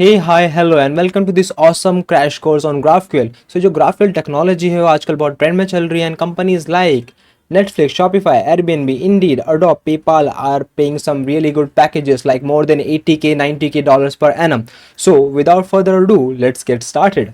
Hey, hi, hello and welcome to this awesome crash course on GraphQL. जो GraphQL technology है वो आजकल बहुत ट्रेंड में चल रही है and companies like Netflix, Shopify, Airbnb, Indeed, Adobe, PayPal are paying some really good packages like more than 80k, 90k dollars per annum. So without further ado, let's get started.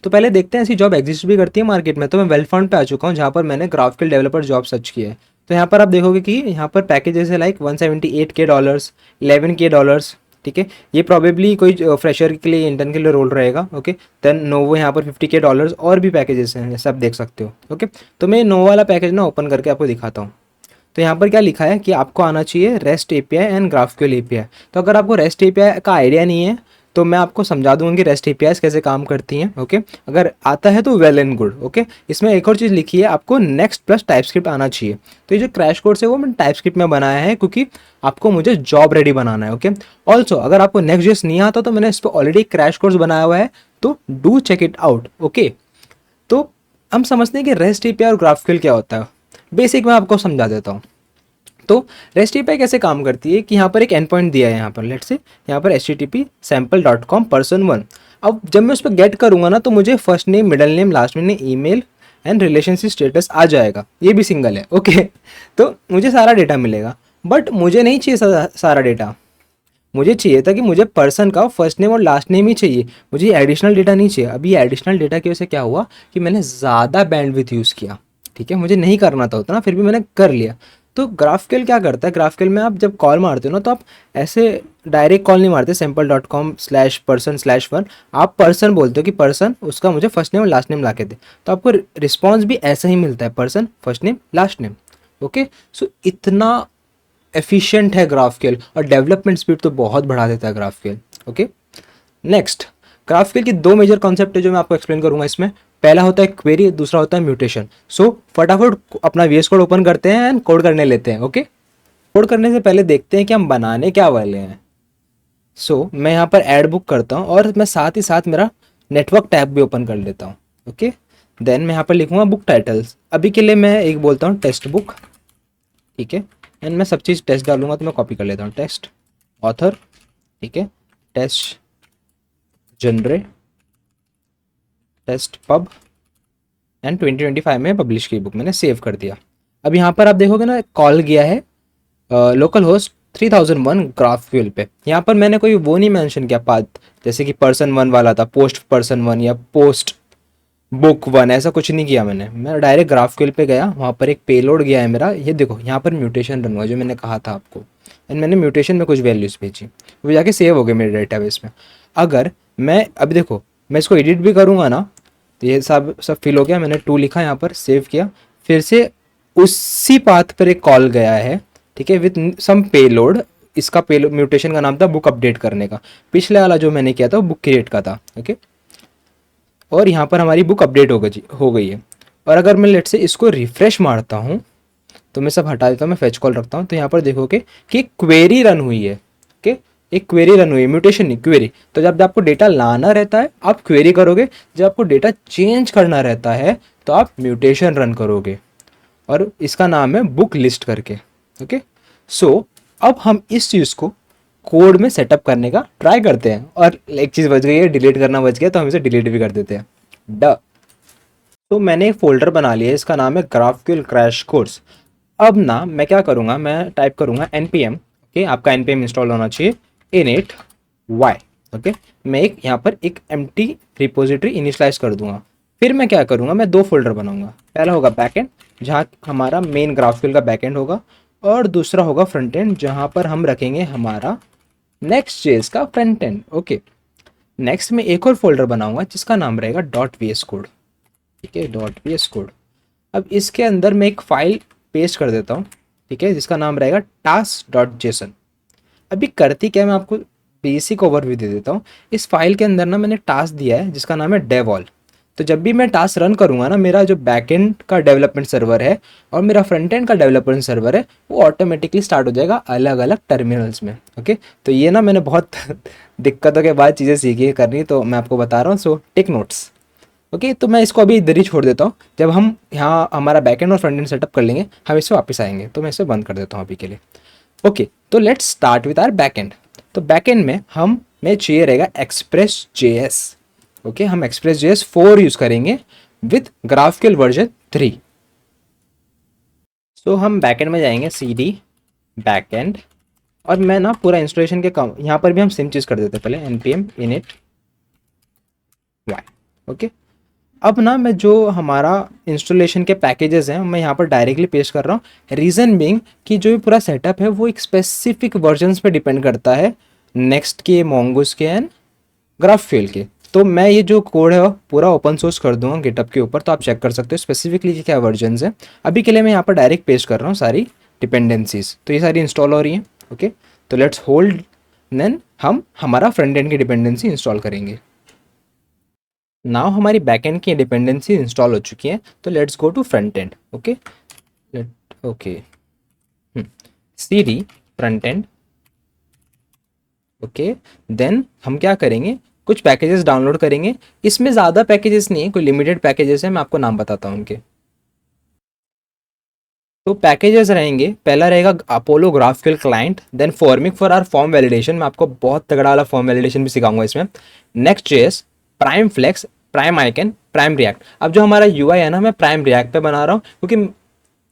तो पहले देखते हैं ऐसी job exist भी करती है market में। तो मैं वेलफंड पे आ चुका हूँ जहाँ पर मैंने ग्राफिकल डेवलपर जॉब सर्च की है। तो यहाँ पर आप देखोगे कि यहाँ पर पैकेजेस है like 178k dollars, 11k dollars. ठीक है, ये प्रॉबेबली कोई फ्रेशर के लिए, इंटर्न के लिए रोल रहेगा। ओके, देन नोवो यहाँ पर 50k डॉलर्स और भी पैकेजेस हैं, जैसे आप देख सकते हो। ओके, तो मैं नोवो वाला पैकेज ना ओपन करके आपको दिखाता हूँ। तो यहाँ पर क्या लिखा है कि आपको आना चाहिए rest API and GraphQL API. तो अगर आपको रेस्ट एपीआई का आइडिया नहीं है तो मैं आपको समझा दूंगा कि रेस्ट एपीआई कैसे काम करती हैं। ओके, अगर आता है तो वेल एंड गुड। ओके, इसमें एक और चीज़ लिखी है, आपको नेक्स्ट प्लस टाइपस्क्रिप्ट आना चाहिए। तो ये जो क्रैश कोर्स है वो मैंने टाइपस्क्रिप्ट में बनाया है क्योंकि आपको मुझे जॉब रेडी बनाना है। ओके, ऑल्सो अगर आपको नेक्स्ट जेस नहीं आता तो मैंने इस पर ऑलरेडी क्रैश कोर्स बनाया हुआ है, तो do check it out. Okay, तो हम समझते हैं कि रेस्ट एपीआई और ग्राफक्यूएल क्या होता है। बेसिक मैं आपको समझा देता हूँ। तो रेस्ट एपीआई कैसे काम करती है कि यहाँ पर एक एंड पॉइंट दिया है, यहाँ पर लेट्स से यहाँ पर http sample.com person1। अब जब मैं उस पर गेट करूँगा ना तो मुझे first name, middle name, last name, email and relationship status आ जाएगा। ये भी सिंगल है। ओके, तो मुझे सारा डेटा मिलेगा, बट मुझे नहीं चाहिए सारा डेटा। मुझे चाहिए था कि मुझे पर्सन का फर्स्ट नेम और लास्ट नेम ही चाहिए, मुझे एडिशनल डेटा नहीं चाहिए। अभी एडिशनल डेटा की वजह से क्या हुआ कि मैंने ज़्यादा बैंडविड्थ यूज़ किया। ठीक है, मुझे नहीं करना था उतना, फिर भी मैंने कर लिया। तो ग्राफक्यूएल क्या करता है, ग्राफक्यूएल में आप जब कॉल मारते हो ना तो आप ऐसे डायरेक्ट कॉल नहीं मारते sample.com/person/1। आप पर्सन बोलते हो कि पर्सन उसका मुझे फर्स्ट नेम और लास्ट नेम ला के दे, तो आपको रिस्पॉन्स भी ऐसा ही मिलता है, person first name last name. Okay, so इतना एफिशिएंट है ग्राफक्यूएल और डेवलपमेंट स्पीड तो बहुत बढ़ा देता है ग्राफक्यूएल। ओके, नेक्स्ट, ग्राफक्यूएल की दो मेजर कॉन्सेप्ट है जो मैं आपको एक्सप्लेन करूंगा इसमें। पहला होता है क्वेरी, दूसरा होता है म्यूटेशन। सो फटाफट अपना वीएस कोड ओपन करते हैं एंड कोड करने लेते हैं। ओके, कोड करने से पहले देखते हैं कि हम बनाने क्या वाले हैं। सो मैं यहाँ पर ऐड बुक करता हूँ और मैं साथ ही साथ मेरा नेटवर्क टैब भी ओपन कर लेता हूँ। ओके, देन मैं यहाँ पर लिखूंगा बुक टाइटल्स। अभी के लिए मैं एक बोलता हूँ टेक्स्ट बुक। ठीक है, एंड मैं सब चीज़ टेस्ट डालूंगा तो मैं कॉपी कर लेता हूँ। टेस्ट ऑथर, ठीक है, test genre, test pub and 2025 में पब्लिश की बुक मैंने सेव कर दिया। अब यहाँ पर आप देखोगे ना कॉल गया है लोकल होस्ट 3001 ग्राफक्यूएल पे। यहाँ पर मैंने कोई वो नहीं मेंशन किया पाथ, जैसे कि person1 वाला था, पोस्ट person1 या पोस्ट book1, ऐसा कुछ नहीं किया मैंने। मैं डायरेक्ट ग्राफक्यूएल पे गया, वहाँ पर एक पेलोड गया है मेरा। ये देखो यहाँ पर म्यूटेशन रन हुआ जो मैंने कहा था आपको, एंड मैंने म्यूटेशन में कुछ वैल्यूज़ भेजी, वो जाके सेव हो गए मेरे डेटाबेस में। अगर मैं अभी देखो मैं इसको एडिट भी करूँगा ना तो ये सब फिल हो गया। मैंने 2 लिखा, यहाँ पर सेव किया, फिर से उसी पाथ पर एक कॉल गया है। ठीक है, विथ सम पेलोड। इसका पेलोड म्यूटेशन का नाम था बुक अपडेट करने का। पिछले वाला जो मैंने किया था वो बुक क्रिएट का था। ओके, और यहाँ पर हमारी बुक अपडेट हो गई है। और अगर मैं लेट से इसको रिफ्रेश मारता हूँ तो मैं सब हटा देता हूँ, मैं फेच कॉल रखता हूँ, तो यहाँ पर देखोगे कि क्वेरी रन हुई है। ओके, एक क्वेरी रन हुई है, म्यूटेशन नहीं, क्वेरी। तो जब आपको डेटा लाना रहता है आप क्वेरी करोगे, जब आपको डेटा चेंज करना रहता है तो आप म्यूटेशन रन करोगे, और इसका नाम है बुक लिस्ट करके। ओके, सो अब हम इस चीज़ को कोड में सेटअप करने का ट्राई करते हैं। और एक चीज़ बच गई है, डिलीट करना बच गया, तो हम इसे डिलीट भी कर देते हैं। ड तो मैंने एक फोल्डर बना लिया है, इसका नाम है ग्राफक्यूएल क्रैश कोर्स। अब ना मैं क्या करूँगा, मैं टाइप करूँगा npm। ओके, आपका npm इंस्टॉल होना चाहिए, init y। ओके, मैं एक यहाँ पर एक एम्प्टी रिपोजिटरी इनिशलाइज कर दूंगा। फिर मैं क्या करूँगा, मैं 2 फोल्डर बनाऊंगा। पहला होगा बैकएंड, जहाँ हमारा मेन ग्राफक्यूएल का बैकएंड होगा, और दूसरा होगा फ्रंट एंड, जहाँ पर हम रखेंगे हमारा नेक्स्ट जेएस का फ्रंट एंड। ओके, नेक्स्ट में एक और फोल्डर बनाऊंगा जिसका नाम रहेगा .vs कोड। ठीक है, .vs कोड। अब इसके अंदर मैं एक फाइल पेस्ट कर देता हूँ, ठीक है, जिसका नाम रहेगा task.json। अभी करती क्या, मैं आपको बेसिक ओवरव्यू दे देता हूँ। इस फाइल के अंदर ना मैंने टास्क दिया है जिसका नाम है डेवॉल। तो जब भी मैं टास्क रन करूँगा ना, मेरा जो बैकएंड का डेवलपमेंट सर्वर है और मेरा फ्रंट एंड का डेवलपमेंट सर्वर है वो ऑटोमेटिकली स्टार्ट हो जाएगा अलग अलग टर्मिनल्स में। ओके, तो ये ना मैंने बहुत दिक्कतों के बाद चीज़ें सीखी है करनी, तो मैं आपको बता रहा हूँ, सो टेक नोट्स। ओके, तो मैं इसको अभी इधर ही छोड़ देता हूँ। जब हम यहाँ हमारा बैकएंड और फ्रंट एंड सेटअप कर लेंगे हम इससे वापस आएंगे, तो मैं इसे बंद कर देता हूँ अभी के लिए। ओके, तो let's start with our backend. तो बैकएंड में हम में चाहिए रहेगा एक्सप्रेस जेएस। ओके, हम एक्सप्रेस जेएस 4 यूज़ करेंगे विथ ग्राफक्यूएल वर्जन 3। सो हम बैकएंड में जाएंगे, CD बैकएंड, और मैं ना पूरा इंस्टॉलेशन के काम यहाँ पर भी हम सेम चीज़ कर देते हैं पहले, npm init y। ओके, अब ना मैं जो हमारा इंस्टॉलेशन के पैकेजेस हैं मैं यहाँ पर डायरेक्टली पेस्ट कर रहा हूँ। रीज़न बीइंग कि जो पूरा सेटअप है वो एक स्पेसिफिक वर्जन्स पे डिपेंड करता है, नेक्स्ट के, मोंगोस के एंड ग्राफक्यूएल के। तो मैं ये जो कोड है वो पूरा ओपन सोर्स कर दूंगा गिटहब के ऊपर, तो आप चेक कर सकते हो स्पेसिफिकली क्या वर्जन्स हैं। अभी के लिए मैं यहाँ पर डायरेक्ट पेस्ट कर रहा हूँ सारी डिपेंडेंसीज, तो ये सारी इंस्टॉल हो रही हैं। ओके, तो लेट्स होल्ड, देन हम हमारा फ्रंट एंड की डिपेंडेंसी इंस्टॉल करेंगे। नाउ हमारी बैकएंड की डिपेंडेंसी इंस्टॉल हो चुकी है, तो let's go to front end. Okay, okay, CD front end. Okay, then हम क्या करेंगे, कुछ पैकेजेस डाउनलोड करेंगे। इसमें ज़्यादा पैकेजेस नहीं है, कोई लिमिटेड पैकेजेस हैं, मैं आपको नाम बताता हूँ उनके। तो पैकेजेस रहेंगे, पहला रहेगा Apollo GraphQL client, then Formik for our form validation, मैं आपको बहुत तगड़ा वाला फॉर्म वैलिडेशन भी सिखाऊंगा इसमें। Next JS, Prime Flex, Prime icon, Prime React. अब जो हमारा यूआई है ना, मैं प्राइम रिएक्ट पे बना रहा हूँ क्योंकि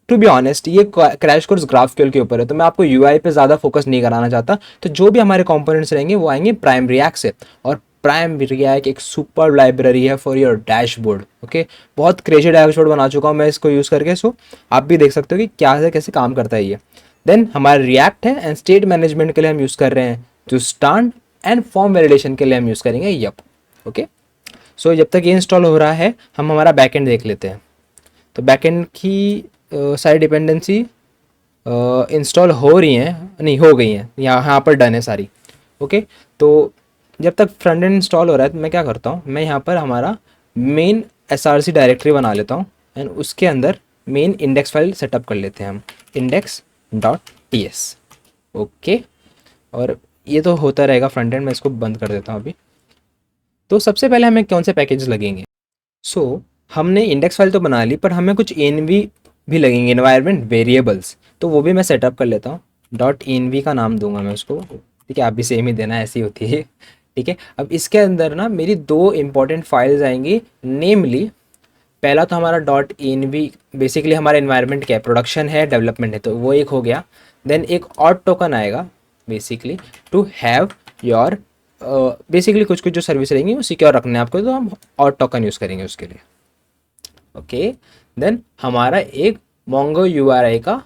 टू बी ऑनेस्ट ये क्रैश कोर्स ग्राफक्यूएल के ऊपर है, तो मैं आपको यूआई पे ज़्यादा फोकस नहीं कराना चाहता। तो जो भी हमारे कंपोनेंट्स रहेंगे वो आएंगे प्राइम रिएक्ट से, और प्राइम रिएक्ट एक सुपर लाइब्रेरी है फॉर योर डैशबोर्ड। ओके, बहुत क्रेजी डैशबोर्ड बना चुका हूँ मैं इसको यूज़ करके, सो आप भी देख सकते हो कि क्या है, कैसे काम करता है ये। देन हमारा रिएक्ट है एंड स्टेट मैनेजमेंट के लिए हम यूज़ कर रहे हैं जो स्टांड, एंड फॉर्म वैलिडेशन के लिए हम यूज़ करेंगे यप। ओके, सो जब तक ये इंस्टॉल हो रहा है हम हमारा बैकएंड देख लेते हैं। तो बैकएंड की सारी डिपेंडेंसी इंस्टॉल हो रही हैं, नहीं हो गई हैं, यहाँ पर डन है सारी। ओके, तो जब तक फ्रंट एंड इंस्टॉल हो रहा है तो मैं क्या करता हूँ, मैं यहाँ पर हमारा मेन SRC डायरेक्टरी बना लेता हूँ, एंड उसके अंदर मेन इंडेक्स फाइल सेटअप कर लेते हैं हम, index.ts। ओके, और ये तो होता रहेगा फ्रंट एंड, मैं इसको बंद कर देता हूँ अभी। तो सबसे पहले हमें कौन से पैकेज लगेंगे। सो हमने इंडेक्स फाइल तो बना ली, पर हमें कुछ env भी लगेंगे, एनवायरनमेंट वेरिएबल्स, तो वो भी मैं सेटअप कर लेता हूँ। .env का नाम दूंगा मैं उसको, ठीक है, आप भी सेम ही देना, ऐसी होती है। ठीक है, अब इसके अंदर ना मेरी दो इंपॉर्टेंट फाइल्स आएंगी, नेमली पहला तो हमारा .env बेसिकली हमारा एनवायरनमेंट क्या है, प्रोडक्शन है, डेवलपमेंट है, तो वो एक हो गया। देन एक और टोकन आएगा basically to have your, basically कुछ कुछ जो सर्विस रहेंगी वो सिक्योर रखने हैं आपको, तो हम और टोकन यूज़ करेंगे उसके लिए। ओके, देन हमारा एक मोंगो URI का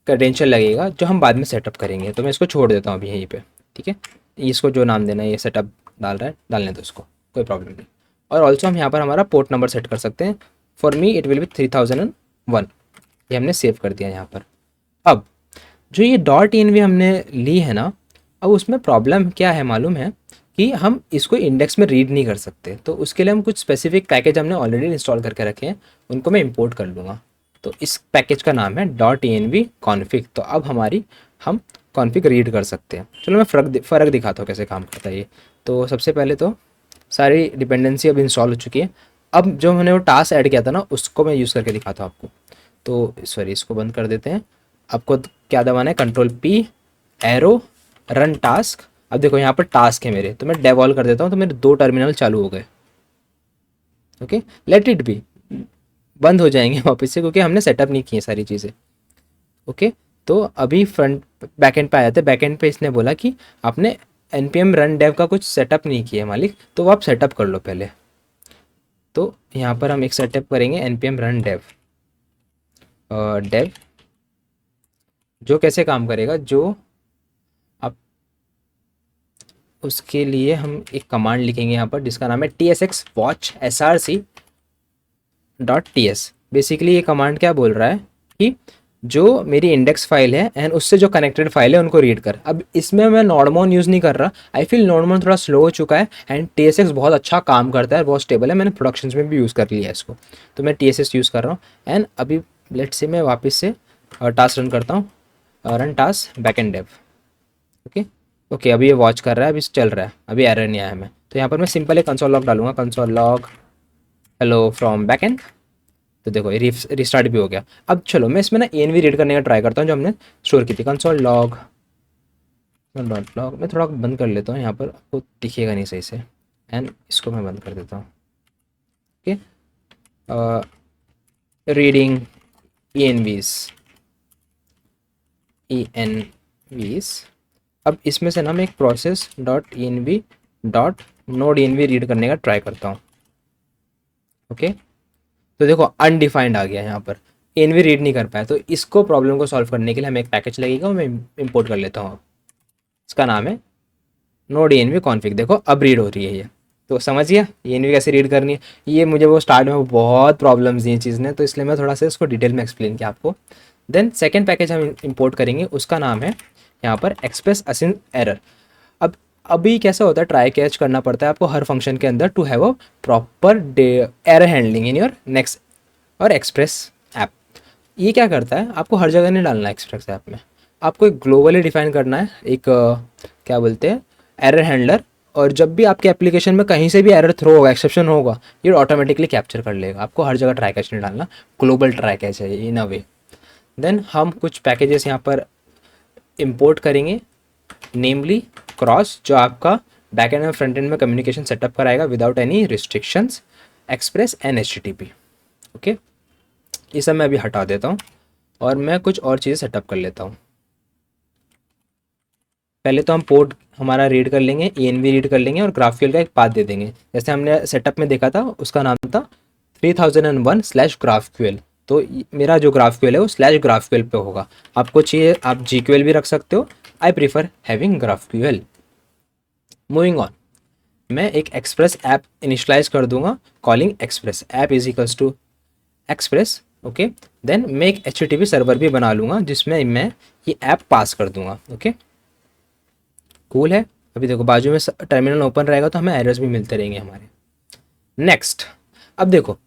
क्रेडेंशियल लगेगा जो हम बाद में सेटअप करेंगे, तो मैं इसको छोड़ देता हूँ अभी यहीं पे। ठीक है, इसको जो नाम देना है, ये सेटअप डाल रहा है, डालने दो इसको, कोई प्रॉब्लम नहीं। और ऑल्सो हम यहाँ पर हमारा पोर्ट नंबर सेट कर सकते हैं, for me it will B 3001, ये हमने सेव कर दिया यहाँ पर। अब जो ये .env हमने ली है ना, अब उसमें प्रॉब्लम क्या है मालूम है, कि हम इसको इंडेक्स में रीड नहीं कर सकते, तो उसके लिए हम कुछ स्पेसिफिक पैकेज हमने ऑलरेडी इंस्टॉल करके रखे हैं, उनको मैं इंपोर्ट कर लूँगा। तो इस पैकेज का नाम है .env config, तो अब हम कॉन्फ़िग रीड कर सकते हैं। चलो मैं फ़र्क दिखाता हूँ कैसे काम करता है ये। तो सबसे पहले तो सारी डिपेंडेंसी अब इंस्टॉल हो चुकी है। अब जो मैंने वो टास्क ऐड किया था ना, उसको मैं यूज़ करके दिखाता हूँ आपको। तो सॉरी, इसको बंद कर देते हैं। आपको क्या दबाना है, Ctrl+P, एरो, रन टास्क। अब देखो यहाँ पर टास्क है मेरे, तो मैं डेवॉल कर देता हूँ, तो मेरे 2 टर्मिनल चालू हो गए। ओके, लेट इट बी, बंद हो जाएंगे वापस से क्योंकि हमने सेटअप नहीं किए सारी चीज़ें। ओके, तो अभी फ्रंट बैकएंड पे आ जाते हैं। बैकएंड पे इसने बोला कि आपने npm रन डेव का कुछ सेटअप नहीं किया मालिक, तो वो आप सेटअप कर लो पहले। तो यहाँ पर हम एक सेटअप करेंगे npm रन डेव, डेव जो कैसे काम करेगा, जो आप उसके लिए हम एक कमांड लिखेंगे यहाँ पर जिसका नाम है tsx watch src.ts। बेसिकली ये कमांड क्या बोल रहा है कि जो मेरी इंडेक्स फाइल है एंड उससे जो कनेक्टेड फाइल है उनको रीड कर। अब इसमें मैं नॉर्मोन यूज़ नहीं कर रहा, आई फील नॉर्मोन थोड़ा स्लो हो चुका है, एंड TSX बहुत अच्छा काम करता है, बहुत स्टेबल है, मैंने प्रोडक्शंस में भी यूज़ कर लिया है इसको, तो मैं TSX यूज़ कर रहा हूँ। एंड अभी लेट से मैं वापस से टास्क रन करता हूँ, run task backend dev. Okay okay, अभी ये वॉच कर रहा है, अभी चल रहा है, अभी एरर नहीं आया हमें। तो यहाँ पर मैं सिंपल एक कंसोल लॉग डालूंगा, console log hello from backend, तो देखो ये रिस्टार्ट भी हो गया। अब चलो मैं इसमें ना env रीड करने का ट्राई करता हूँ जो हमने स्टोर की थी, कंसोल लॉग डॉट लॉग मैं थोड़ा बंद कर लेता हूँ, यहाँ पर आपको दिखेगा नहीं सही से, एंड इसको मैं बंद कर देता हूँ। ओके, रीडिंग ई एन वीज। अब इसमें से ना मैं एक process dot E N V dot node E N V read करने का ट्राई करता हूँ। ओके, तो देखो अनडिफाइंड आ गया यहाँ पर, एन वी रीड नहीं कर पाया। तो इसको प्रॉब्लम को सॉल्व करने के लिए हमें एक पैकेज लगेगा, मैं इंपोर्ट कर लेता हूँ। इसका नाम है node E N V config. देखो अब रीड हो रही है ये, तो समझ गया ई एन वी कैसे रीड करनी है। ये मुझे वो स्टार्ट में बहुत प्रॉब्लम्स दी चीज़ ने, तो इसलिए मैं थोड़ा सा इसको डिटेल में एक्सप्लेन किया आपको। देन सेकेंड पैकेज हम इंपोर्ट करेंगे, उसका नाम है यहाँ पर एक्सप्रेस असिन एरर। अब अभी कैसा होता है, ट्राई कैच करना पड़ता है आपको हर फंक्शन के अंदर to have a proper error handling in your Next और एक्सप्रेस ऐप। ये क्या करता है, आपको हर जगह नहीं डालना है एक्सप्रेस ऐप में, आपको एक ग्लोबली डिफाइन करना है एक क्या बोलते हैं एरर हैंडलर। और जब भी आपके एप्लीकेशन में कहीं से भी एरर थ्रो होगा, एक्सेप्शन होगा, ये ऑटोमेटिकली कैप्चर कर लेगा। आपको हर जगह ट्राई कैच नहीं डालना, ग्लोबल ट्राई कैच है इन अ वे। देन हम कुछ पैकेजेस यहाँ पर इंपोर्ट करेंगे, नेमली क्रॉस, जो आपका बैकएंड और फ्रंट एंड में कम्युनिकेशन सेटअप कराएगा without any restrictions, express and HTTP। Okay, ये सब मैं अभी हटा देता हूँ और मैं कुछ और चीज़ें सेटअप कर लेता हूँ। पहले तो हम पोर्ट हमारा रीड कर लेंगे, ENV रीड कर लेंगे और ग्राफक्यूएल का एक पाथ दे देंगे। जैसे हमने सेटअप में देखा था, उसका नाम था 3001/GraphQL। तो मेरा जो ग्राफक्यूएल है वो /GraphQL पे होगा। आपको चाहिए आप GQL भी रख सकते हो, I prefer having GraphQL। Moving on, मैं एक एक्सप्रेस ऐप इनिशलाइज कर दूंगा, calling Express app is equals to Express. Okay, then मैं एक HTTP सर्वर भी बना लूँगा जिसमें मैं ये ऐप पास कर दूंगा। ओके, कूल है। अभी देखो बाजू में टर्मिनल ओपन रहेगा तो हमें एरर्स भी मिलते रहेंगे हमारे। नेक्स्ट, अब देखो,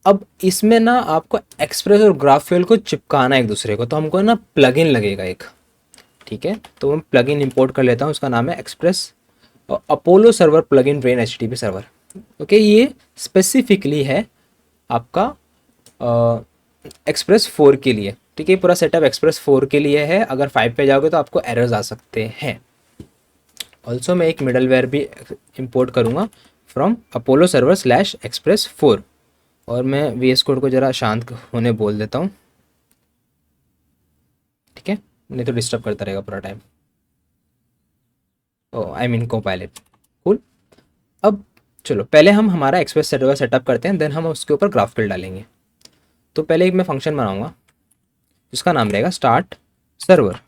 अब इसमें ना आपको एक्सप्रेस और ग्राफक्यूएल को चिपकाना है एक दूसरे को, तो हमको ना प्लगइन लगेगा एक। ठीक है, तो मैं प्लगइन इंपोर्ट कर लेता हूँ, उसका नाम है express Apollo server plugin brain HTTP server. Okay, ये स्पेसिफिकली है आपका एक्सप्रेस 4 के लिए। ठीक है, पूरा सेटअप एक्सप्रेस 4 के लिए है। अगर 5 पे जाओगे तो आपको एरर्स आ सकते हैं। ऑल्सो मैं एक मिडलवेयर भी इंपोर्ट करूँगा फ्रॉम अपोलो सर्वर /एक्सप्रेस 4। और मैं VS कोड को ज़रा शांत होने बोल देता हूँ, ठीक है, नहीं तो डिस्टर्ब करता रहेगा पूरा time. Oh I mean Copilot, cool. अब चलो पहले हम हमारा एक्सप्रेस सर्वर सेटअप करते हैं, देन हम उसके ऊपर ग्राफक्यूएल डालेंगे। तो पहले एक मैं फंक्शन बनाऊंगा जिसका नाम रहेगा स्टार्ट सर्वर।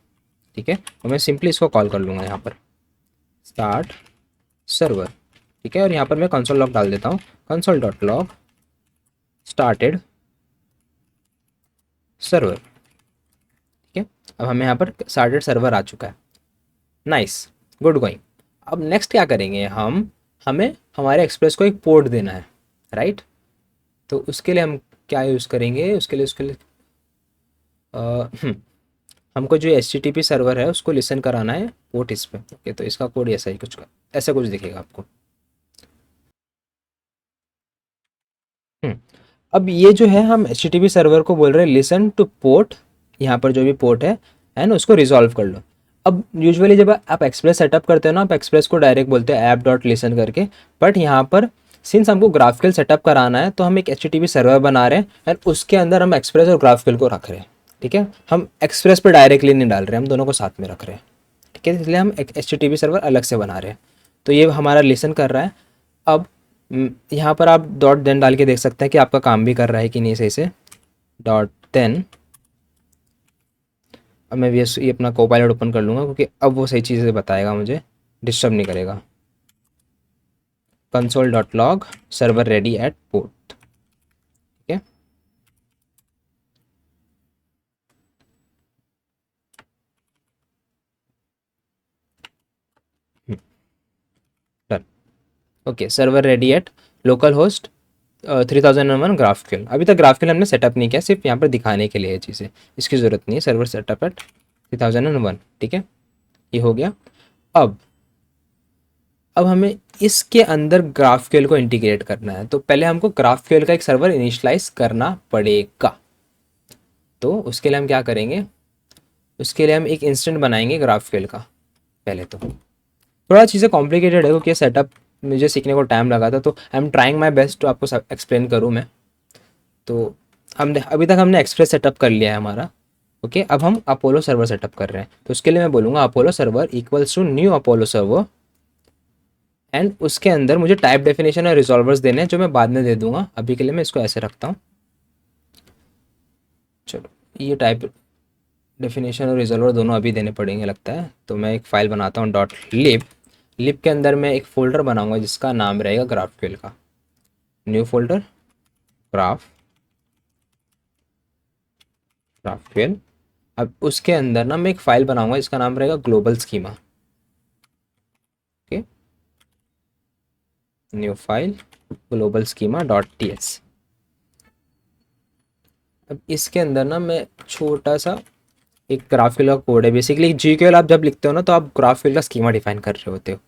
ठीक है, और मैं सिंपली इसको कॉल कर लूँगा यहाँ पर स्टार्ट सर्वर। ठीक है, और यहाँ पर मैं कंसोल लॉग डाल देता हूँ, console.log स्टार्टेड सर्वर। ठीक है, अब हमें यहाँ पर स्टार्टेड सर्वर आ चुका है। Nice, good going. अब नेक्स्ट क्या करेंगे हम, हमें हमारे एक्सप्रेस को एक पोर्ट देना है, राइट। तो उसके लिए हम क्या यूज़ करेंगे, उसके लिए हमको जो HTTP सर्वर है उसको लिसन कराना है पोर्ट इस पे। ओके, तो इसका कोड ऐसा ही कुछ ऐसा कुछ दिखेगा आपको। अब ये जो है हम HTTP सर्वर को बोल रहे हैं लिसन टू पोर्ट, यहाँ पर जो भी पोर्ट है एंड उसको रिजॉल्व कर लो। अब यूजुअली जब आप एक्सप्रेस सेटअप करते हो ना, आप एक्सप्रेस को डायरेक्ट बोलते हैं ऐप.लिसन करके, बट यहाँ पर सिंस हमको ग्राफक्यूएल सेटअप कराना है तो हम एक HTTP सर्वर बना रहे हैं एंड उसके अंदर हम एक्सप्रेस और ग्राफक्यूएल को रख रहे हैं। ठीक है, हम एक्सप्रेस पर डायरेक्टली नहीं डाल रहे, हम दोनों को साथ में रख रहे हैं। ठीक है, इसलिए हम एक HTTP सर्वर अलग से बना रहे हैं। तो ये हमारा लिसन कर रहा है। अब यहाँ पर आप डॉट देन डाल के देख सकते हैं कि आपका काम भी कर रहा है कि नहीं सही से। डॉट देन, अब मैं ये अपना कोपायलट ओपन कर लूँगा क्योंकि अब वो सही चीज़ से बताएगा, मुझे डिस्टर्ब नहीं करेगा। console.log server ready eight port. ठीक है, done. Okay, server ready at local host 3001 GraphQL. अभी तक ग्राफक्यूएल हमने सेटअप नहीं किया, सिर्फ यहाँ पर दिखाने के लिए ये चीज़ें, इसकी ज़रूरत नहीं है। Server setup at 3001। ठीक है, ये हो गया। अब हमें इसके अंदर ग्राफक्यूएल को इंटीग्रेट करना है, तो पहले हमको ग्राफक्यूएल का एक सर्वर इनिशियलाइज करना पड़ेगा। तो उसके लिए हम क्या करेंगे, उसके लिए हम एक इंस्टेंट बनाएंगे ग्राफक्यूएल का। पहले तो थोड़ा चीज़ें कॉम्प्लिकेटेड है क्योंकि सेटअप मुझे सीखने को टाइम लगा था, तो I am trying my best तो आपको एक्सप्लेन करूँ मैं। तो हमने अभी तक हमने एक्सप्रेस सेटअप कर लिया है हमारा। ओके, अब हम अपोलो सर्वर सेटअप कर रहे हैं, तो उसके लिए मैं बोलूँगा Apollo server equals to new Apollo server, and उसके अंदर मुझे टाइप डेफिनेशन और रिजॉल्वर्स देने हैं जो मैं बाद में दे दूंगा। अभी के लिए मैं इसको ऐसे रखता हूँ। चलो, ये टाइप डेफिनेशन और रिजॉल्वर दोनों अभी देने पड़ेंगे लगता है, तो मैं एक फ़ाइल बनाता हूँ डॉट लिब। लिब के अंदर मैं एक फ़ोल्डर बनाऊंगा जिसका नाम रहेगा ग्राफक्यूएल का। New folder GraphQL. अब उसके अंदर ना मैं एक फ़ाइल बनाऊंगा जिसका नाम रहेगा global schema. Okay, new file global schema dot T S. अब इसके अंदर ना मैं छोटा सा एक ग्राफिकल का कोड है। बेसिकली जीक्यूएल आप जब लिखते हो ना तो आप ग्राफिकल का स्कीमा डिफाइन कर रहे होते हो,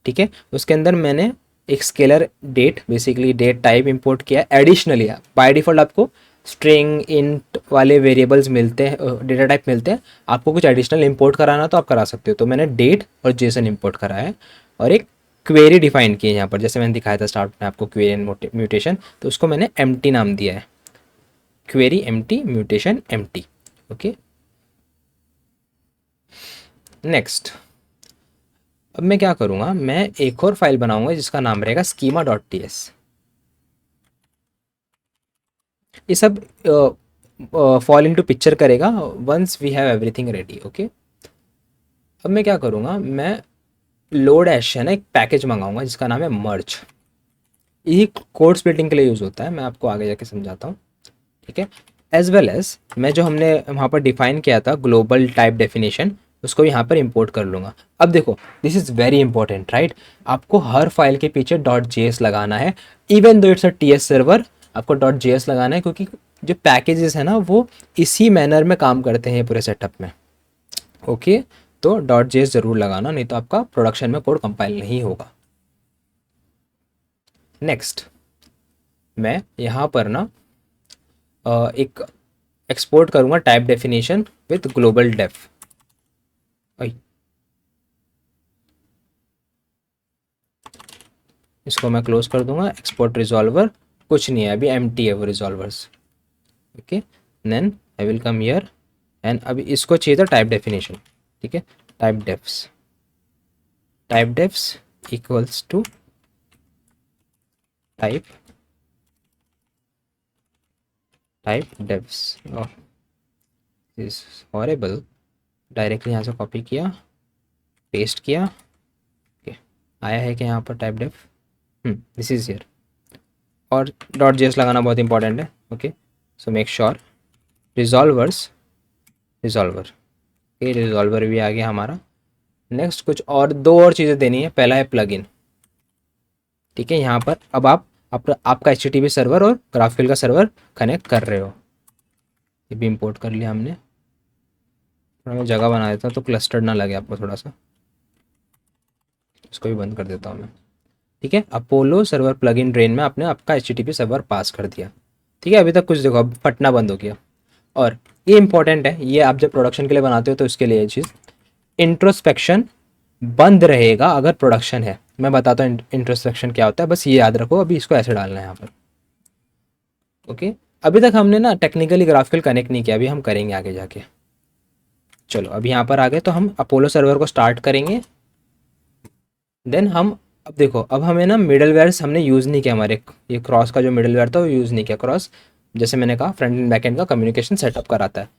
ठीक है। उसके अंदर मैंने एक scalar date, basically date type import किया है। एडिशनली बाय डिफ़ॉल्ट आपको स्ट्रिंग इंट वाले वेरिएबल्स मिलते हैं, डेटा टाइप मिलते हैं। आपको कुछ एडिशनल इंपोर्ट कराना तो आप करा सकते हो, तो मैंने डेट और जेसन इंपोर्ट करा है और एक क्वेरी डिफाइन की है यहाँ पर, जैसे मैंने दिखाया था स्टार्ट में आपको क्वेरी एंड म्यूटेशन, तो उसको मैंने एम्प्टी नाम दिया है, query empty mutation empty. Okay, next अब मैं क्या करूँगा, मैं एक और फाइल बनाऊंगा जिसका नाम रहेगा स्कीमा डॉट टी एस। ये सब फॉल इनटू पिक्चर करेगा once we have everything ready. Okay, अब मैं क्या करूँगा, मैं लोड एश है ना एक पैकेज मंगाऊंगा जिसका नाम है मर्ज। ये कोड स्प्लिटिंग के लिए यूज़ होता है, मैं आपको आगे जाके समझाता हूँ, ठीक है। एज वेल एज मैं जो हमने वहाँ पर डिफाइन किया था ग्लोबल टाइप डेफिनेशन, उसको यहाँ पर इंपोर्ट कर लूँगा। अब देखो, this is very important right, आपको हर फाइल के पीछे डॉट जेएस लगाना है, even though it's a TS server, आपको डॉट जेएस लगाना है क्योंकि जो पैकेजेस है ना वो इसी मैनर में काम करते हैं पूरे सेटअप में। ओके, तो डॉट जेएस ज़रूर लगाना, नहीं तो आपका प्रोडक्शन में कोड कंपाइल नहीं होगा। नेक्स्ट मैं यहाँ पर ना एक एक्सपोर्ट करूँगा type definition with global def. इसको मैं क्लोज कर दूंगा। एक्सपोर्ट रिजॉल्वर कुछ नहीं है अभी, एम्प्टी है वो resolvers. Okay, then I will come here and अभी इसको चाहिए था टाइप डेफिनेशन, ठीक है। Type defs equals to type defs. Is horrible, directly यहाँ से कॉपी किया, पेस्ट किया। ओके, आया है कि यहाँ पर type def, this is here, और डॉट जेएस लगाना बहुत इंपॉर्टेंट है। Okay, so make sure resolver ये रिजॉल्वर भी आ गया हमारा। नेक्स्ट कुछ और दो और चीज़ें देनी है, पहला है प्लगइन, ठीक है। यहाँ पर अब आप आपका HTTP सर्वर और ग्राफिकल का सर्वर कनेक्ट कर रहे हो, ये भी इंपोर्ट कर लिया हमने। थोड़ा मैं जगह बना देता हूँ तो क्लस्टर्ड ना लगे आपको थोड़ा सा, इसको भी बंद कर देता हूँ मैं, ठीक है। अपोलो सर्वर प्लगइन ड्रेन में आपने आपका HTTP सर्वर पास कर दिया, ठीक है। अभी तक कुछ देखो, अब फटना बंद हो गया। और ये इंपॉर्टेंट है, ये आप जब प्रोडक्शन के लिए बनाते हो तो इसके लिए ये चीज़, इंट्रोस्पेक्शन बंद रहेगा अगर प्रोडक्शन है। मैं बताता हूँ इंट्रोस्पेक्शन क्या होता है, बस ये याद रखो। अभी इसको ऐसे डालना है यहाँ पर। ओके, अभी तक हमने ना टेक्निकली ग्राफिकल कनेक्ट नहीं किया, अभी हम करेंगे आगे जाके। चलो अभी यहाँ पर आ गए, तो हम अपोलो सर्वर को स्टार्ट करेंगे। देन हम अब देखो, अब हमें ना मिडलवेयर हमने यूज़ नहीं किया, हमारे ये क्रॉस का जो मिडलवेयर था वो यूज़ नहीं किया। क्रॉस जैसे मैंने कहा फ्रंट एंड बैक एंड का कम्युनिकेशन सेटअप कराता है,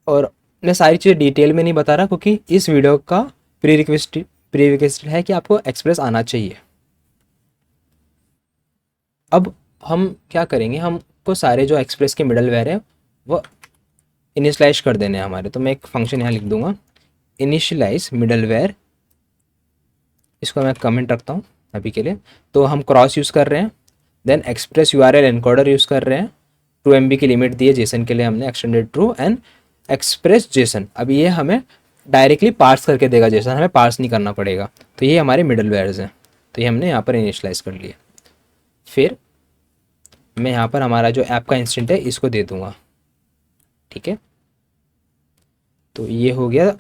और मैं सारी चीज़ें डिटेल में नहीं बता रहा क्योंकि इस वीडियो का प्री रिक्वेस्ट है कि आपको एक्सप्रेस आना चाहिए। अब हम क्या करेंगे, हमको सारे जो एक्सप्रेस के मिडलवेयर है वो इनिशलाइज कर देने हैं हमारे, तो मैं एक फंक्शन यहाँ लिख दूंगा, इनिशियलाइज मिडलवेयर। इसको मैं कमेंट रखता हूँ अभी के लिए। तो हम क्रॉस यूज़ कर रहे हैं, then Express URL encoder use कर रहे हैं, 2 MB की लिमिट दी है जेसन के लिए हमने, extended true and express Jason. अब ये हमें डायरेक्टली पार्स करके देगा जेसन, हमें पार्स नहीं करना पड़ेगा। तो ये हमारे मिडल वेयर्स हैं, तो ये हमने यहाँ पर इनिशलाइज कर लिया। फिर मैं यहाँ पर हमारा जो ऐप का इंस्टेंट है इसको दे दूँगा, ठीक है। तो ये हो गया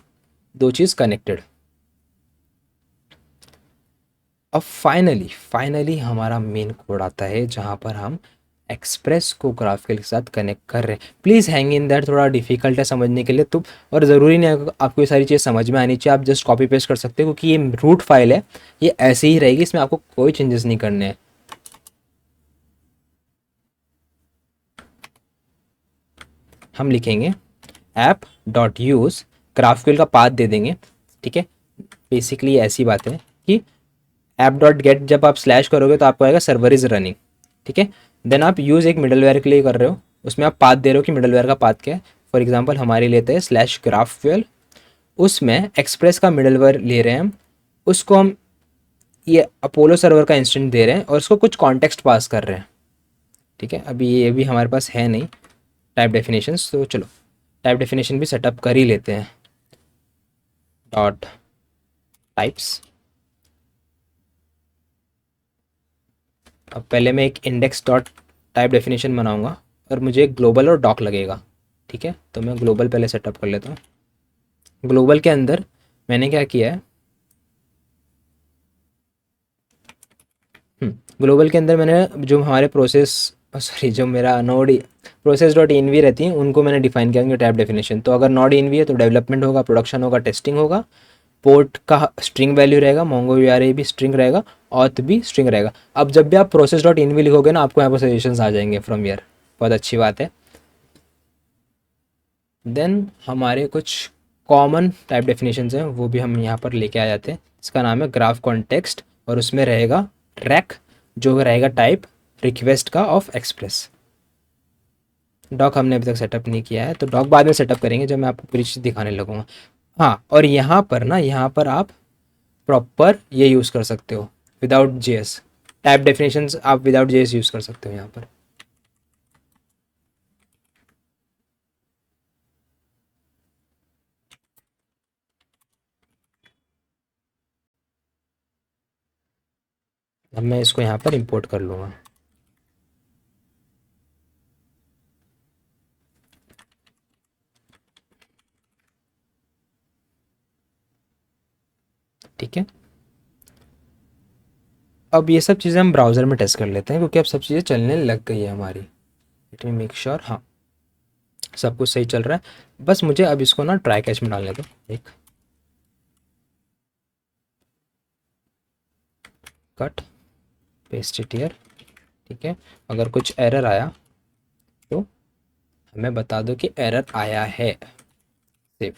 दो चीज़ कनेक्टेड। अब फाइनली फाइनली हमारा मेन कोड आता है जहाँ पर हम एक्सप्रेस को ग्राफिकल के साथ कनेक्ट कर रहे हैं। प्लीज़ हैंग इन दैट, थोड़ा डिफिकल्ट है समझने के लिए तो, और ज़रूरी नहीं है आपको ये सारी चीज़ समझ में आनी चाहिए, आप जस्ट कॉपी पेस्ट कर सकते हो क्योंकि ये रूट फाइल है, ये ऐसे ही रहेगी, इसमें आपको कोई चेंजेस नहीं करने हैं। हम लिखेंगे ऐप डॉट यूज़, ग्राफिकल का पाथ दे देंगे, ठीक है। बेसिकली ऐसी बात है कि ऐप डॉट गेट जब आप स्लैश करोगे तो आपको आएगा सर्वर इज़ रनिंग, ठीक है। देन आप यूज़ एक मिडलवेयर के लिए कर रहे हो, उसमें आप पाथ दे रहे हो कि मिडलवेयर का पाथ क्या है। फॉर एग्जांपल हमारे लेते हैं स्लैश ग्राफक्यूएल, उसमें एक्सप्रेस का मिडलवेयर ले रहे हैं हम, उसको हम ये अपोलो सर्वर का इंस्टेंट दे रहे हैं और उसको कुछ कॉन्टेक्स्ट पास कर रहे हैं, ठीक है। अभी ये भी हमारे पास है नहीं टाइप डेफिनेशंस, तो चलो टाइप डेफिनेशन भी सेटअप कर ही लेते हैं। डॉट टाइप्स, अब पहले मैं एक इंडेक्स डॉट टाइप डेफिनेशन बनाऊंगा और मुझे एक ग्लोबल और डॉक लगेगा, ठीक है। तो मैं ग्लोबल पहले सेटअप कर लेता हूँ। ग्लोबल के अंदर मैंने क्या किया है, ग्लोबल के अंदर मैंने जो हमारे प्रोसेस, सॉरी जो मेरा नोड प्रोसेस डॉट इनवी रहती है उनको मैंने डिफाइन किया उनकी टाइप डेफिनेशन। तो अगर नॉड इनवी है तो डेवलपमेंट होगा, प्रोडक्शन होगा, टेस्टिंग होगा, पोर्ट का स्ट्रिंग वैल्यू रहेगा, मोंगो वी भी स्ट्रिंग रहेगा, ऑथ भी स्ट्रिंग रहेगा। अब जब भी आप प्रोसेस डॉट इनवी लिखोगे ना आपको यहाँ पर सजेशंस आ जाएंगे फ्रॉम ईयर, बहुत अच्छी बात है। देन हमारे कुछ कॉमन टाइप डेफिनेशंस हैं वो भी हम यहाँ पर लेके आ जाते हैं। इसका नाम है ग्राफ कॉन्टेक्स्ट और उसमें रहेगा रैक जो रहेगा टाइप रिक्वेस्ट का ऑफ एक्सप्रेस। डॉक हमने अभी तक सेटअप नहीं किया है तो डॉक बाद में सेटअप करेंगे जब मैं आपको पूरी चीज़ दिखाने लगूंगा। हाँ, और यहाँ पर ना, यहाँ पर आप प्रॉपर ये यूज़ कर सकते हो विदाउट जेएस, टाइप डेफिनेशंस आप विदाउट जेएस यूज़ कर सकते हो यहाँ पर। अब मैं इसको यहाँ पर इंपोर्ट कर लूँगा। ठीक है, अब ये सब चीज़ें हम ब्राउज़र में टेस्ट कर लेते हैं क्योंकि अब सब चीज़ें चलने लग गई है हमारी। लेट मी मेक श्योर, हाँ सब कुछ सही चल रहा है। बस मुझे अब इसको ना ट्राई कैच में डालने दो एक, कट पेस्ट इट हियर, ठीक है। अगर कुछ एरर आया तो हमें बता दो कि एरर आया है। सेव,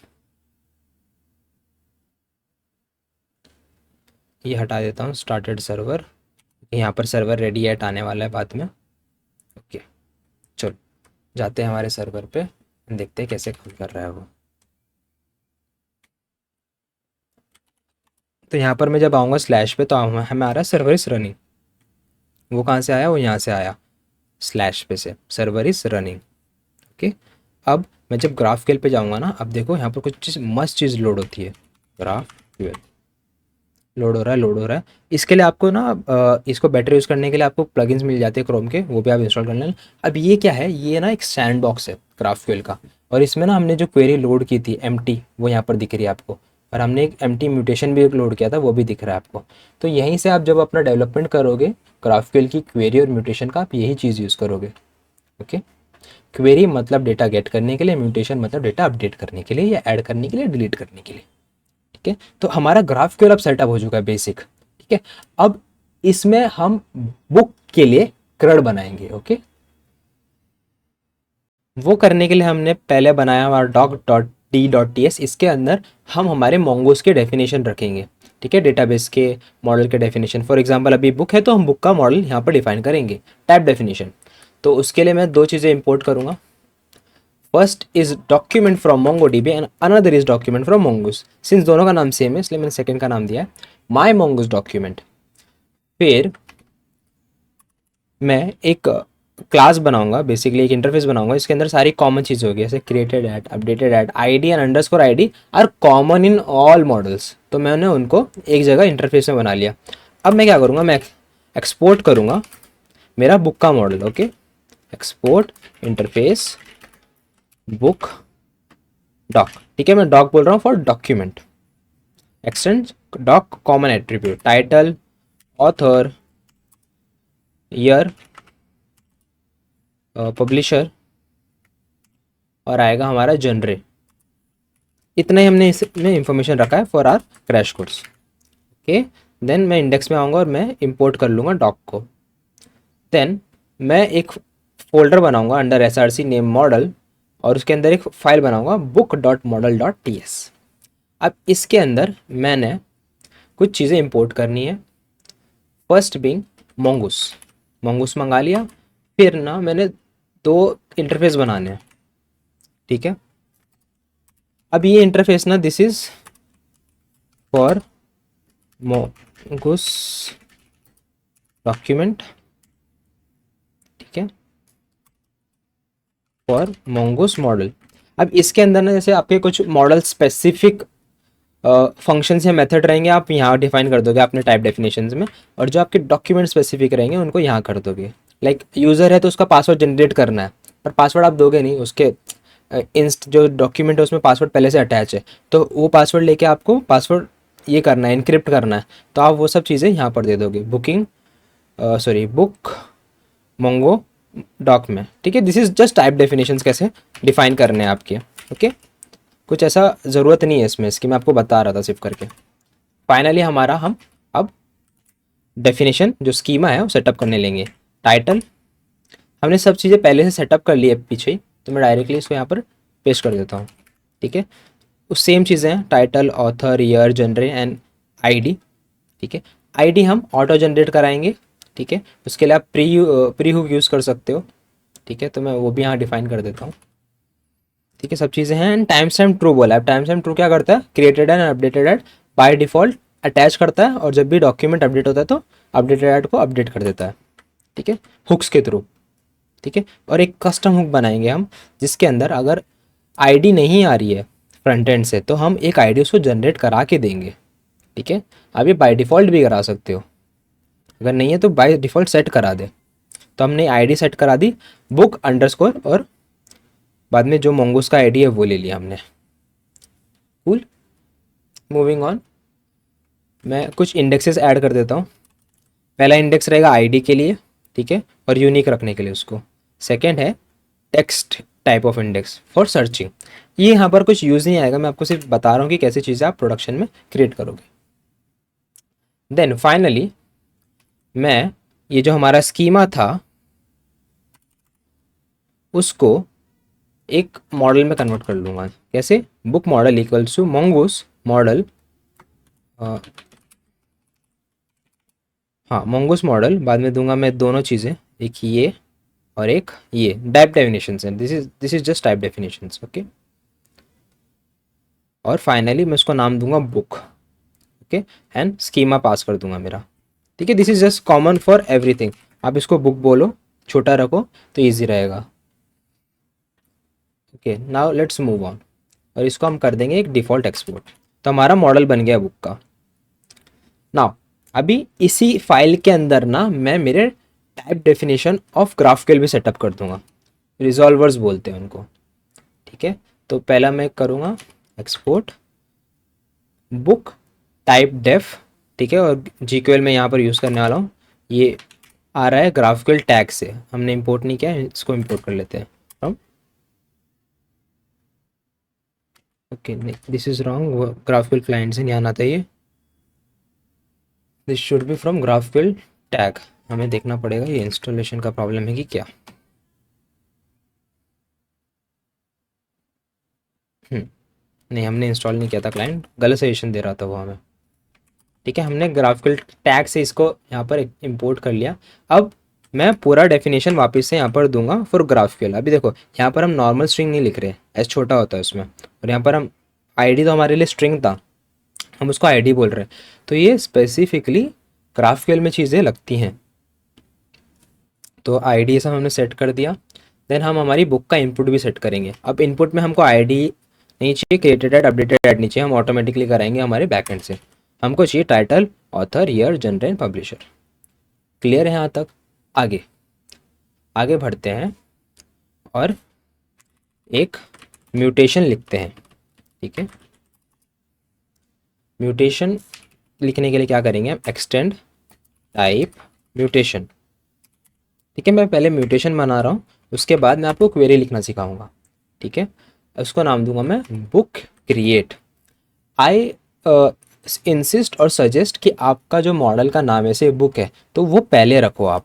ये हटा देता हूँ स्टार्टेड सर्वर, यहाँ पर सर्वर रेडी एट आने वाला है बाद में। ओके चलो जाते हैं हमारे सर्वर पे, देखते हैं कैसे काम कर रहा है वो। तो यहाँ पर मैं जब आऊँगा स्लैश पे तो हमें आ रहा है सर्वर इज़ रनिंग। वो कहाँ से आया, वो यहाँ से आया स्लैश पे से, सर्वर इज़ रनिंग। ओके, अब मैं जब ग्राफ पे जाऊँगा ना, अब देखो यहाँ पर कुछ चीज़ मस्त चीज़ लोड होती है। ग्राफ लोड हो रहा है, लोड हो रहा है। इसके लिए आपको ना इसको बेटर यूज़ करने के लिए आपको प्लगइन्स मिल जाते हैं क्रोम के, वो भी आप इंस्टॉल कर लेना। अब ये क्या है, ये ना एक सैंड बॉक्स है ग्राफक्यूएल का, और इसमें ना हमने जो क्वेरी लोड की थी एम्प्टी, वो यहाँ पर दिख रही है आपको, और हमने एक एम्प्टी म्यूटेशन भी लोड किया था वो भी दिख रहा है आपको। तो यहीं से आप जब अपना डेवलपमेंट करोगे ग्राफक्यूएल की क्वेरी और म्यूटेशन का, आप यही चीज़ यूज़ करोगे। ओके, क्वेरी मतलब डेटा गेट करने के लिए, म्यूटेशन मतलब डेटा अपडेट करने के लिए या ऐड करने के लिए, डिलीट करने के लिए। ठीक है, तो हमारा ग्राफक्यूएल अब सेटअप हो चुका है बेसिक। ठीक है, अब इसमें हम बुक के लिए क्रड बनाएंगे। ओके, वो करने के लिए हमने पहले बनाया हमारा doc dot D dot T S, इसके अंदर हम हमारे मोंगोस के डेफिनेशन रखेंगे। ठीक है, डेटाबेस के मॉडल के डेफिनेशन, फॉर एग्जांपल अभी बुक है तो हम बुक का मॉडल यहाँ पर डिफाइन करेंगे, टाइप डेफिनेशन। तो उसके लिए मैं दो चीज़ें इंपोर्ट करूँगा। First is document from MongoDB and another is document from Mongoose। Since दोनों का नाम सेम है इसलिए मैंने सेकंड का नाम दिया है माई Mongoose डॉक्यूमेंट। फिर मैं एक क्लास बनाऊंगा, बेसिकली एक इंटरफेस बनाऊंगा, इसके अंदर सारी कॉमन चीज़ होगी, जैसे created at, updated at, ID and underscore ID are common in all models. तो मैंने उनको एक जगह इंटरफेस में बना लिया। अब मैं क्या करूँगा, मैं एक्सपोर्ट करूँगा मेरा बुक का model. Okay, export interface book doc. ठीक है, मैं डॉक बोल रहा हूँ for document. Extend doc common attribute, title author, year, publisher और आएगा हमारा जनरे। इतना ही हमने इसमें इंफॉर्मेशन रखा है for our crash course. Okay, then मैं इंडेक्स में आऊँगा और मैं इंपोर्ट कर लूँगा डॉक को। देन मैं एक फोल्डर बनाऊँगा under S R C name model और उसके अंदर एक फाइल बनाऊँगा book.model.ts। अब इसके अंदर मैंने कुछ चीज़ें इंपोर्ट करनी है। फर्स्ट बिंग मोंगूस, मोंगूस मंगा लिया। फिर ना मैंने दो इंटरफेस बनाने हैं, ठीक है। अब ये इंटरफेस ना दिस इज फॉर मोंगूस डॉक्यूमेंट, ठीक है, फॉर मोंगूस मॉडल। अब इसके अंदर ना जैसे आपके कुछ मॉडल स्पेसिफिक फंक्शंस या मेथड रहेंगे, आप यहाँ डिफाइन कर दोगे अपने टाइप डेफिनेशंस में, और जो आपके डॉक्यूमेंट स्पेसिफिक रहेंगे उनको यहाँ कर दोगे। लाइक यूज़र है तो उसका पासवर्ड जनरेट करना है, पर पासवर्ड आप दोगे नहीं, उसके इंस्ट जो डॉक्यूमेंट है उसमें पासवर्ड पहले से अटैच है, तो वो पासवर्ड लेके आपको पासवर्ड ये करना है, इनक्रिप्ट करना है, तो आप वो सब चीज़ें यहाँ पर दे दोगे बुक मोंगो डॉक में, ठीक है। This is just type definitions कैसे डिफाइन करने हैं आपके, ओके। कुछ ऐसा ज़रूरत नहीं है इसमें, इसकी मैं आपको बता रहा था सिर्फ करके। फाइनली हमारा हम अब डेफिनेशन जो स्कीमा है वो सेटअप करने लेंगे। टाइटल हमने सब चीज़ें पहले से सेटअप कर ली है पीछे ही, तो मैं डायरेक्टली इसको यहाँ पर पेस्ट कर देता हूँ, ठीक है। उस सेम चीज़ें हैं, title, author, year, genre and ID, ठीक है। आईडी हम ऑटो जनरेट कराएंगे, ठीक है। उसके लिए आप प्री हुक यूज़ कर सकते हो, ठीक है, तो मैं वो भी यहाँ डिफाइन कर देता हूँ, ठीक है। सब चीज़ें हैं। एंड टाइम स्टैम्प ट्रू बोला है। टाइम स्टैम्प ट्रू क्या करता है, created and updated at by default attach करता है, और जब भी डॉक्यूमेंट अपडेट होता है तो अपडेटेड एट को अपडेट कर देता है, ठीक है, हुक्स के थ्रू, ठीक है। और एक कस्टम हुक बनाएंगे हम, जिसके अंदर अगर आईडी नहीं आ रही है फ्रंट एंड से तो हम एक आईडी उसको जनरेट करा के देंगे, ठीक है। आप ये बाय डिफ़ॉल्ट भी करा सकते हो, अगर नहीं है तो बाय डिफ़ॉल्ट सेट करा दे। तो हमने आईडी सेट करा दी बुक अंडरस्कोर, और बाद में जो मोंगूस का आईडी है वो ले लिया हमने। Cool, moving on. मैं कुछ इंडेक्सेस ऐड कर देता हूँ। पहला इंडेक्स रहेगा आईडी के लिए, ठीक है, और यूनिक रखने के लिए उसको। सेकंड है text type of index for searching. ये यहाँ पर कुछ यूज़ नहीं आएगा, मैं आपको सिर्फ बता रहा हूँ कि कैसी चीज़ें आप प्रोडक्शन में क्रिएट करोगे। देन फाइनली मैं ये जो हमारा स्कीमा था उसको एक मॉडल में कन्वर्ट कर लूँगा। कैसे, book model equals to Mongoose model, हाँ मोंगूस मॉडल, बाद में दूंगा मैं दोनों चीज़ें, एक ये और एक ये टाइप डेफिनेशंस हैं। This is just type definitions, okay. और फाइनली मैं उसको नाम दूंगा बुक, ओके, एंड स्कीमा पास कर दूंगा मेरा, ठीक है। This is just common for everything. आप इसको बुक बोलो, छोटा रखो तो ईजी रहेगा, okay. Now let's move on, और इसको हम कर देंगे एक डिफ़ॉल्ट एक्सपोर्ट। तो हमारा मॉडल बन गया बुक का। नाउ अभी इसी फाइल के अंदर ना मैं मेरे टाइप डेफिनेशन ऑफ ग्राफकेल भी सेटअप कर दूंगा, रिजॉल्वर्स बोलते हैं उनको, ठीक है। तो पहला मैं करूँगा एक्सपोर्ट बुक टाइप डेफ, ठीक है, और जीक्यूएल में यहाँ पर यूज़ करने वाला हूँ। ये आ रहा है ग्राफकेल टैग से, हमने इंपोर्ट नहीं किया है, इसको इंपोर्ट कर लेते हैं from, okay this is wrong, GraphQL client से नहीं आना चाहिए, this should be from GraphQL tag. हमें देखना पड़ेगा ये इंस्टॉलेशन का प्रॉब्लम है कि क्या। नहीं, हमने इंस्टॉल नहीं किया था, क्लाइंट गलत सजेशन दे रहा था वो हमें, ठीक है। हमने ग्राफिकल टैग से इसको यहाँ पर इंपोर्ट कर लिया। अब मैं पूरा डेफिनेशन वापस से यहाँ पर दूंगा फॉर ग्राफिकल। अभी देखो यहाँ पर हम नॉर्मल स्ट्रिंग नहीं लिख रहे, एस छोटा होता है उसमें, और यहाँ पर हम आईडी तो हमारे लिए स्ट्रिंग था, हम उसको आईडी बोल रहे हैं, तो ये स्पेसिफिकली ग्राफिकल में चीज़ें लगती हैं। तो आईडी ये सब हमने सेट कर दिया। देन हम हमारी बुक का इनपुट भी सेट करेंगे। अब इनपुट में हमको आईडी नहीं चाहिए, क्रिएटेड एड अपडेटेड एड नहीं चाहिए, हम ऑटोमेटिकली कराएंगे हमारे बैकएंड से। हमको चाहिए title, author, year, genre and publisher. Clear है यहाँ तक? आगे आगे बढ़ते हैं और एक म्यूटेशन लिखते हैं, ठीक है। म्यूटेशन लिखने के लिए क्या करेंगे हम, एक्सटेंड टाइप म्यूटेशन। ठीक है, मैं पहले म्यूटेशन बना रहा हूँ, उसके बाद मैं आपको क्वेरी लिखना सिखाऊंगा। ठीक है, उसको नाम दूंगा मैं बुक क्रिएट। आई इंसिस्ट और सजेस्ट कि आपका जो मॉडल का नाम ऐसे बुक है तो वो पहले रखो आप,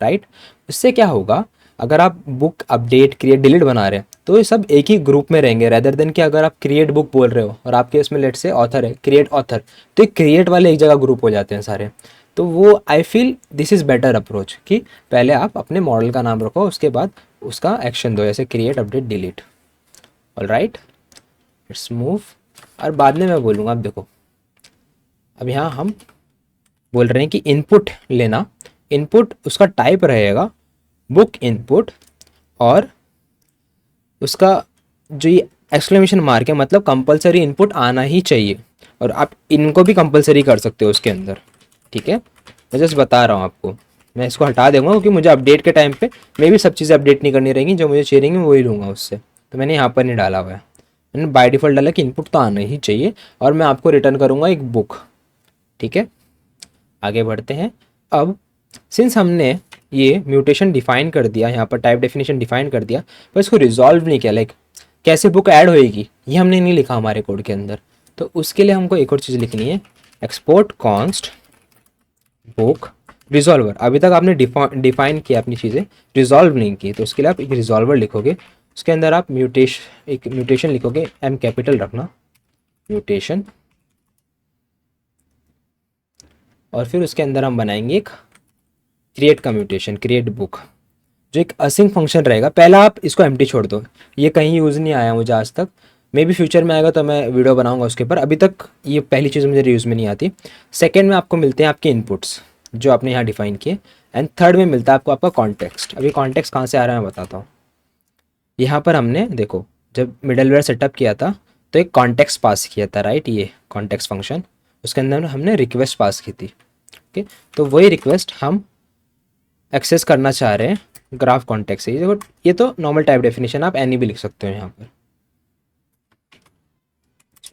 राइट। इससे क्या होगा, अगर आप बुक अपडेट क्रिएट डिलीट बना रहे हैं तो ये सब एक ही ग्रुप में रहेंगे, रेदर देन कि अगर आप क्रिएट बुक बोल रहे हो और आपके इसमें लेट से ऑथर है, क्रिएट ऑथर, तो ये क्रिएट वाले एक जगह ग्रुप हो जाते हैं सारे। तो वो I feel this is better approach कि पहले आप अपने मॉडल का नाम रखो, उसके बाद उसका एक्शन दो, जैसे create update delete. All right, it's move. और बाद में मैं बोलूँगा, अब देखो, अब यहाँ हम बोल रहे हैं कि इनपुट लेना, इनपुट उसका टाइप रहेगा बुक इनपुट, और उसका जो ये एक्सक्लेमेशन मार्क है मतलब कंपलसरी इनपुट आना ही चाहिए, और आप इनको भी कंपलसरी कर सकते हो उसके अंदर। ठीक है, मैं जस्ट बता रहा हूँ आपको, मैं इसको हटा दूंगा क्योंकि मुझे अपडेट के टाइम पे मैं भी सब चीज़ें अपडेट नहीं करनी रहेंगी, जो मुझे चाहिए रहेंगी वही लूँगा उससे, तो मैंने यहाँ पर नहीं डाला हुआ है। मैंने बाय डिफ़ॉल्ट डाला कि इनपुट तो आना ही चाहिए, और मैं आपको रिटर्न करूँगा एक बुक। ठीक है, आगे बढ़ते हैं। अब सिंस हमने ये म्यूटेशन डिफाइन कर दिया, यहाँ पर टाइप डेफिनेशन डिफाइन कर दिया, पर इसको रिजॉल्व नहीं किया, लाइक कैसे बुक ऐड होएगी ये हमने नहीं लिखा हमारे कोड के अंदर। तो उसके लिए हमको एक और चीज़ लिखनी है, एक्सपोर्ट कॉन्स्ट बुक रिजॉल्वर। अभी तक आपने डिफाइन किया अपनी चीज़ें, रिजॉल्व नहीं की, तो उसके लिए आप एक रिजॉल्वर लिखोगे, उसके अंदर आप एक म्यूटेशन लिखोगे, एम कैपिटल रखना, म्यूटेशन, और फिर उसके अंदर हम बनाएंगे एक क्रिएट का म्यूटेशन, क्रिएट बुक, जो एक असिंक फंक्शन रहेगा। पहला आप इसको एम्प्टी छोड़ दो, ये कहीं यूज़ नहीं आया मुझे आज तक, मे बी फ्यूचर में आएगा तो मैं वीडियो बनाऊंगा उसके ऊपर, अभी तक ये पहली चीज़ मुझे यूज़ में नहीं आती। सेकेंड में आपको मिलते हैं आपके इनपुट्स जो आपने यहाँ डिफाइन किए, एंड थर्ड में मिलता है आपको आपका कॉन्टेक्स्ट। अभी कॉन्टेक्स्ट कहाँ से आ रहा है मैं बताता हूँ। यहाँ पर हमने देखो, जब मिडलवेयर सेटअप किया था तो एक कॉन्टेक्स्ट पास किया था, राइट, ये कॉन्टेक्स्ट फंक्शन, उसके अंदर हमने रिक्वेस्ट पास की थी। ओके, तो वही रिक्वेस्ट हम एक्सेस करना चाह रहे हैं ग्राफ कॉन्टेक्स्ट से। देखो, ये तो नॉर्मल टाइप डेफिनेशन, आप एनी भी लिख सकते हो यहाँ पर,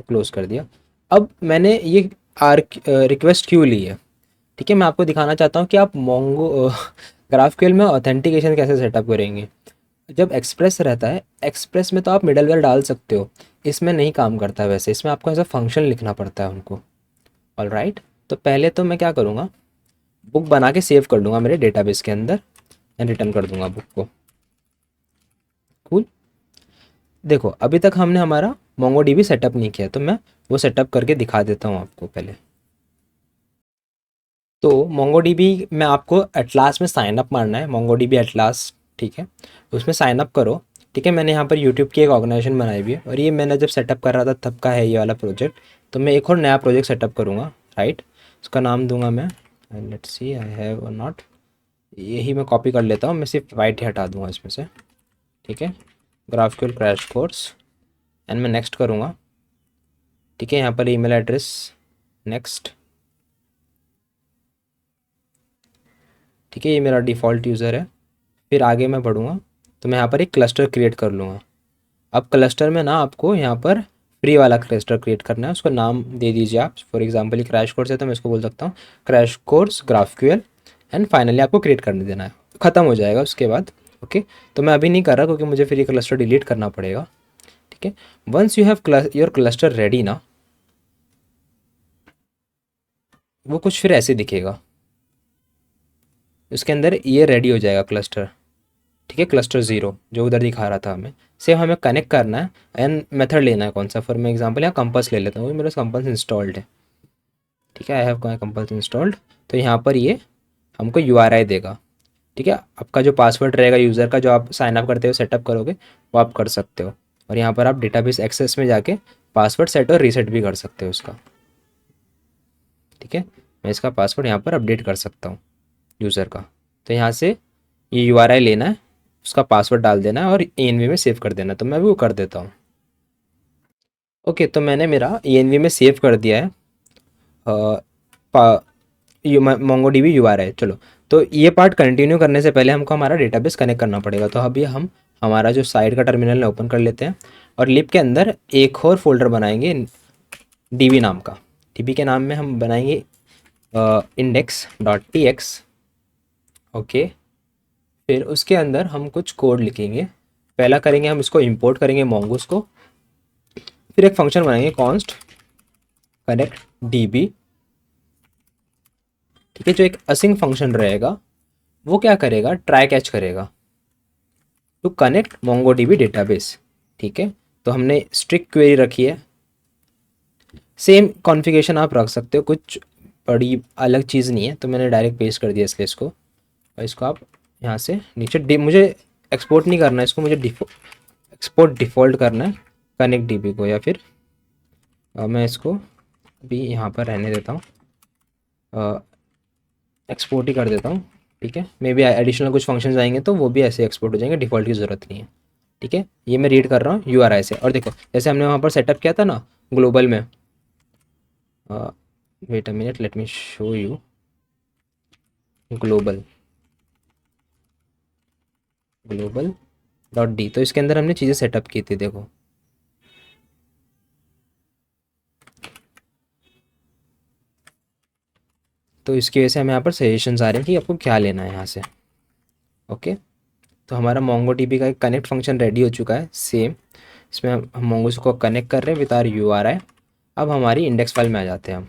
क्लोज कर दिया। अब मैंने ये रिक्वेस्ट क्यों ली है, ठीक है, मैं आपको दिखाना चाहता हूँ कि आप मोंगो ग्राफक्यूएल में ऑथेंटिकेशन कैसे सेटअप करेंगे। जब एक्सप्रेस रहता है, एक्सप्रेस में तो आप मिडलवेयर डाल सकते हो, इसमें नहीं काम करता है वैसे, इसमें आपको ऐसा फंक्शन लिखना पड़ता है उनको। ऑल राइट, तो पहले तो मैं क्या करूँगा, बुक बना के सेव कर लूँगा मेरे डेटाबेस के अंदर, एंड रिटर्न कर दूँगा बुक को। कूल। देखो, अभी तक हमने हमारा मोंगोडीबी सेटअप नहीं किया, तो मैं वो सेटअप करके दिखा देता हूँ आपको पहले। तो मोंगोडीबी में आपको एटलास में साइन अप मारना है, मोंगोडीबी एटलास। ठीक है, उसमें साइन अप करो। ठीक है, मैंने यहाँ पर यूट्यूब की एक ऑर्गेनाइजेशन बनाई हुई है, और ये मैंने जब सेटअप कर रहा था तब का है ये वाला प्रोजेक्ट। तो मैं एक और नया प्रोजेक्ट सेटअप करूँगा, राइट, उसका नाम दूंगा मैं, लेट्स सी आई हैव और नॉट, यही मैं कॉपी कर लेता हूँ, मैं सिर्फ वाइट ही हटा दूंगा इसमें से। ठीक है, ग्राफक्यूएल क्रैश कोर्स, एंड मैं नेक्स्ट करूँगा। ठीक है, यहाँ पर ईमेल एड्रेस, नेक्स्ट। ठीक है, ये मेरा डिफ़ॉल्ट यूज़र है। फिर आगे मैं बढ़ूँगा तो मैं यहाँ पर एक क्लस्टर क्रिएट कर लूँगा। अब क्लस्टर में ना आपको यहाँ पर फ्री वाला क्लस्टर क्रिएट करना है, उसको नाम दे दीजिए आप, फॉर एग्जांपल ये क्रैश कोर्स है तो मैं इसको बोल सकता हूँ crash course GraphQL, and finally आपको क्रिएट करने देना है, ख़त्म हो जाएगा उसके बाद। ओके, तो मैं अभी नहीं कर रहा क्योंकि मुझे फिर ये क्लस्टर डिलीट करना पड़ेगा। ठीक है, once you have your cluster ready ना, वो कुछ फिर ऐसे दिखेगा, उसके अंदर ये रेडी हो जाएगा क्लस्टर। ठीक है, क्लस्टर ज़ीरो जो उधर दिखा रहा था हमें, सेम हमें कनेक्ट करना है, एंड मेथड लेना है कौन सा, फॉर मैं एग्जांपल यहाँ कंपास ले लेता हूँ, मेरे कंपास इंस्टॉल्ड है। ठीक है, आई हैव कंपास इंस्टॉल्ड, तो यहाँ पर ये हमको यूआरआई देगा। ठीक है, आपका जो पासवर्ड रहेगा यूज़र का, जो आप साइन अप करते हो सेटअप करोगे, वो आप कर सकते हो, और यहाँ पर आप डेटाबेस एक्सेस में जाके पासवर्ड सेट और रीसेट भी कर सकते हो उसका। ठीक है, मैं इसका पासवर्ड यहाँ पर अपडेट कर सकता हूँ यूज़र का। तो यहाँ से ये यूआरआई लेना है, उसका पासवर्ड डाल देना है और ENV में सेव कर देना है, तो मैं भी वो कर देता हूँ। ओके, तो मैंने मेरा ENV में सेव कर दिया है मोंगोडीबी यूआरआई। चलो, तो ये पार्ट कंटिन्यू करने से पहले हमको हमारा डेटाबेस कनेक्ट करना पड़ेगा, तो अभी हम हमारा जो साइड का टर्मिनल है ओपन कर लेते हैं, और लिब के अंदर एक और फोल्डर बनाएंगे DB नाम का। DB के नाम में हम बनाएंगे index dot T x. Okay, फिर उसके अंदर हम कुछ कोड लिखेंगे। पहला करेंगे हम इसको इंपोर्ट करेंगे मोंगोस को, फिर एक फंक्शन बनाएंगे कॉन्स्ट कनेक्ट डीबी। ठीक है, जो एक असिंक फंक्शन रहेगा वो क्या करेगा, ट्राई कैच करेगा to connect Mongo DB database. ठीक है, तो हमने स्ट्रिक्ट क्वेरी रखी है। सेम कॉन्फ़िगरेशन आप रख सकते हो, कुछ बड़ी अलग चीज़ नहीं है, तो मैंने डायरेक्ट पेस्ट कर दिया इसलिए इसको। और इसको आप यहाँ से नीचे मुझे एक्सपोर्ट नहीं करना है इसको, मुझे एक्सपोर्ट डिफ़ॉल्ट करना है कनेक्ट डीबी को, या फिर मैं इसको भी यहाँ पर रहने देता हूँ, एक्सपोर्ट ही कर देता हूँ। ठीक है, मे बी एडिशनल कुछ फंक्शंस आएंगे तो वो भी ऐसे एक्सपोर्ट हो जाएंगे, डिफ़ॉल्ट की ज़रूरत नहीं है। ठीक है, ये मैं रीड कर रहा हूँ यूआरआई से, और देखो जैसे हमने वहाँ पर सेटअप किया था ना ग्लोबल में, wait a minute let me show you global global dot D, तो इसके अंदर हमने चीज़ें सेटअप की थी देखो। तो इसकी वजह से हमें यहाँ पर सजेशंस आ रहे हैं कि आपको क्या लेना है यहाँ से। ओके, तो हमारा मोंगो डीबी का एक कनेक्ट फंक्शन रेडी हो चुका है सेम। इसमें हम मोंगोस को कनेक्ट कर रहे हैं विद आर यूआरआई। अब हमारी इंडेक्स फाइल में आ जाते हैं हम।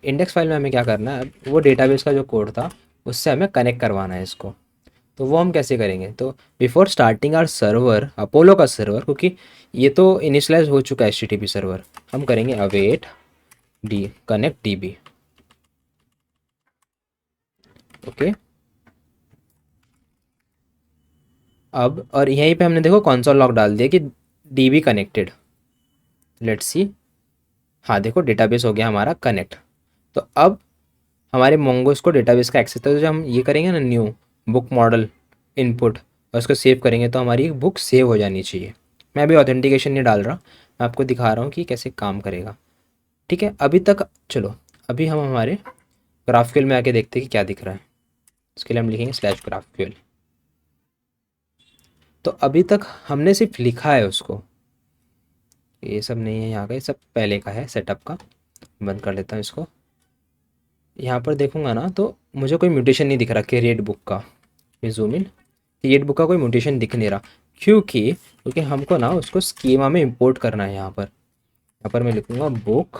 इंडेक्स फाइल में हमें क्या करना है, अब वो डेटाबेस का जो कोड था उससे हमें कनेक्ट करवाना है इसको। तो वो हम कैसे करेंगे, तो before starting are server Apollo का सर्वर, क्योंकि ये तो इनिशलाइज हो चुका है HTTP सर्वर, हम करेंगे await D connect dB. Okay, अब और यहीं पे हमने देखो कंसोल लॉग डाल दिया कि डीबी कनेक्टेड। लेट्स सी, हाँ देखो डेटाबेस हो गया हमारा कनेक्ट। तो अब हमारे मोंगोस को डेटाबेस का एक्सेस, तो जब हम ये करेंगे ना न्यू बुक मॉडल इनपुट और उसको सेव करेंगे तो हमारी एक बुक सेव हो जानी चाहिए। मैं अभी ऑथेंटिकेशन नहीं डाल रहा, मैं आपको दिखा रहा हूँ कि कैसे काम करेगा। ठीक है, अभी तक चलो अभी हम हमारे ग्राफक्यूएल में आके देखते हैं कि क्या दिख रहा है। इसके लिए हम लिखेंगे स्लैश ग्राफक्यूएल। तो अभी तक हमने सिर्फ लिखा है उसको, ये सब नहीं है यहाँ का, ये सब पहले का है सेटअप का। बंद कर लेता हूँ इसको। यहाँ पर देखूंगा ना तो मुझे कोई म्यूटेशन नहीं दिख रहा क्रिएट बुक का। ये जूम इन, क्रिएट बुक का कोई म्यूटेशन दिख नहीं रहा, क्योंकि हमको ना उसको स्कीमा में इंपोर्ट करना है। यहाँ पर मैं लिखूँगा बुक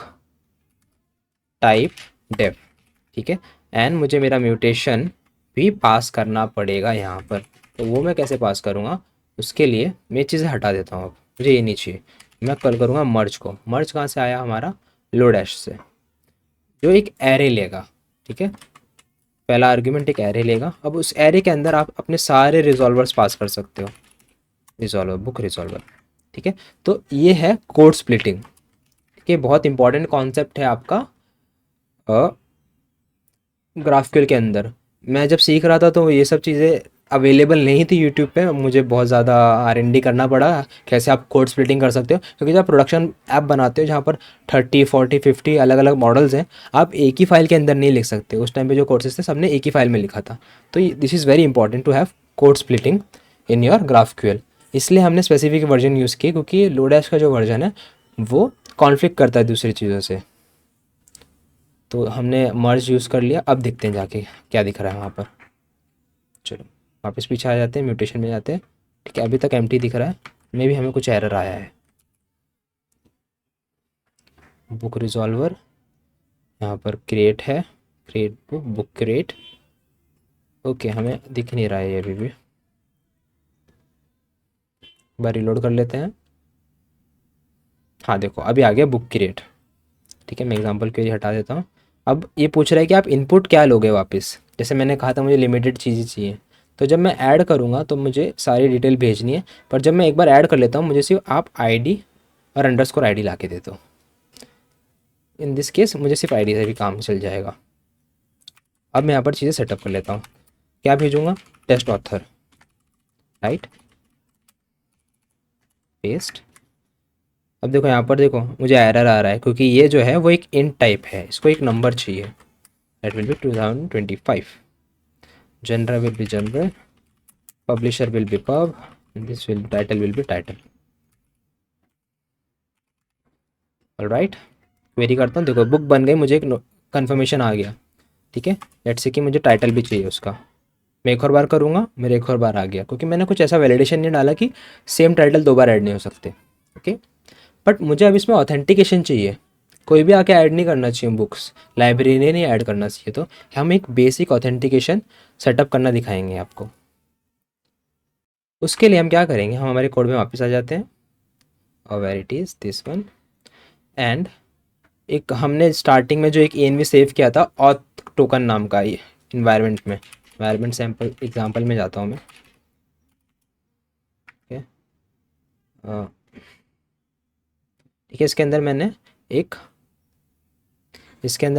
टाइप डेफ। ठीक है, एंड मुझे मेरा म्यूटेशन भी पास करना पड़ेगा यहाँ पर। तो वो मैं कैसे पास करूँगा, उसके लिए मैं चीज़ें हटा देता हूँ। अब मुझे ये नहीं चाहिए, मैं कल करूँगा मर्ज को। मर्ज कहाँ से आया हमारा, लोडैश से, जो एक एरे लेगा। ठीक है, पहला आर्ग्यूमेंट एक एरे लेगा। अब उस एरे के अंदर आप अपने सारे रिजॉल्वर्स पास कर सकते हो, रिजॉल्वर बुक रिजॉल्वर। ठीक है, तो ये है कोड स्प्लिटिंग। ठीक है, बहुत इंपॉर्टेंट कॉन्सेप्ट है आपका ग्राफक्यूएल के अंदर। मैं जब सीख रहा था तो ये सब चीज़ें अवेलेबल नहीं थी यूट्यूब पे, मुझे बहुत ज़्यादा R&D करना पड़ा कैसे आप कोड स्प्लिटिंग कर सकते हो, क्योंकि जब प्रोडक्शन ऐप बनाते हो जहाँ पर 30 40 50 अलग अलग मॉडल्स हैं, आप एक ही फाइल के अंदर नहीं लिख सकते। उस टाइम पे जो कोर्सेज थे सबने एक ही फाइल में लिखा था। तो this is very important to have code splitting in your GraphQL. इसलिए हमने स्पेसिफिक वर्जन यूज़ किए, क्योंकि लोडैश का जो वर्जन है वो कॉन्फ्लिक्ट करता है दूसरी चीज़ों से। तो हमने मर्ज यूज़ कर लिया। अब देखते हैं जाके क्या दिख रहा है वहाँ पर। चलो वापस पीछे आ जाते हैं, म्यूटेशन में जाते हैं। ठीक है, अभी तक एम्प्टी दिख रहा है, मे भी हमें कुछ एरर आया है। बुक रिजॉल्वर यहाँ पर क्रिएट है, create book, book create. Okay, हमें दिख नहीं रहा है ये अभी भी। एक बार रिलोड कर लेते हैं। हाँ देखो अभी आ गया बुक क्रिएट। ठीक है, मैं एग्जांपल के लिए हटा देता हूँ। अब ये पूछ रहा है कि आप इनपुट क्या लोगे वापस। जैसे मैंने कहा था मुझे लिमिटेड चीज़ें चाहिए, तो जब मैं ऐड करूँगा तो मुझे सारी डिटेल भेजनी है। पर जब मैं एक बार ऐड कर लेता हूँ मुझे सिर्फ आप आईडी और अंडरस्कोर आईडी ला के दे दो। इन दिस केस मुझे सिर्फ आईडी से भी काम चल जाएगा। अब मैं यहाँ पर चीज़ें सेटअप कर लेता हूँ। क्या भेजूँगा, टेस्ट ऑथर, राइट, पेस्ट। अब देखो यहाँ पर देखो मुझे एरर आ रहा है, क्योंकि ये जो है वो एक इंट टाइप है, इसको एक नंबर चाहिए। That will be 2025। genre will be genre, publisher will be pub, and this will title will be title. Alright, query करता हूँ। देखो बुक बन गई, मुझे एक कंफर्मेशन आ गया। ठीक है, लेट्स से कि मुझे टाइटल भी चाहिए उसका, मैं एक और बार करूँगा, मेरे एक और बार आ गया, क्योंकि मैंने कुछ ऐसा वैलिडेशन नहीं डाला कि सेम टाइटल दो बार ऐड नहीं हो सकते। ओके, बट मुझे अब इसमें ऑथेंटिकेशन चाहिए, कोई भी आके ऐड नहीं करना चाहिए, बुक्स लाइब्रेरी ने नहीं ऐड करना चाहिए, तो हम एक बेसिक ऑथेंटिकेशन सेटअप करना दिखाएंगे आपको। उसके लिए हम क्या करेंगे, हम हमारे कोड में वापस आ जाते हैं, और where it is this one, and एक हमने स्टार्टिंग में जो एक एनवी सेव किया था ऑथ टोकन नाम का, ये इन्वायरमेंट में, इन्वायरमेंट सैम्पल एग्जांपल में जाता हूँ मैं। ठीक है, ठीक है, इसके अंदर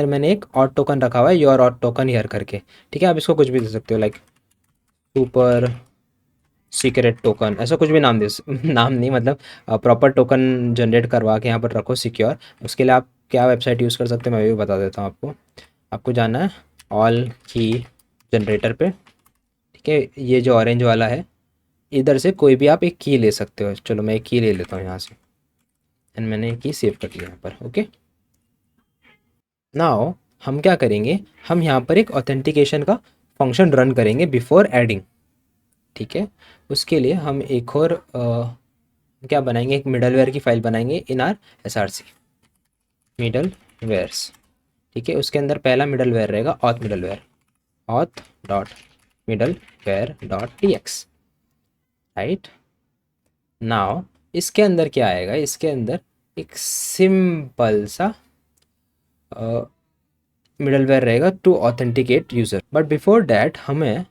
मैंने एक और टोकन रखा हुआ है, योर और टोकन हियर करके। ठीक है, आप इसको कुछ भी दे सकते हो, लाइक सुपर सीक्रेट टोकन, ऐसा कुछ भी नाम दे नाम नहीं, मतलब प्रॉपर टोकन जनरेट करवा के यहाँ पर रखो सिक्योर। उसके लिए आप क्या वेबसाइट यूज़ कर सकते हैं मैं भी बता देता हूँ आपको। आपको जाना है ऑल की जनरेटर पे। ठीक है, ये जो ऑरेंज वाला है, इधर से कोई भी आप एक की ले सकते हो। चलो मैं एक की ले लेता हूँ यहाँ से, एंड मैंने एक की सेव कर लिया यहाँ पर। ओके, नाउ हम क्या करेंगे, हम यहाँ पर एक ऑथेंटिकेशन का फंक्शन रन करेंगे बिफोर एडिंग। ठीक है, उसके लिए हम एक और क्या बनाएंगे, एक मिडलवेयर की फाइल बनाएंगे in our SRC middlewares. ठीक है, उसके अंदर पहला मिडलवेयर रहेगा auth middleware, auth dot middleware dot tx। Right, now इसके अंदर क्या आएगा, इसके अंदर एक सिंपल सा मिडलवेयर रहेगा to authenticate user. But before that हमें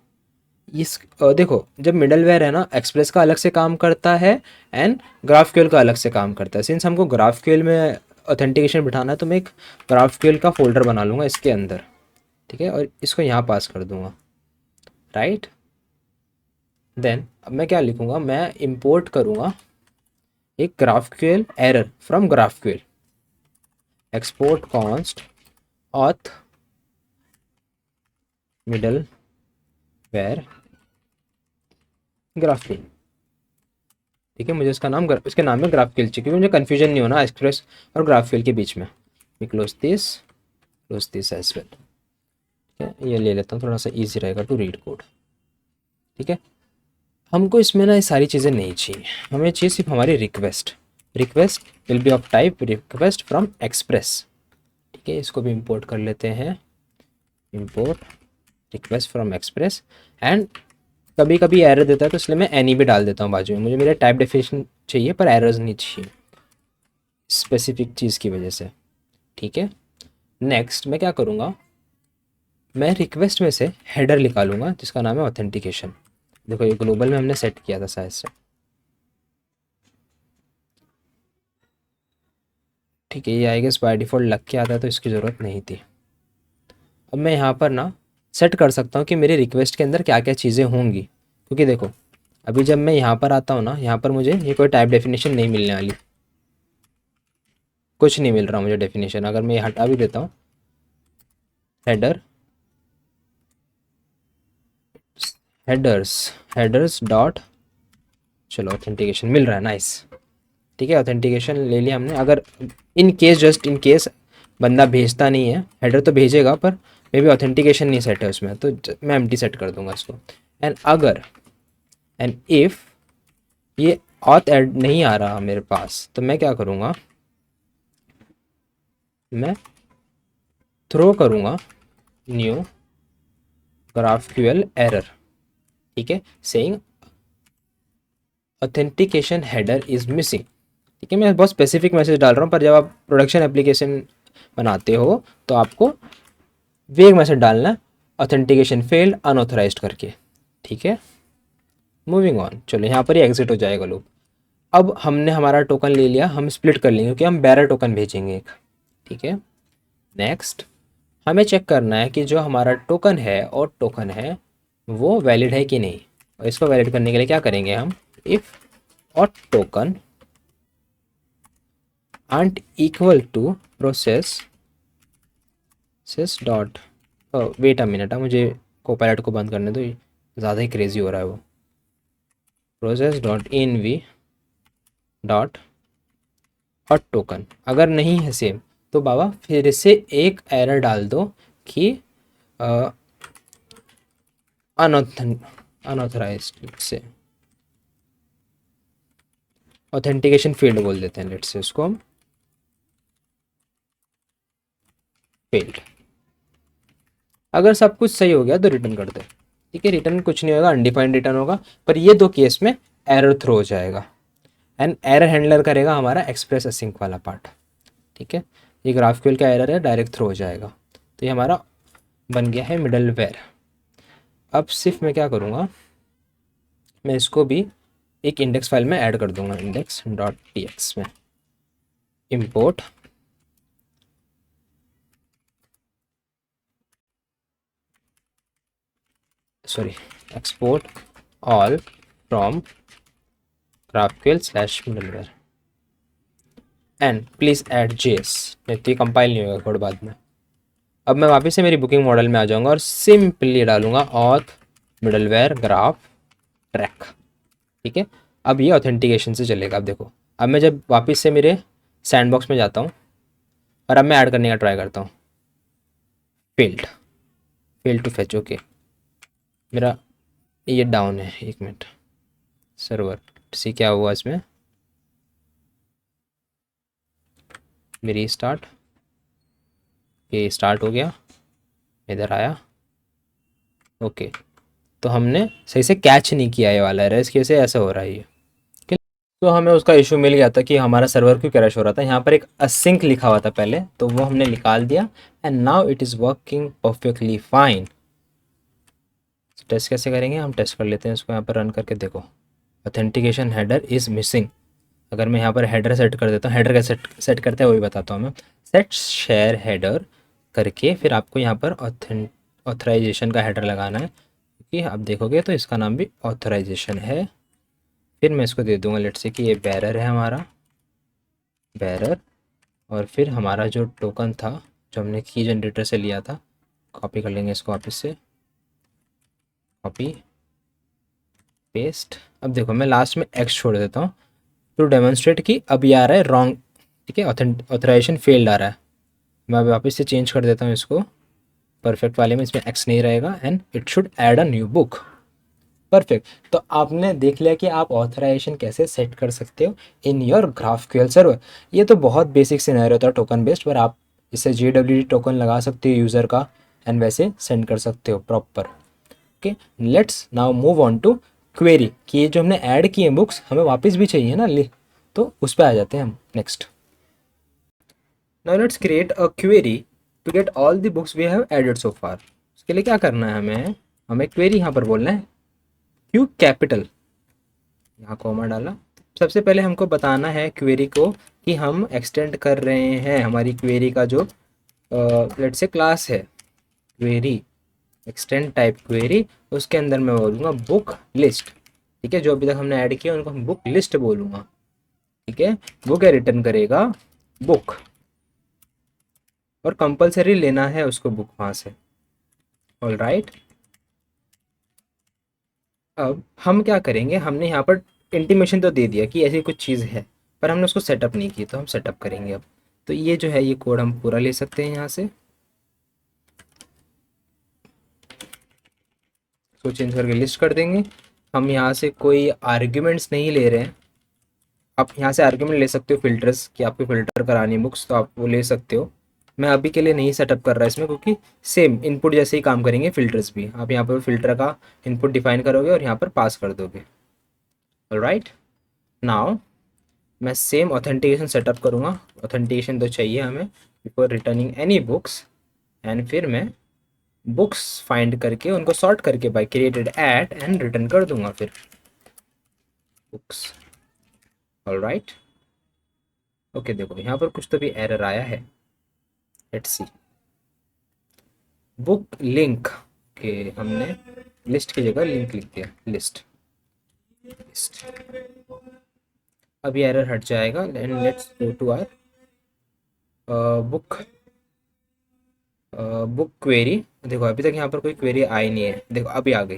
देखो, जब मिडलवेयर है ना, एक्सप्रेस का अलग से काम करता है एंड ग्राफक्यूएल का अलग से काम करता है। सिंस हमको ग्राफक्यूएल में ऑथेंटिकेशन बिठाना है, तो मैं एक ग्राफक्यूएल का फोल्डर बना लूँगा इसके अंदर। ठीक है, और इसको यहाँ पास कर दूँगा। राइट, देन अब मैं क्या लिखूँगा, मैं इंपोर्ट करूँगा एक GraphQL error from GraphQL, export const auth middleware GraphQL. ठीक है, मुझे इसके नाम में ग्राफक्यूएल चाहिए, क्योंकि मुझे कन्फ्यूजन नहीं होना एक्सप्रेस और ग्राफक्यूएल के बीच में। मैं क्लोज दिस एज वेल। ठीक है, ये ले लेता हूँ, थोड़ा सा इजी रहेगा टू रीड कोड। ठीक है, हमको इसमें ना ये सारी चीज़ें नहीं चाहिए, हमें चाहिए सिर्फ हमारी request will be of type request from express. ठीक है, इसको भी इंपोर्ट कर लेते हैं, import request from express. And कभी कभी एरर देता है, तो इसलिए मैं एनी भी डाल देता हूँ बाजू में, मुझे मेरा टाइप डेफिनेशन चाहिए पर एरर्स नहीं चाहिए स्पेसिफिक चीज़ की वजह से। ठीक है, नेक्स्ट मैं क्या करूँगा, मैं रिक्वेस्ट में से हेडर निकालूंगा जिसका नाम है ऑथेंटिकेशन। देखो ये ग्लोबल में हमने सेट किया था शायद से। ठीक है, ये आई गेस बाय डिफ़ॉल्ट लग के आता है, तो इसकी ज़रूरत नहीं थी। अब मैं यहाँ पर ना सेट कर सकता हूँ कि मेरे रिक्वेस्ट के अंदर क्या क्या चीज़ें होंगी, क्योंकि देखो अभी जब मैं यहाँ पर आता हूँ ना, यहाँ पर मुझे ये कोई टाइप डेफिनेशन नहीं मिलने वाली, कुछ नहीं मिल रहा मुझे डेफिनेशन। अगर मैं ये हटा भी देता हूँ, हेडर्स डॉट, चलो ऑथेंटिकेशन मिल रहा है, नाइस। ठीक है, ऑथेंटिकेशन ले लिया हमने। अगर जस्ट इन केस बंदा भेजता नहीं है, हेडर तो भेजेगा पर मे बी ऑथेंटिकेशन नहीं सेट है उसमें, तो मैं एम्प्टी सेट कर दूंगा इसको। एंड इफ़ ये ऑथ ऐड नहीं आ रहा मेरे पास, तो मैं क्या करूँगा, मैं थ्रो करूँगा न्यू ग्राफक्यूएल एरर। ठीक है, saying authentication header is missing. ठीक है, मैं बहुत स्पेसिफिक मैसेज डाल रहा हूँ, पर जब आप प्रोडक्शन एप्लीकेशन बनाते हो तो आपको वेग मैसेज डालना है, ऑथेंटिकेशन फेल्ड अनऑथराइज्ड करके। ठीक है, मूविंग ऑन, चलो यहाँ पर ही एग्जिट हो जाएगा लूप। अब हमने हमारा टोकन ले लिया, हम स्प्लिट कर लेंगे क्योंकि हम बेरर टोकन भेजेंगे एक। ठीक है, नेक्स्ट हमें चेक करना है कि जो हमारा टोकन है और टोकन है वो वैलिड है कि नहीं। और इसको वैलिड करने के लिए क्या करेंगे हम, इफ़ और token aren't equal to process dot, wait a minute, मुझे कोपायलट को बंद करने दो, ज़्यादा ही क्रेजी हो रहा है वो। Process dot in V dot hot token अगर नहीं है सेम, तो बाबा फिर से एक एरर डाल दो कि अनऑथराइज्ड से ऑथेंटिकेशन फील्ड बोल देते हैं, लेट्स से उसको हम फील्ड। अगर सब कुछ सही हो गया तो रिटर्न कर दे। ठीक है, रिटर्न कुछ नहीं होगा, अनडिफाइंड रिटर्न होगा, पर ये दो केस में एरर थ्रो हो जाएगा एंड एरर हैंडलर करेगा हमारा एक्सप्रेस असिंक वाला पार्ट। ठीक है, ये ग्राफक्यूएल का एरर है, डायरेक्ट थ्रो हो जाएगा। तो ये हमारा बन गया है मिडलवेयर। अब सिर्फ मैं क्या करूँगा, मैं इसको भी एक इंडेक्स फाइल में ऐड कर दूंगा, इंडेक्स डॉट टी एक्स में import export all from GraphQL slash middleware and please add JS, नहीं तो ये कंपाइल नहीं होगा कोड बाद में। अब मैं वापस से मेरी बुकिंग मॉडल में आ जाऊंगा और सिंपली डालूंगा ऑथ मिडलवेयर ग्राफ ट्रैक। ठीक है, अब ये ऑथेंटिकेशन से चलेगा। अब देखो, अब मैं जब वापस से मेरे सैंडबॉक्स में जाता हूँ और अब मैं ऐड करने का ट्राई करता हूँ, फेल्ड टू फेच। ओके, मेरा ये डाउन है, एक मिनट सर्वर, सी क्या हुआ इसमें, मेरी स्टार्ट, ये स्टार्ट हो गया, इधर आया। ओके, तो हमने सही से कैच नहीं किया ये वाला एरर, इसकी वजह से ऐसा हो रहा है ये। तो हमें उसका इशू मिल गया था कि हमारा सर्वर क्यों क्रैश हो रहा था। यहाँ पर एक असिंक लिखा हुआ था पहले, तो वो हमने निकाल दिया and now it is working perfectly fine. Test कैसे करेंगे, हम टेस्ट कर लेते हैं इसको यहाँ पर रन करके। देखो, ऑथेंटिकेशन हेडर इज़ मिसिंग। अगर मैं यहाँ पर हेडर सेट कर देता हूँ, हेडर कैसे सेट करते हैं वही बताता हूँ मैं। सेट शेयर हेडर करके फिर आपको यहाँ पर ऑथराइजेशन का हेडर लगाना है, क्योंकि आप देखोगे तो इसका नाम भी ऑथराइजेशन है। फिर मैं इसको दे दूँगा, लेट्स से कि ये बैरर है हमारा, बैरर। और फिर हमारा जो टोकन था जो हमने की जनरेटर से लिया था, कॉपी कर लेंगे इसको वापस से, कॉपी पेस्ट। अब देखो, मैं लास्ट में एक्स छोड़ देता हूँ टू डेमोन्स्ट्रेट कि अब ये आ रहा है रॉन्ग। ठीक है, ऑथराइजेशन फेल्ड आ रहा है। मैं वापस से चेंज कर देता हूँ इसको परफेक्ट वाले में, इसमें एक्स नहीं रहेगा and it should add a new book. Perfect. तो आपने देख लिया कि आप ऑथराइजेशन कैसे सेट कर सकते हो इन योर ग्राफक्यूएल सर्वर। ये तो बहुत बेसिक सिनेरियो था टोकन बेस्ड, पर आप इसे JWT टोकन लगा सकते हो यूज़र का एंड वैसे सेंड कर सकते हो proper. Okay, let's now move on to query, कि ये जो हमने ऐड किए बुक्स हमें वापस भी चाहिए ना, ले तो उस पर आ जाते हैं हम next. Now let's create a query to get all the books we have added so far. उसके लिए क्या करना है, हमें क्वेरी यहाँ पर बोलना है क्यू कैपिटल, यहाँ कॉमा डाला। सबसे पहले हमको बताना है क्वेरी को कि हम एक्सटेंड कर रहे हैं हमारी क्वेरी का जो लेट्स से क्लास है क्वेरी एक्सटेंड टाइप क्वेरी, उसके अंदर मैं बोलूँगा बुक लिस्ट। ठीक है, जो अभी तक हमने ऐड किया उनको हम बुक लिस्ट बोलूँगा। ठीक है, वो क्या रिटर्न करेगा, बुक, और कंपलसरी लेना है उसको बुक वहाँ से। ऑल राइट, अब हम क्या करेंगे, हमने यहाँ पर इंटीमेशन तो दे दिया कि ऐसी कुछ चीज़ है, पर हमने उसको सेटअप नहीं की, तो हम सेटअप करेंगे अब। तो ये जो है ये कोड हम पूरा ले सकते हैं यहाँ से, इसको चेंज करके लिस्ट कर देंगे। हम यहाँ से कोई आर्ग्यूमेंट्स नहीं ले रहे हैं। आप यहाँ से आर्ग्यूमेंट ले सकते हो फिल्टर्स, कि आपको फिल्टर करानी बुक्स तो आप वो ले सकते हो। मैं अभी के लिए नहीं सेटअप कर रहा इसमें, क्योंकि सेम इनपुट जैसे ही काम करेंगे फिल्टर्स भी। आप यहाँ पर फिल्टर का इनपुट डिफाइन करोगे और यहाँ पर पास कर दोगे। ऑलराइट, नाउ मैं सेम ऑथेंटिकेशन सेटअप करूँगा। ऑथेंटिकेशन तो चाहिए हमें before returning any books, and फिर मैं बुक्स फाइंड करके उनको सॉर्ट करके by created at and return कर दूंगा फिर बुक्स। ऑलराइट, ओके, देखो यहाँ पर कुछ तो भी एरर आया है, लेट्स सी। बुक लिंक के हमने लिस्ट की जगह लिंक लिख दिया, लिस्ट। अब ये एरर हट जाएगा and let's go to our book book query. देखो अभी तक यहाँ पर कोई क्वेरी आई नहीं है, देखो अभी आ गई।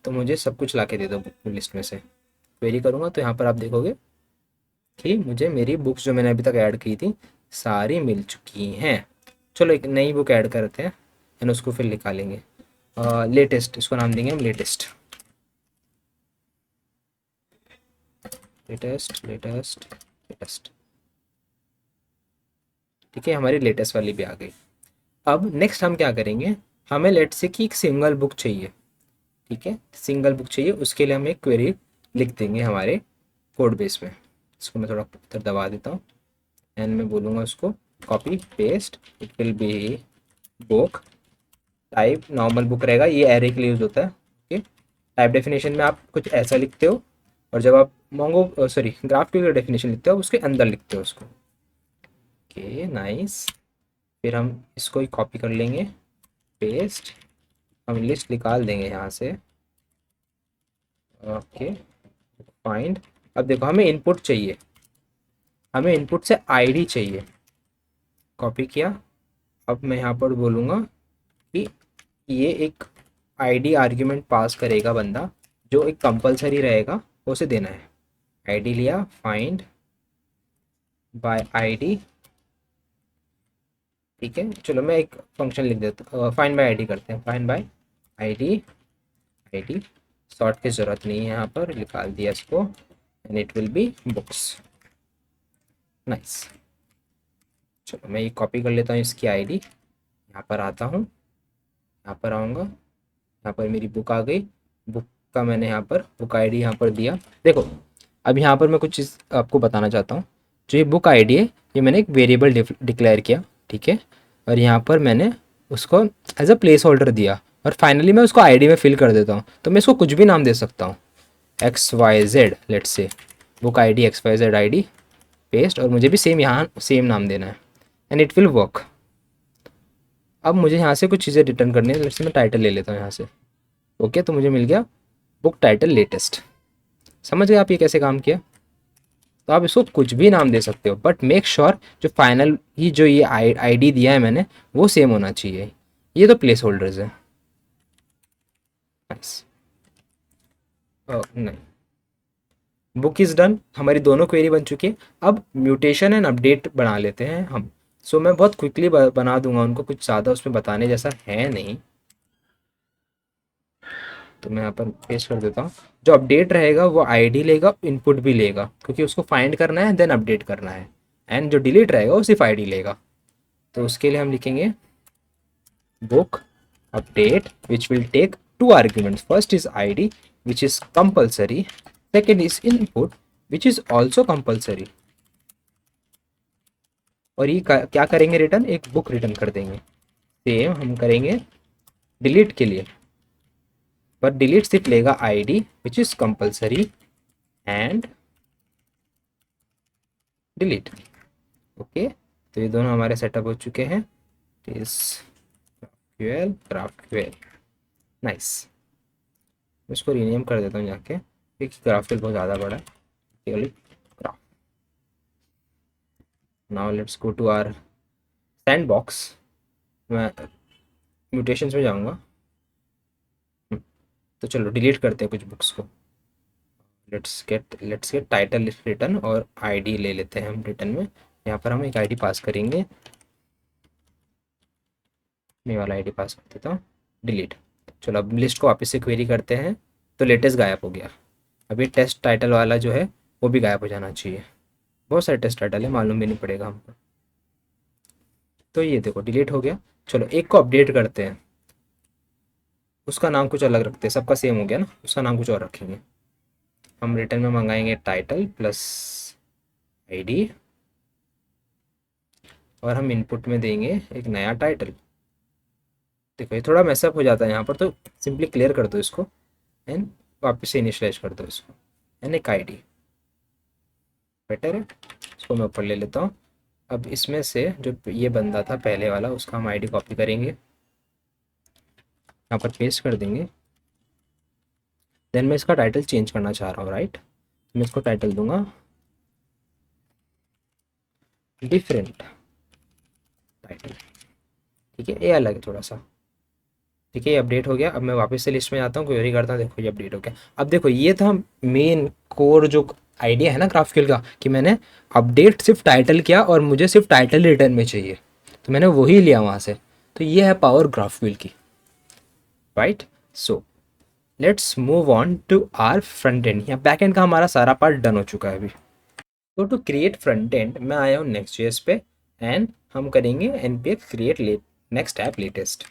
तो मुझे सब कुछ ला के दे दो बुक लिस्ट में से। क्वेरी करूँगा तो यहाँ पर आप देखोगे कि मुझे मेरी बुक्स जो मैंने अभी तक ऐड की थी सारी मिल चुकी हैं। चलो एक नई बुक ऐड करते हैं, एंड उसको फिर निकालेंगे। लेटेस्ट, इसको नाम देंगे हम लेटेस्ट, लेटेस्ट लेटेस्ट लेटेस्ट। ठीक है, हमारी लेटेस्ट वाली भी आ गई। अब नेक्स्ट हम क्या करेंगे, हमें लेट से कि एक सिंगल बुक चाहिए। ठीक है, सिंगल बुक चाहिए, उसके लिए हम एक क्वेरी लिख देंगे हमारे कोड बेस में। इसको मैं थोड़ा इधर दबा देता हूँ एंड मैं बोलूँगा उसको copy paste, it will B book type, normal book रहेगा, ये एरे के लिए यूज होता है। ओके, टाइप डेफिनेशन में आप कुछ ऐसा लिखते हो, और जब आप मोंगो सॉरी ग्राफ की डेफिनेशन लिखते हो उसके अंदर लिखते हो उसको। ओके नाइस, फिर हम इसको ही कॉपी कर लेंगे, पेस्ट, हम लिस्ट निकाल देंगे यहाँ से। ओके फाइंड, अब देखो हमें इनपुट चाहिए, हमें इनपुट से आईडी चाहिए, कॉपी किया। अब मैं यहाँ पर बोलूँगा कि ये एक आईडी आर्ग्यूमेंट पास करेगा बंदा, जो एक कंपलसरी रहेगा, वो उसे देना है। आईडी लिया, फाइंड बाय आईडी। ठीक है, चलो मैं एक फंक्शन लिख देता हूँ, फाइंड बाय आईडी करते हैं, find by ID, ID sort की ज़रूरत नहीं है यहाँ पर, निकाल दिया इसको and it will B books. Nice, चलो मैं ये कॉपी कर लेता हूँ इसकी आईडी, यहाँ पर आता हूँ, यहाँ पर आऊँगा, यहाँ पर मेरी बुक आ गई, बुक का मैंने यहाँ पर बुक आईडी यहाँ पर दिया। देखो अब यहाँ पर मैं कुछ चीज़ आपको बताना चाहता हूँ। जो ये बुक आईडी है, ये मैंने एक वेरिएबल डिक्लेयर किया, ठीक है, और यहाँ पर मैंने उसको एज अ प्लेस होल्डर दिया, और फाइनली मैं उसको आईडी में फिल कर देता हूँ। तो मैं इसको कुछ भी नाम दे सकता हूँ, XYZ, let's say book ID XYZ ID, paste, और मुझे भी सेम यहाँ सेम नाम देना है एंड इट विल वर्क। अब मुझे यहाँ से कुछ चीज़ें रिटर्न करनी है, लेट्स से मैं टाइटल ले लेता हूँ यहाँ से। ओके, तो मुझे मिल गया बुक टाइटल लेटेस्ट। समझ गए आप ये कैसे काम किया? तो आप इसको कुछ भी नाम दे सकते हो, बट मेक श्योर जो फाइनल ही जो ये आईडी दिया है मैंने वो सेम होना चाहिए। ये तो प्लेस होल्डर्स है। नाइस, नहीं, बुक इज़ डन, हमारी दोनों क्वेरी बन चुकी है। अब म्यूटेशन एंड अपडेट बना लेते हैं हम। सो मैं बहुत क्विकली बना दूंगा उनको, कुछ ज़्यादा उसमें बताने जैसा है नहीं। तो मैं यहाँ पर पेस्ट कर देता हूँ। जो अपडेट रहेगा वो आईडी लेगा, इनपुट भी लेगा, क्योंकि उसको फाइंड करना है देन अपडेट करना है। एंड जो डिलीट रहेगा वो सिर्फ आईडी लेगा। तो उसके लिए हम लिखेंगे book update which will take two arguments, first is ID which is compulsory, second is input which is also compulsory. और ये क्या करेंगे, रिटर्न एक बुक रिटर्न कर देंगे। सेम हम करेंगे डिलीट के लिए, पर डिलीट सिर्फ लेगा ID which is compulsory and delete. Okay, तो ये दोनों हमारे सेटअप हो चुके हैं। इस ग्राफक्यूएल नाइस, इसको रीनेम कर देता हूँ जाके, क्योंकि ग्राफक्यूएल बहुत ज़्यादा बड़ा है। Graph, now let's go to our sandbox. मैं म्यूटेशंस में जाऊँगा। तो चलो डिलीट करते हैं कुछ बुक्स को। लेट्स गेट टाइटल रिटर्न और आईडी ले लेते हैं हम रिटर्न में। यहाँ पर हम एक आईडी पास करेंगे, मैं वाला आईडी पास कर देता हूँ, डिलीट। चलो अब लिस्ट को वापस से क्वेरी करते हैं। तो लेटेस्ट गायब हो गया। अभी टेस्ट टाइटल वाला जो है वो भी गायब हो जाना चाहिए। बहुत सारे टेस्ट टाइटल है, मालूम भी नहीं पड़ेगा हमको। तो ये देखो डिलीट हो गया। चलो एक को अपडेट करते हैं, उसका नाम कुछ अलग रखते हैं, सबका सेम हो गया ना, उसका नाम कुछ और रखेंगे। हम रिटर्न में मंगाएंगे टाइटल प्लस आईडी, और हम इनपुट में देंगे एक नया टाइटल। देखो ये थोड़ा मैसअप हो जाता है यहाँ पर, तो सिंपली क्लियर कर दो इसको एंड वापस से इनिशियलाइज कर दो इसको एंड एक आईडी, बेटर है। इसको मैं ऊपर ले लेता हूँ। अब इसमें से जो ये बंदा था पहले वाला, उसका हम आईडी कॉपी करेंगे, यहाँ पर पेस्ट कर देंगे। देन मैं इसका टाइटल चेंज करना चाह रहा हूँ, राइट। मैं इसको टाइटल दूंगा डिफरेंट टाइटल, ठीक है, ये अलग है थोड़ा सा। ठीक है, ये अपडेट हो गया। अब मैं वापस से लिस्ट में आता हूँ, क्वेरी करता हूँ, देखो ये अपडेट हो गया। अब देखो ये था मेन कोर जो आइडिया है ना ग्राफक्यूएल का, कि मैंने अपडेट सिर्फ टाइटल किया और मुझे सिर्फ टाइटल रिटर्न में चाहिए, तो मैंने वही लिया वहाँ से। तो ये है पावर ग्राफक्यूल की, right. So let's move on to our front end. यहाँ बैक एंड का हमारा सारा पार्ट डन हो चुका है अभी। तो टू क्रिएट फ्रंट एंड मैं आया हूँ नेक्स्ट जेएस पे एंड हम करेंगे npm create next app latest.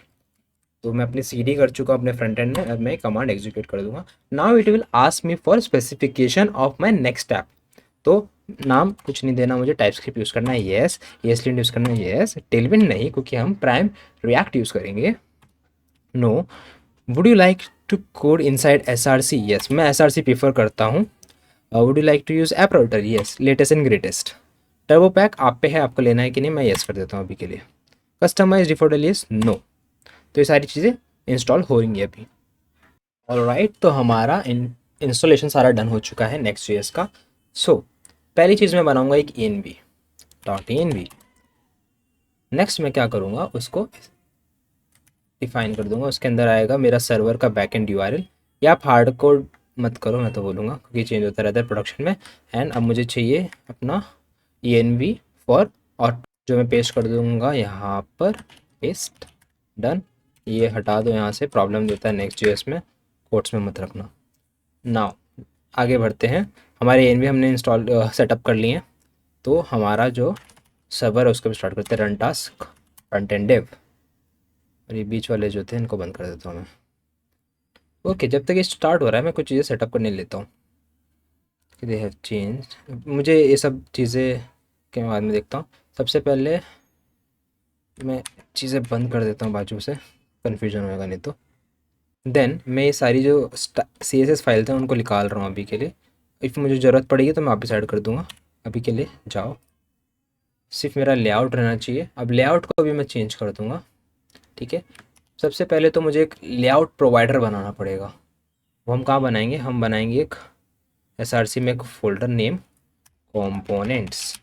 तो मैं अपनी सीडी कर चुका हूँ अपने फ्रंट एंड में और मैं कमांड एग्जीक्यूट कर दूंगा। Now it will ask me for specification of my next app. तो नाम कुछ नहीं देना मुझे, टाइपस्क्रिप्ट यूज़ करना है येस, ESLint यूज़ करना है येस, टेलविंड नहीं क्योंकि हम प्राइम रिएक्ट यूज़ करेंगे, no. Would you like to code inside SRC, yes मैं SRC प्रीफर करता हूँ। Would you like to use app router, yes latest and greatest. Turbopack आप पे है, आपको लेना है कि नहीं, मैं येस कर देता हूँ अभी के लिए। Customise default alias no. तो ये सारी चीज़ें इंस्टॉल हो रही हैं अभी। ऑलराइट, तो हमारा इंस्टॉलेशन सारा डन हो चुका है नेक्स्ट जेएस का। सो पहली चीज़ मैं बनाऊंगा एक env.env। नेक्स्ट मैं क्या करूँगा, उसको डिफाइन कर दूंगा, उसके अंदर आएगा मेरा सर्वर का बैकएंड URL। या आप हार्ड कोड मत करो, मैं तो बोलूँगा क्योंकि चेंज होता रहता है प्रोडक्शन में। एंड अब मुझे चाहिए अपना env फॉर, और जो मैं पेस्ट कर दूंगा यहाँ पर, पेस्ट डन। ये हटा दो यहाँ से, प्रॉब्लम देता है नेक्स्ट जेएस में, कोट्स में मत रखना। नाउ आगे बढ़ते हैं। हमारे env हमने इंस्टॉल सेटअप कर लिए हैं, तो हमारा जो सर्वर है उसको भी स्टार्ट करते हैं। Run task front end dev, और ये बीच वाले जो थे इनको बंद कर देता हूँ मैं। ओके, जब तक ये स्टार्ट हो रहा है मैं कुछ चीज़ें सेटअप करने लेता हूँ कि दे हैव चेंज। मुझे ये सब चीज़ें के बाद में देखता हूँ। सबसे पहले मैं चीज़ें बंद कर देता हूँ बाजू से, कन्फ्यूजन होएगा नहीं तो। देन मैं ये सारी जो CSS फाइल थे उनको निकाल रहा हूँ अभी के लिए। इफ़ मुझे ज़रूरत पड़ेगी तो मैं वापस ऐड कर दूँगा, अभी के लिए जाओ। सिर्फ मेरा लेआउट रहना चाहिए। अब लेआउट को भी मैं चेंज कर दूँगा, ठीक है। सबसे पहले तो मुझे एक लेआउट प्रोवाइडर बनाना पड़ेगा। वो हम कहाँ बनाएंगे, हम बनाएंगे एक SRC में एक फ़ोल्डर नेम कंपोनेंट्स।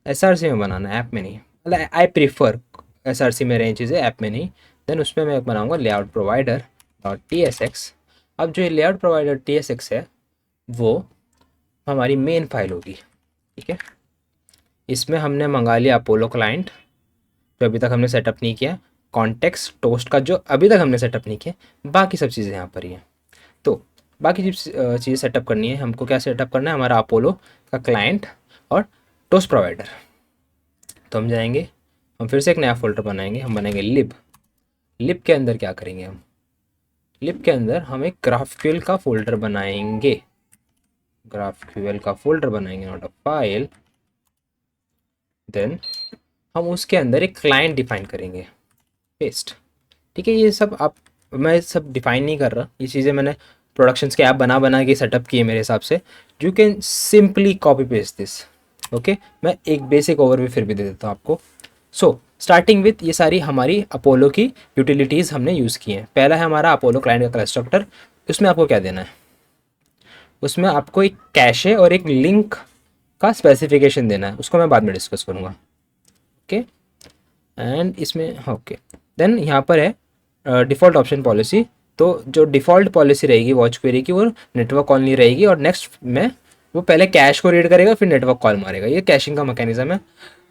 SRC में बनाना, ऐप में नहीं। मतलब आई प्रीफर SRC में रहें चीज़ें, ऐप में नहीं। देन उसमें मैं बनाऊंगा लेआउट प्रोवाइडर डॉट TSX। अब जो ये लेआउट प्रोवाइडर TSX है वो हमारी मेन फाइल होगी, ठीक है। इसमें हमने मंगा लिया अपोलो क्लाइंट जो अभी तक हमने सेटअप नहीं किया, कॉन्टेक्स्ट टोस्ट का जो अभी तक हमने सेटअप नहीं किया, बाकी सब चीज़ें यहाँ पर ही हैं। तो बाकी चीज़ें सेटअप करनी है हमको। क्या सेटअप करना है, हमारा अपोलो का क्लाइंट और टोस्ट प्रोवाइडर। तो हम जाएंगे, हम फिर से एक नया फोल्डर बनाएंगे, हम बनाएंगे लिब के अंदर क्या करेंगे, हम लिब के अंदर हम एक ग्राफक्यूएल का फोल्डर बनाएंगे, ग्राफक्यूएल का फोल्डर बनाएंगे, नॉट अ फाइल। देन हम उसके अंदर एक क्लाइंट डिफाइन करेंगे, पेस्ट, ठीक है। ये सब आप, मैं सब डिफाइन नहीं कर रहा, ये चीज़ें मैंने प्रोडक्शंस के ऐप बना बना के सेटअप किए मेरे हिसाब से। You can simply copy paste this, okay. मैं एक बेसिक ओवरव्यू फिर भी दे देता हूँ आपको। सो स्टार्टिंग विथ ये सारी हमारी अपोलो की यूटिलिटीज़ हमने यूज़ की हैं। पहला है हमारा अपोलो क्लाइंट का कंस्ट्रक्टर। उसमें आपको क्या देना है, उसमें आपको एक कैशे और एक लिंक का स्पेसिफिकेशन देना है, उसको मैं बाद में डिस्कस करूँगा, ओके। एंड इसमें ओके, देन यहाँ पर है डिफ़ॉल्ट ऑप्शन पॉलिसी। तो जो डिफ़ॉल्ट पॉलिसी रहेगी वॉच क्वेरी की वो नेटवर्क कॉल नहीं रहेगी, और नेक्स्ट में वो पहले कैश को रीड करेगा फिर नेटवर्क कॉल मारेगा। ये कैशिंग का मैकेनिज्म है।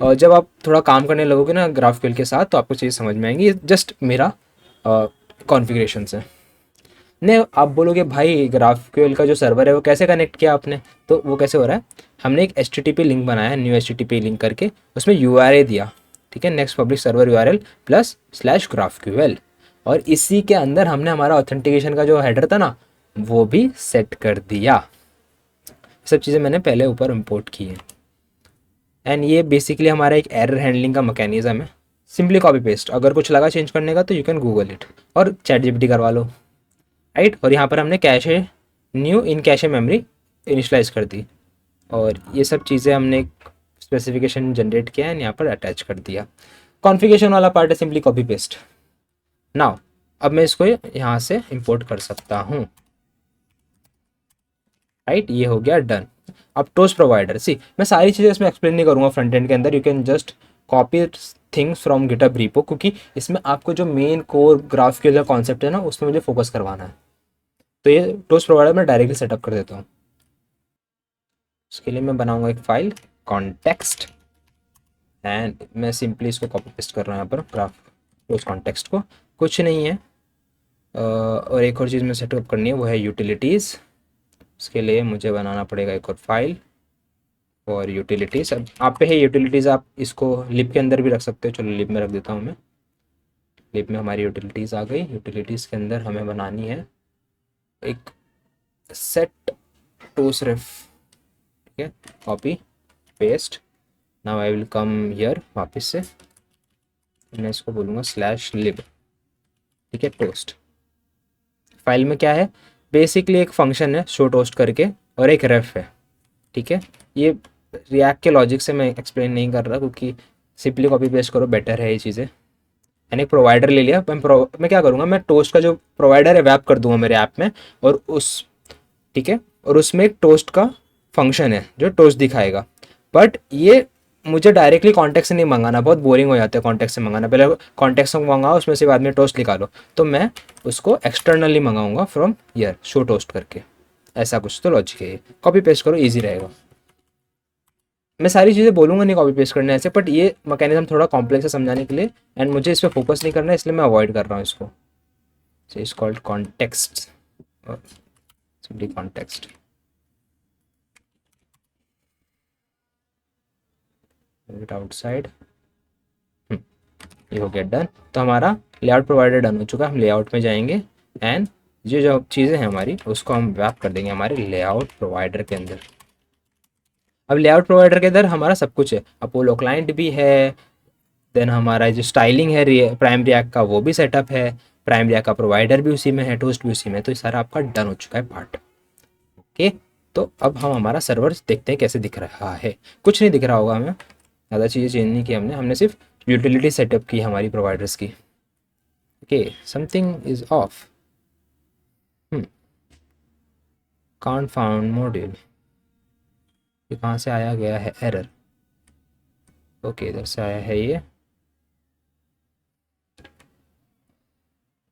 और जब आप थोड़ा काम करने लगोगे ना ग्राफक्यूएल के साथ तो आपको चीज़ समझ में आएंगी। ये जस्ट मेरा कॉन्फ़िगरेशन है। नहीं, आप बोलोगे भाई ग्राफक्यूएल का जो सर्वर है वो कैसे कनेक्ट किया आपने, तो वो कैसे हो रहा है, हमने एक HTTP लिंक बनाया, न्यू HTTP लिंक करके उसमें URA दिया, ठीक है, next public server URL plus /GraphQL, और इसी के अंदर हमने हमारा ऑथेंटिकेशन का जो हेडर था ना वो भी सेट कर दिया। सब चीज़ें मैंने पहले ऊपर इंपोर्ट की है। एंड ये बेसिकली हमारा एक एरर हैंडलिंग का मैकेनिज्म है। सिंपली कॉपी पेस्ट, अगर कुछ लगा चेंज करने का तो यू कैन गूगल इट और ChatGPT करवा लो, राइट। और यहाँ पर हमने cache new in cache memory initialise कर दी, और ये सब चीज़ें हमने एक स्पेसिफिकेशन जनरेट किया है यहाँ पर अटैच कर दिया। कॉन्फ़िगरेशन वाला पार्ट है सिंपली कॉपी पेस्ट। नाउ अब मैं इसको यहाँ से इंपोर्ट कर सकता हूँ, राइट। ये हो गया डन। अब टोस्ट प्रोवाइडर, सी मैं सारी चीज़ें इसमें एक्सप्लेन नहीं करूँगा फ्रंट एंड के अंदर, you can just copy things from GitHub repo, क्योंकि इसमें आपको जो मेन कोर ग्राफक्यूएल का कॉन्सेप्ट है ना उसमें मुझे फोकस करवाना है। तो ये टोस्ट प्रोवाइडर मैं डायरेक्टली सेटअप कर देता हूँ। उसके लिए मैं बनाऊंगा एक फाइल कॉन्टेक्स्ट, एंड मैं सिंपली इसको कॉपी पेस्ट कर रहा हूँ यहाँ पर उस कॉन्टेक्स्ट को, कुछ नहीं है। और एक और चीज़ में सेटअप करनी है, वो है यूटिलिटीज़। उसके लिए मुझे बनाना पड़ेगा एक और फाइल और यूटिलिटीज़। अब आप पे है यूटिलिटीज़, आप इसको लिब के अंदर भी रख सकते हो। चलो लिब में रख देता हूँ मैं। लिब में हमारी यूटिलिटीज़ आ गई। यूटिलिटीज़ के अंदर हमें बनानी है एक सेट टोस रेफ, ठीक है। Copy paste. Now I will come here वापस से, मैं इसको बोलूँगा /lib, ठीक है, टोस्ट। फाइल में क्या है, बेसिकली एक फंक्शन है शो टोस्ट करके और एक रेफ है, ठीक है। ये रिएक्ट के लॉजिक से मैं एक्सप्लेन नहीं कर रहा, क्योंकि सिंपली कॉपी पेस्ट करो बेटर है ये चीज़ें। मैंने एक प्रोवाइडर ले लिया, मैं क्या करूँगा, मैं टोस्ट का जो प्रोवाइडर है वैप कर दूंगा मेरे ऐप में, और उस, ठीक है, और उसमें एक टोस्ट का फंक्शन है जो टोस्ट दिखाएगा। बट ये मुझे डायरेक्टली कॉन्टेक्ट से नहीं मंगाना, बहुत बोरिंग हो जाता है कॉन्टेक्ट से मंगाना। पहले कॉन्टेक्ट से मंगाओ, उसमें से बाद में टोस्ट निकालो। तो मैं उसको एक्सटर्नली मंगाऊंगा फ्रॉम ईयर शो टोस्ट करके। ऐसा कुछ तो लॉजिक है, कॉपी पेस्ट करो, ईजी रहेगा। मैं सारी चीज़ें बोलूँगा नहीं कॉपी पेस्ट करने ऐसे, बट ये मैकेनिज्म थोड़ा कॉम्प्लेक्स है समझाने के लिए, एंड मुझे इस पर फोकस नहीं करना है, इसलिए मैं अवॉइड कर रहा हूँ इसको। So it's called context, simply context. Outside, ये हो गया डन। तो हमारा लेआउट प्रोवाइडर डन हो चुका है। हम लेआउट में जाएंगे एंड ये जो चीज़ें हैं हमारी, उसको हम वैप कर देंगे हमारे लेआउट प्रोवाइडर के अंदर। अब लेआउट प्रोवाइडर के अंदर हमारा सब कुछ है, अपोलो क्लाइंट भी है, देन हमारा जो स्टाइलिंग है प्राइम रिएक्ट का वो भी सेटअप है, प्राइम रिएक्ट का प्रोवाइडर भी उसी में है, टोस्ट भी उसी में है। तो ये सारा आपका डन हो चुका है पार्ट। ओके, तो अब हम हमारा सर्वर देखते हैं कैसे दिख रहा है। कुछ नहीं दिख रहा होगा हमें, ज़्यादा चीज़ें चेंज नहीं की हमने सिर्फ यूटिलिटी सेटअप की हमारी प्रोवाइडर्स की। Okay, something is of, can't found module, ये कहाँ से आया गया है एरर। ओके, इधर से आया है ये।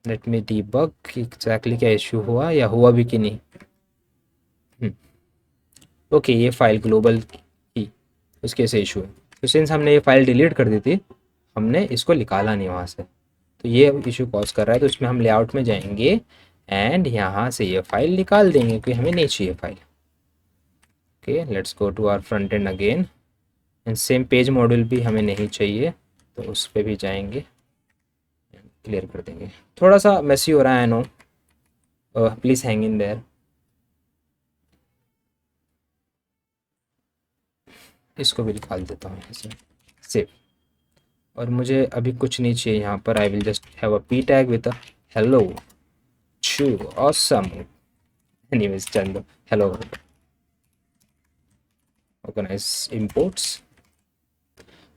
लेट मी डीबग कि एग्जैक्टली क्या इशू हुआ या हुआ भी कि नहीं। ओके, ये फाइल ग्लोबल की, उसके से इशू है। तो सिंस हमने ये फाइल डिलीट कर दी थी, हमने इसको निकाला नहीं वहाँ से, तो ये इशू कॉज कर रहा है। तो इसमें हम लेआउट में जाएंगे एंड यहाँ से ये फाइल निकाल देंगे, क्योंकि हमें नहीं चाहिए file. Okay, let's go to our front end again, and same page module भी हमें नहीं चाहिए, तो उस पर भी जाएंगे, क्लियर कर देंगे। थोड़ा सा मेसी हो रहा है, no, please hang in there. इसको भी निकाल देता हूँ यहाँ से, सेव। और मुझे अभी कुछ नहीं चाहिए यहाँ पर। I will just have a P tag with a hello चू ऑसम, एनीवेज चल दो हेलो। ऑर्गेनाइज इंपोर्ट्स,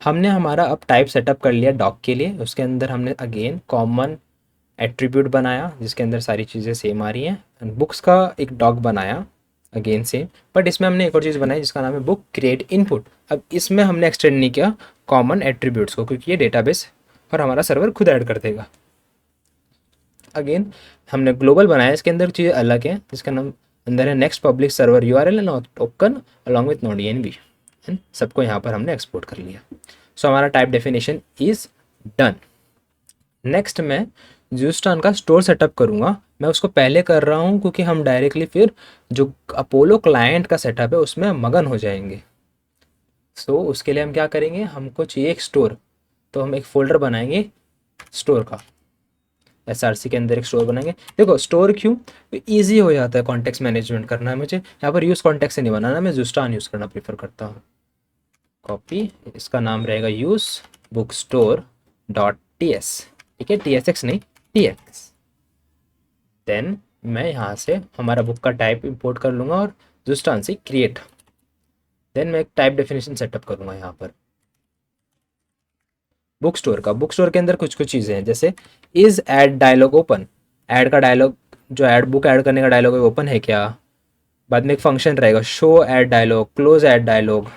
हमने हमारा अब टाइप सेटअप कर लिया डॉक के लिए। उसके अंदर हमने अगेन कॉमन एट्रीब्यूट बनाया जिसके अंदर सारी चीज़ें सेम आ रही हैं, एंड बुक्स का एक डॉक बनाया अगेन सेम। बट इसमें हमने एक और चीज़ बनाई जिसका नाम है बुक क्रिएट इनपुट। अब इसमें हमने एक्सटेंड नहीं किया कॉमन एट्रीब्यूट्स को, क्योंकि ये डेटाबेस और हमारा सर्वर खुद ऐड कर देगा। अगेन हमने ग्लोबल बनाया, इसके अंदर चीज़ें अलग हैं, जिसका नाम अंदर है next public server URL and token along with node ENV, and सबको यहाँ पर हमने एक्सपोर्ट कर लिया। सो हमारा type definition is done. Next मैं जूस्टॉन का स्टोर सेटअप करूँगा। मैं उसको पहले कर रहा हूँ क्योंकि हम डायरेक्टली फिर जो अपोलो क्लाइंट का सेटअप है उसमें मगन हो जाएंगे। सो उसके लिए हम क्या करेंगे, हमको चाहिए एक स्टोर, तो हम एक फोल्डर बनाएंगे स्टोर का, SRC के अंदर एक स्टोर बनाएंगे। देखो स्टोर क्यों, ईजी हो जाता है कॉन्टेक्स्ट मैनेजमेंट करना है मुझे। यहाँ पर यूज़ कॉन्टेक्स्ट से नहीं बनाना, मैं जूस्टॉन यूज़ करना प्रीफर करता हूँ। कॉपी, इसका नाम रहेगा use book store dot TS, ठीक है, TSX नहीं TX। देन मैं यहाँ से हमारा बुक का टाइप इंपोर्ट कर लूँगा और जूस्टॉन से क्रिएट। देन मैं एक टाइप डेफिनेशन सेटअप करूँगा यहाँ पर बुक स्टोर का। बुक स्टोर के अंदर कुछ कुछ चीज़ें हैं, जैसे is add dialog open, add का डायलॉग जो ऐड बुक ऐड करने का डायलॉग है ओपन है क्या। बाद में एक फंक्शन रहेगा show add dialog, close add dialog,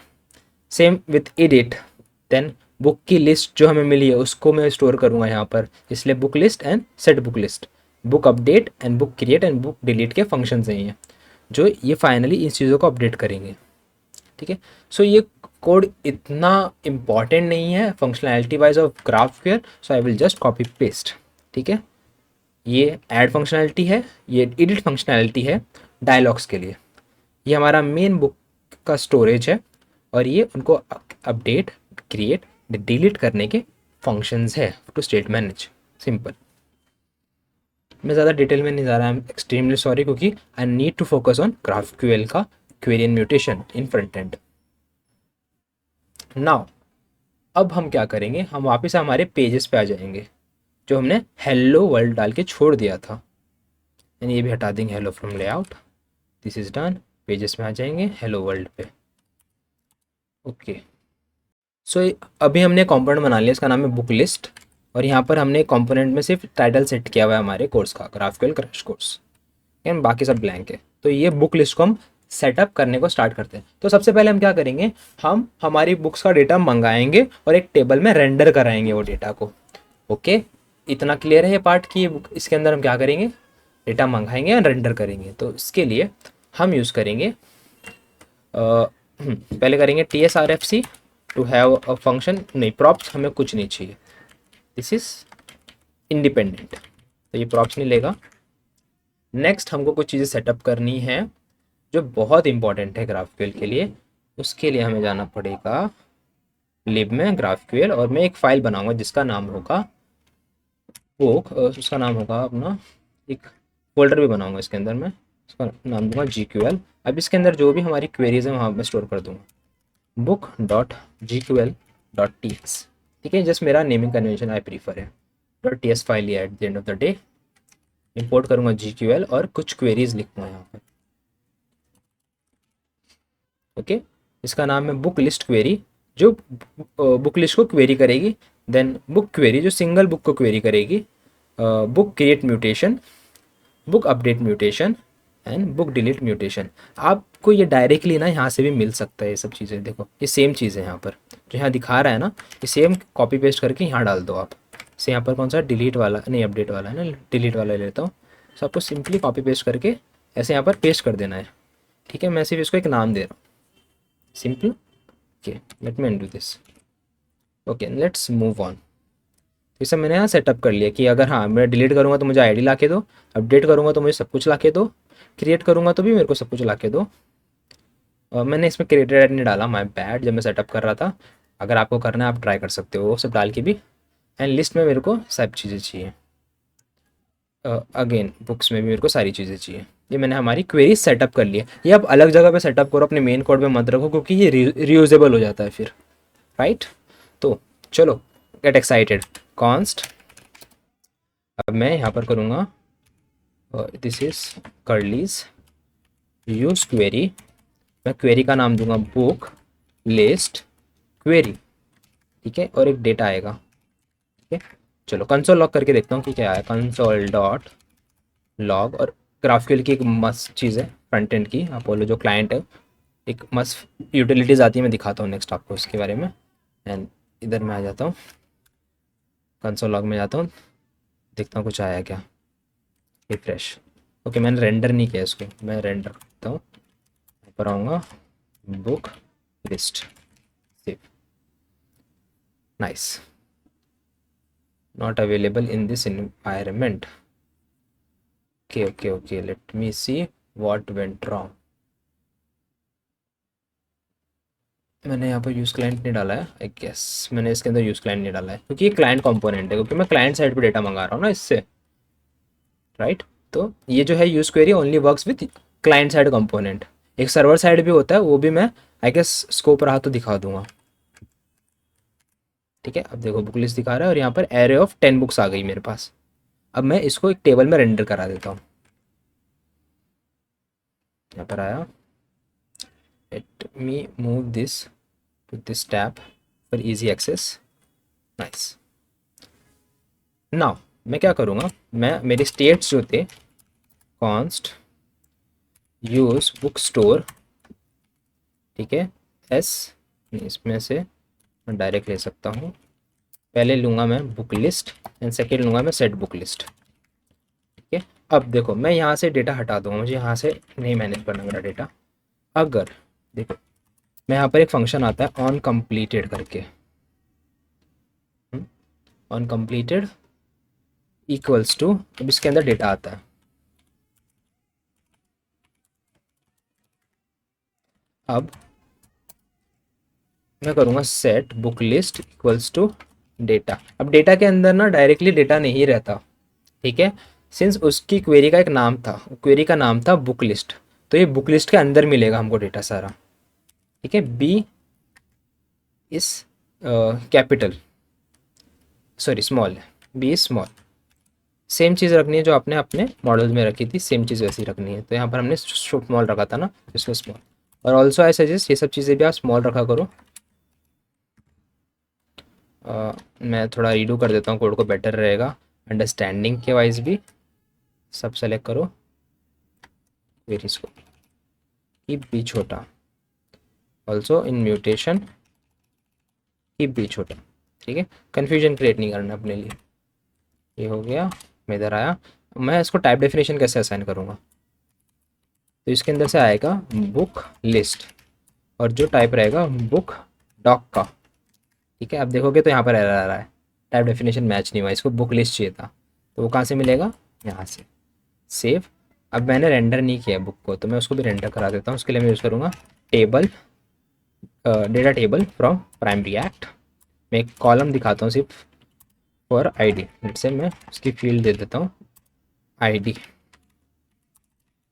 same with edit. Then book की लिस्ट जो हमें मिली है उसको मैं स्टोर करूँगा यहाँ पर, इसलिए book list and set book list, book update and book create and book delete के फंक्शंस हैं ये, जो ये फाइनली इन चीज़ों को अपडेट करेंगे, ठीक है। सो ये कोड इतना इम्पॉर्टेंट नहीं है functionality wise of GraphQL, so I will just copy paste. ठीक है, ये ऐड फंक्शनैलिटी है, ये एडिट फंक्शनैलिटी है डायलॉग्स के लिए, ये हमारा मेन बुक का स्टोरेज है, और ये उनको अपडेट, क्रिएट, डिलीट करने के फंक्शंस है टू स्टेट मैनेज। सिंपल। मैं ज़्यादा डिटेल में नहीं जा रहा, आई एम एक्सट्रीमली सॉरी, क्योंकि I need to focus on GraphQL का query and mutation in front end. Now अब हम क्या करेंगे, हम वापस हमारे पेजेस पे आ जाएंगे जो हमने हेलो वर्ल्ड डाल के छोड़ दिया था, यानी ये भी हटा देंगे hello from layout. This is done. Pages में आ जाएंगे हेलो वर्ल्ड पे। ओके, सो अभी हमने कंपोनेंट बना लिया, इसका नाम है बुक लिस्ट, और यहाँ पर हमने कंपोनेंट में सिर्फ टाइटल सेट किया हुआ है हमारे कोर्स का, GraphQL क्रैश कोर्स, एंड बाकी सब ब्लैंक है। तो ये बुक लिस्ट को हम सेटअप करने को स्टार्ट करते हैं। तो सबसे पहले हम क्या करेंगे, हम हमारी बुक्स का डेटा मंगाएंगे और एक टेबल में रेंडर कराएंगे वो डेटा को। ओके, इतना क्लियर है ये पार्ट कि इसके अंदर हम क्या करेंगे, डेटा मंगाएंगे और रेंडर करेंगे। तो इसके लिए हम यूज़ करेंगे पहले करेंगे TSRFC to have a function, नहीं प्रॉप्स हमें कुछ नहीं चाहिए, दिस इज इंडिपेंडेंट, तो ये प्रॉप्स नहीं लेगा। नेक्स्ट हमको कुछ चीज़ें सेटअप करनी है जो बहुत इंपॉर्टेंट है GraphQL के लिए। उसके लिए हमें जाना पड़ेगा लिब में GraphQL, और मैं एक फ़ाइल बनाऊंगा जिसका नाम होगा बुक, उसका नाम होगा अपना, एक फोल्डर भी बनाऊंगा इसके अंदर, मैं इसका नाम दूंगा GQL। अब इसके अंदर जो भी हमारी क्वेरीज है वहाँ मैं स्टोर कर दूंगा book.gql.ts। ठीक है, जस्ट मेरा नेमिंग कन्वेंशन आई प्रीफर है। .ts फाइल है at the end of the day. Import करूंगा GQL और कुछ क्वेरीज लिखूंगा यहाँ पर। ओके, इसका नाम है बुक लिस्ट क्वेरी, जो बुक लिस्ट को क्वेरी करेगी। देन बुक क्वेरी जो सिंगल बुक को क्वेरी करेगी, book create mutation, book update mutation and book delete mutation. आपको ये डायरेक्टली ना यहाँ से भी मिल सकता है, ये सब चीज़ें देखो, ये सेम चीज़ है यहाँ पर जो यहाँ दिखा रहा है ना, ये सेम कॉपी पेस्ट करके यहाँ डाल दो आप। से यहाँ पर कौन सा डिलीट वाला, नहीं अपडेट वाला है ना, डिलीट वाला ले लेता हूँ। सो आपको सिंपली कॉपी पेस्ट करके ऐसे यहाँ पर पेस्ट कर देना है। ठीक है, मैं सिर्फ इसको एक नाम दे रहा हूँ, simple. Okay, let me undo this. Okay, let's move on. इसे मैंने यहाँ सेटअप कर लिया कि अगर हाँ मैं डिलीट करूँगा तो मुझे आईडी ला के दो, अपडेट करूँगा तो मुझे सब कुछ ला के दो, क्रिएट करूँगा तो भी मेरे को सब कुछ ला के दो। मैंने इसमें क्रिएटेड ऐड नहीं डाला, माय बैड, जब मैं सेटअप कर रहा था। अगर आपको करना है आप ट्राई कर सकते हो वो सब डाल के भी। एंड लिस्ट में मेरे को सब चीज़ें चाहिए, अगेन बुक्स में भी मेरे को सारी चीज़ें चाहिए। ये मैंने हमारी क्वेरी सेटअप कर लिया। ये आप अलग जगह पे सेटअप करो, अपने मेन कोड में मत रखो, क्योंकि ये रीयूजेबल हो जाता है फिर, राइट। तो चलो गेट एक्साइटेड, कॉन्स्ट। अब मैं यहाँ पर करूँगा this is Curlies use query, मैं क्वेरी का नाम दूंगा बुक लिस्ट क्वेरी। ठीक है, और एक डेटा आएगा। ठीक है, चलो कंसोल लॉग करके देखता हूँ कि क्या है। कंसोल डॉट लॉग, और GraphQL की एक मस्त चीज़ है फ्रंट एंड की, अपोलो जो क्लाइंट है, एक मस्त यूटिलिटीज़ आती है, मैं दिखाता हूँ नेक्स्ट आपको इसके बारे में। एंड इधर मैं आ जाता हूँ, कंसोल लॉग में जाता हूँ, देखता हूँ कुछ आया क्या, रिफ्रेश। ओके, मैंने रेंडर नहीं किया इसको, मैं रेंडर करता हूँ। यहाँ पर आऊँगा, book list, save, nice, not available in this environment. okay, let me see what went wrong। मैंने यहाँ पर यूज़ क्लाइंट नहीं डाला है, आई गेस मैंने इसके अंदर यूज़ क्लाइंट नहीं डाला है, क्योंकि ये क्लाइंट कंपोनेंट है, क्योंकि मैं क्लाइंट साइड पे डेटा मंगा रहा हूँ ना इससे, राइट। तो ये जो है use query only works with client side component. एक सर्वर साइड भी होता है, वो भी मैं आई गेस स्कोप रहा तो दिखा दूंगा। ठीक है, अब देखो बुक लिस्ट दिखा रहा है और यहाँ पर एरे ऑफ 10 बुक्स आ गई मेरे पास। अब मैं इसको एक टेबल में रेंडर करा देता हूँ। यहाँ पर आया, let me move this to this tab for easy access, nice. Now मैं क्या करूँगा, मैं मेरे स्टेट्स जो थे, कॉन्स्ट यूज बुक स्टोर, ठीक है, एस, इसमें से मैं डायरेक्ट ले सकता हूँ। पहले लूँगा मैं बुक लिस्ट एंड सेकेंड लूँगा मैं सेट बुक लिस्ट। ठीक है, अब देखो मैं यहाँ से डेटा हटा दूँगा, मुझे यहाँ से नहीं मैनेज करना मेरा डेटा। अगर देखो मैं यहाँ पर एक फंक्शन आता है ऑन कंप्लीटेड करके, ऑन कंप्लीटेड इक्वल्स टू, अब इसके अंदर डेटा आता है। अब मैं करूँगा set book list equals to data. अब डेटा के अंदर ना डायरेक्टली डेटा नहीं रहता, ठीक है, सिंस उसकी क्वेरी का एक नाम था, क्वेरी का नाम था बुक लिस्ट, तो ये बुक लिस्ट के अंदर मिलेगा हमको डेटा सारा, ठीक है। बी इस कैपिटल, सॉरी स्मॉल है, बी इज स्मॉल। सेम चीज़ रखनी है जो आपने अपने मॉडल में रखी थी, सेम चीज़ वैसी रखनी है। तो यहाँ पर हमने स्मॉल रखा था ना, इसमें स्मॉल। और ऑल्सो आई सजेस्ट ये सब चीज़ें भी आप स्मॉल रखा करो। मैं थोड़ा रीडू कर देता हूँ कोड को, बेटर रहेगा अंडरस्टैंडिंग के वाइज भी। सब सेलेक्ट करो क्वेरीज को, कीप बी छोटा, also in mutation keep be छोटा, ठीक है। कन्फ्यूजन क्रिएट नहीं करना अपने लिए। ये हो गया, मैं इधर आया। मैं इसको टाइप डेफिनेशन कैसे असाइन करूँगा, तो इसके अंदर से आएगा बुक लिस्ट, और जो टाइप रहेगा बुक डॉक का, ठीक है। अब देखोगे तो यहाँ पर एरर आ रहा है, टाइप डेफिनेशन मैच नहीं हुआ, इसको बुक लिस्ट चाहिए था। तो वो कहाँ से मिलेगा, यहाँ से। सेव। अब मैंने रेंडर नहीं किया बुक को, तो मैं उसको भी रेंडर करा देता हूँ। उसके लिए मैं यूज़ करूँगा table, data table from prime react. मैं एक कॉलम दिखाता हूँ सिर्फ फॉर आईडी, लेट्स से मैं उसकी फील्ड दे देता हूँ आईडी,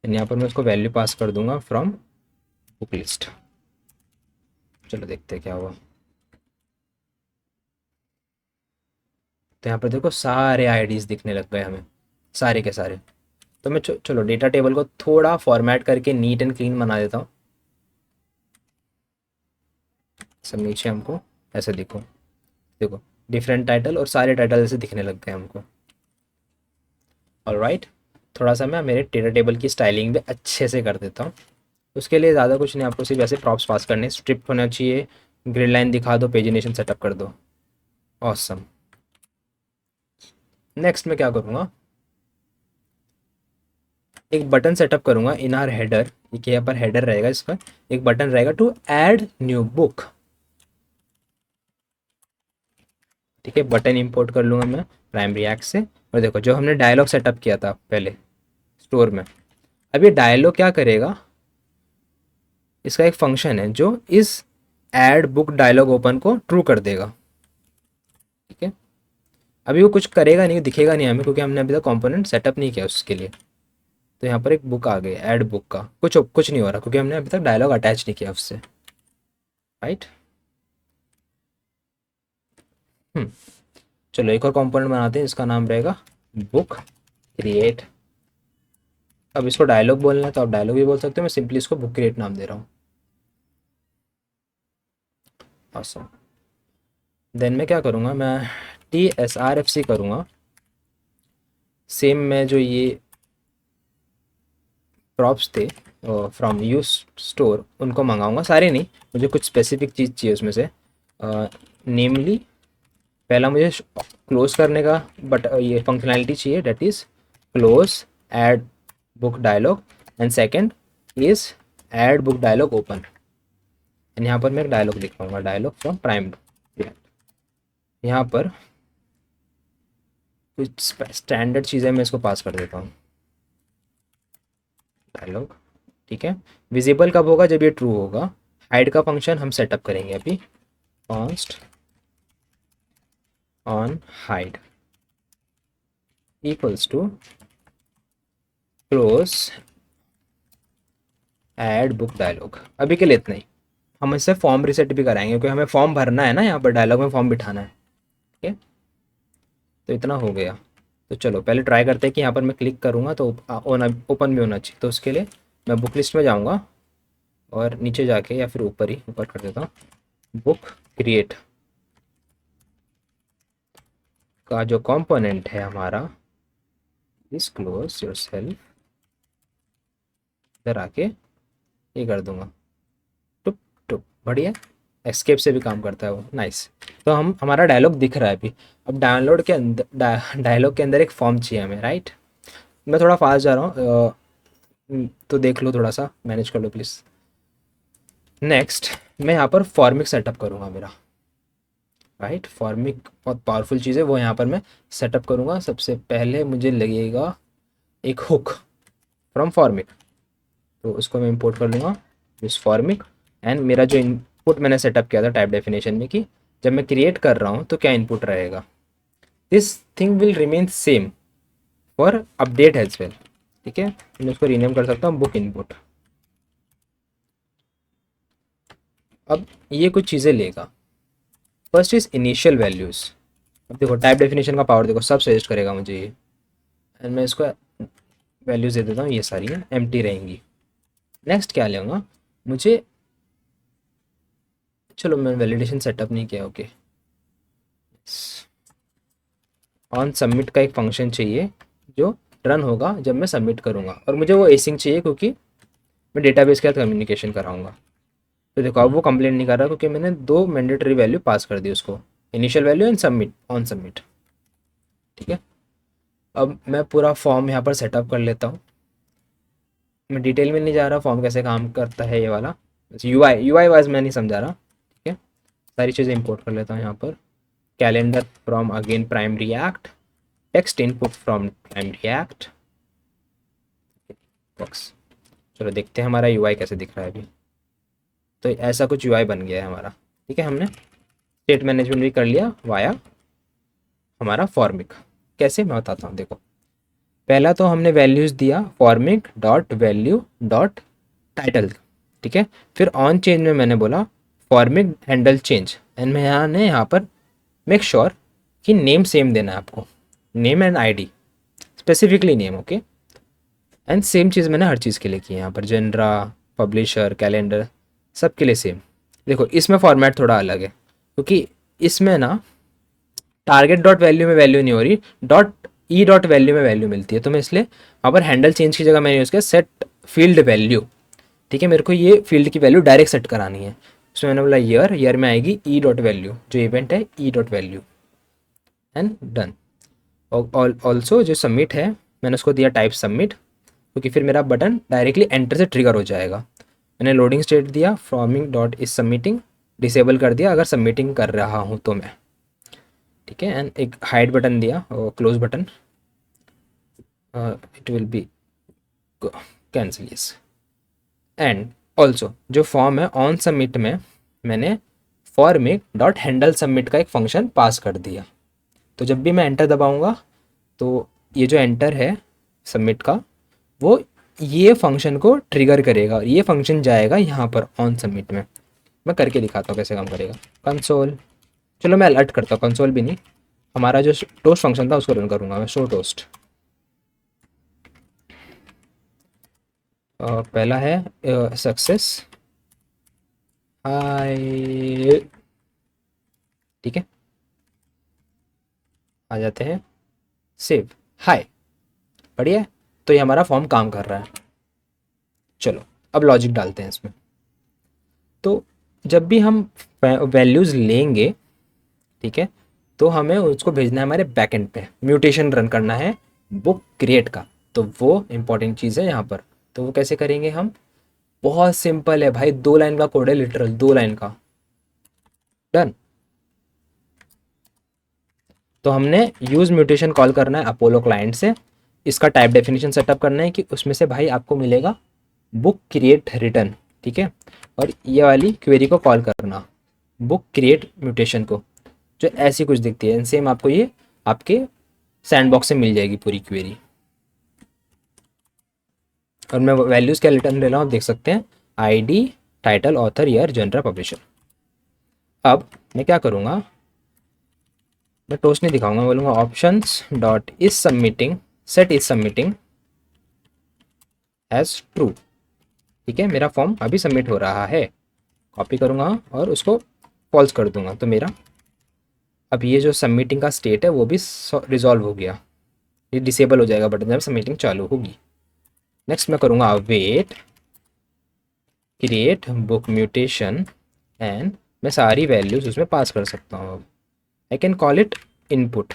यहाँ पर मैं उसको वैल्यू पास कर दूंगा फ्रॉम बुक लिस्ट। चलो देखते हैं क्या हुआ। तो यहाँ पर देखो सारे आईडीज़ दिखने लग गए हमें, सारे के सारे। तो मैं चलो डेटा टेबल को थोड़ा फॉर्मेट करके नीट एंड क्लीन बना देता हूँ। सब नीचे हमको ऐसे देखो, देखो डिफरेंट टाइटल और सारे टाइटल ऐसे दिखने लग गए हमको। ऑलराइट, थोड़ा सा मैं मेरे डेटा टेबल की स्टाइलिंग भी अच्छे से कर देता हूँ। उसके लिए ज़्यादा कुछ नहीं, आपको सिर्फ ऐसे प्रॉप्स पास करने, स्ट्रिप होना चाहिए, ग्रिड लाइन दिखा दो, पेजिनेशन सेटअप कर दो। ऑसम। नेक्स्ट मैं क्या करूँगा, एक बटन सेटअप करूँगा इन आर हेडर, एक यहाँ पर हेडर रहेगा, इसका एक बटन रहेगा टू ऐड न्यू बुक, ठीक है। बटन इंपोर्ट कर लूँगा मैं प्राइमरी एक्ट से। और देखो जो हमने डायलॉग सेटअप किया था पहले स्टोर में, अब ये डायलॉग क्या करेगा, इसका एक फंक्शन है जो इस ऐड बुक डायलॉग ओपन को ट्रू कर देगा, ठीक है। अभी वो कुछ करेगा नहीं, दिखेगा नहीं हमें, क्योंकि हमने अभी तक कंपोनेंट सेटअप नहीं किया उसके लिए। तो यहाँ पर एक बुक आ गई, ऐड बुक का कुछ नहीं हो रहा, क्योंकि हमने अभी तक डायलॉग अटैच नहीं किया उससे, राइट। चलो एक और कंपोनेंट बनाते हैं, इसका नाम रहेगा बुक क्रिएट। अब इसको डायलॉग बोलना है तो आप डायलॉग भी बोल सकते हो, मैं सिंपली इसको बुक क्रिएट नाम दे रहा हूँ। awesome। देन मैं क्या करूँगा, मैं TSRFC करूँगा। सेम मैं जो ये प्रॉप्स थे फ्रॉम यू स्टोर उनको मंगाऊंगा, सारे नहीं, मुझे कुछ स्पेसिफिक चीज़ चाहिए उसमें से। नेमली पहला मुझे क्लोज करने का बट ये फंक्शनैलिटी चाहिए, that is close add book dialogue, and second is add book dialogue open. And यहाँ पर मैं एक डायलॉग लिख पाऊँगा, डायलॉग फ्रॉम प्राइम। यहाँ पर कुछ स्टैंडर्ड चीज़ें मैं इसको पास कर देता हूँ, डायलॉग, ठीक है। विजिबल कब होगा, जब ये ट्रू होगा। हाइड का फंक्शन हम सेटअप करेंगे अभी, const on hide equals to close add book dialog. अभी के लिए इतना ही, हम इससे फॉर्म रिसेट भी कराएंगे, क्योंकि हमें फॉर्म भरना है ना, यहाँ पर डायलॉग में फॉर्म बिठाना है, ठीक है। तो इतना हो गया। तो चलो पहले ट्राई करते हैं कि यहाँ पर मैं क्लिक करूँगा तो ओपन भी होना चाहिए। तो उसके लिए मैं बुक लिस्ट में जाऊँगा और नीचे जाके, या फिर ऊपर ही ऊपर कर देता हूँ, बुक क्रिएट का जो कंपोनेंट है हमारा, इस क्लोज योर सेल्फ, इधर आके ये कर दूंगा टुप टुप, बढ़िया। एस्केप से भी काम करता है वो, नाइस। तो हम हमारा डायलॉग दिख रहा है अभी। अब डाउनलोड के अंदर डायलॉग के अंदर एक फॉर्म चाहिए हमें, राइट। मैं थोड़ा फास्ट जा रहा हूँ, तो देख लो, थोड़ा सा मैनेज कर लो प्लीज़। नेक्स्ट मैं यहाँ पर फॉर्मिक सेटअप करूँगा मेरा, राइट। फॉर्मिक बहुत पावरफुल चीज़ है, वो यहाँ पर मैं सेटअप करूँगा। सबसे पहले मुझे लगेगा एक हुक फ्रॉम फॉर्मिक, तो उसको मैं इंपोर्ट कर लूँगा दिस फॉर्मिक। एंड मेरा जो इनपुट मैंने सेटअप किया था टाइप डेफिनेशन में कि जब मैं क्रिएट कर रहा हूँ तो क्या इनपुट रहेगा, this thing will remain same for update as well, ठीक है। मैं उसको रीनेम कर सकता हूँ बुक इनपुट। अब ये कुछ चीज़ें लेगा। First is initial values. अब देखो टाइप डेफिनेशन का पावर देखो, सब सजेस्ट करेगा मुझे ये। एंड मैं इसको वैल्यूज़ दे देता हूँ, ये सारी हैं एम्प्टी रहेंगी। नेक्स्ट क्या लूँगा मुझे, चलो मैं वैलिडेशन सेटअप नहीं किया, ओके। ऑन सबमिट का एक फंक्शन चाहिए जो रन होगा जब मैं सबमिट करूँगा, और मुझे वो एसिंग चाहिए क्योंकि मैं डेटाबेस के साथ कम्युनिकेशन कराऊँगा। तो देखो अब वो कंप्लेंट नहीं कर रहा क्योंकि मैंने दो मैंडेटरी वैल्यू पास कर दी उसको, initial value and submit on submit, ठीक है। अब मैं पूरा फॉर्म यहाँ पर सेटअप कर लेता हूँ। मैं डिटेल में नहीं जा रहा फॉर्म कैसे काम करता है ये वाला, यूआई वाइज मैं नहीं समझा रहा, ठीक है। सारी चीज़ें इंपोर्ट कर लेता हूँ यहाँ पर। Calendar from again prime react, text input from prime react box. चलो देखते हैं हमारा यूआई कैसे दिख रहा है अभी। तो ऐसा कुछ यूआई बन गया है हमारा, ठीक है। हमने स्टेट मैनेजमेंट भी कर लिया वाया हमारा फॉर्मिक। कैसे मैं बताता हूँ, देखो पहला तो हमने वैल्यूज़ दिया formic dot value dot title, ठीक है। फिर ऑन चेंज में मैंने बोला फॉर्मिक हैंडल चेंज, एंड मैं यहाँ पर मेक श्योर कि नेम सेम देना है आपको, name and ID, specifically name, okay. And same चीज़ मैंने हर चीज़ के लिए की है यहाँ पर, जनरा पब्लिशर कैलेंडर सब के लिए सेम। देखो इसमें फॉर्मेट थोड़ा अलग है क्योंकि इसमें ना टारगेट डॉट वैल्यू में वैल्यू नहीं हो रही, डॉट ई डॉट वैल्यू में वैल्यू मिलती है, तो मैं इसलिए वहाँ पर हैंडल चेंज की जगह मैंने यूज़ किया सेट फील्ड वैल्यू, ठीक है। मेरे को ये फील्ड की वैल्यू डायरेक्ट सेट करानी है, उसमें मैंने बोला ईयर में आएगी ई डॉट वैल्यू, जो इवेंट है E dot value, and done. और ऑल्सो जो सबमिट है मैंने उसको दिया टाइप सबमिट, क्योंकि फिर मेरा बटन डायरेक्टली एंटर से ट्रिगर हो जाएगा। मैंने लोडिंग स्टेट दिया forming dot is submitting, disable कर दिया अगर सबमिटिंग कर रहा हूँ तो मैं, ठीक है। एंड एक हाइड बटन दिया और close button, it will B cancel yes. And also जो फॉर्म है ऑन सबमिट में मैंने फॉर्मिक डॉट हैंडल सबमिट का एक फंक्शन पास कर दिया, तो जब भी मैं एंटर दबाऊंगा तो ये जो एंटर है सबमिट का वो ये फंक्शन को ट्रिगर करेगा, और ये फंक्शन जाएगा यहाँ पर ऑन सबमिट में। मैं करके दिखाता हूँ कैसे काम करेगा। कंसोल, चलो मैं अलर्ट करता हूँ, कंसोल भी नहीं, हमारा जो टोस्ट फंक्शन था उसको रन करूँगा मैं, शो टोस्ट। पहला है सक्सेस हाय, ठीक है। आ जाते हैं सेव हाय, बढ़िया है। तो ये हमारा फॉर्म काम कर रहा है। चलो अब लॉजिक डालते हैं इसमें। तो जब भी हम वैल्यूज़ लेंगे, ठीक है, तो हमें उसको भेजना है हमारे बैकएंड पे, म्यूटेशन रन करना है बुक क्रिएट का, तो वो इंपॉर्टेंट चीज़ है यहाँ पर। तो वो कैसे करेंगे हम, बहुत सिंपल है भाई, 2 लाइन का कोड है, लिटरल 2 लाइन का, डन। तो हमने यूज़ म्यूटेशन कॉल करना है अपोलो क्लाइंट से, इसका टाइप डेफिनेशन सेटअप करना है कि उसमें से भाई आपको मिलेगा बुक क्रिएट रिटर्न, ठीक है। और ये वाली क्वेरी को कॉल करना बुक क्रिएट म्यूटेशन को, जो ऐसी कुछ दिखती है, सेम आपको ये आपके सैंडबॉक्स से मिल जाएगी पूरी क्वेरी। और मैं वैल्यूज़ क्या रिटर्न ले रहा हूँ आप देख सकते हैं, ID title author year journal publisher. अब मैं क्या करूँगा, मैं टोस्ट नहीं दिखाऊंगा, बोलूँगा options dot is submitting set is submitting as true, ठीक है। मेरा फॉर्म अभी सबमिट हो रहा है, कॉपी करूँगा और उसको फॉल्स कर दूंगा, तो मेरा अब ये जो सबमिटिंग का स्टेट है वो भी रिजॉल्व हो गया, ये डिसेबल हो जाएगा बटन जब सबमिटिंग चालू होगी। नेक्स्ट मैं करूँगा wait create book mutation, and मैं सारी वैल्यूज़ उसमें पास कर सकता हूँ। अब I can call it input,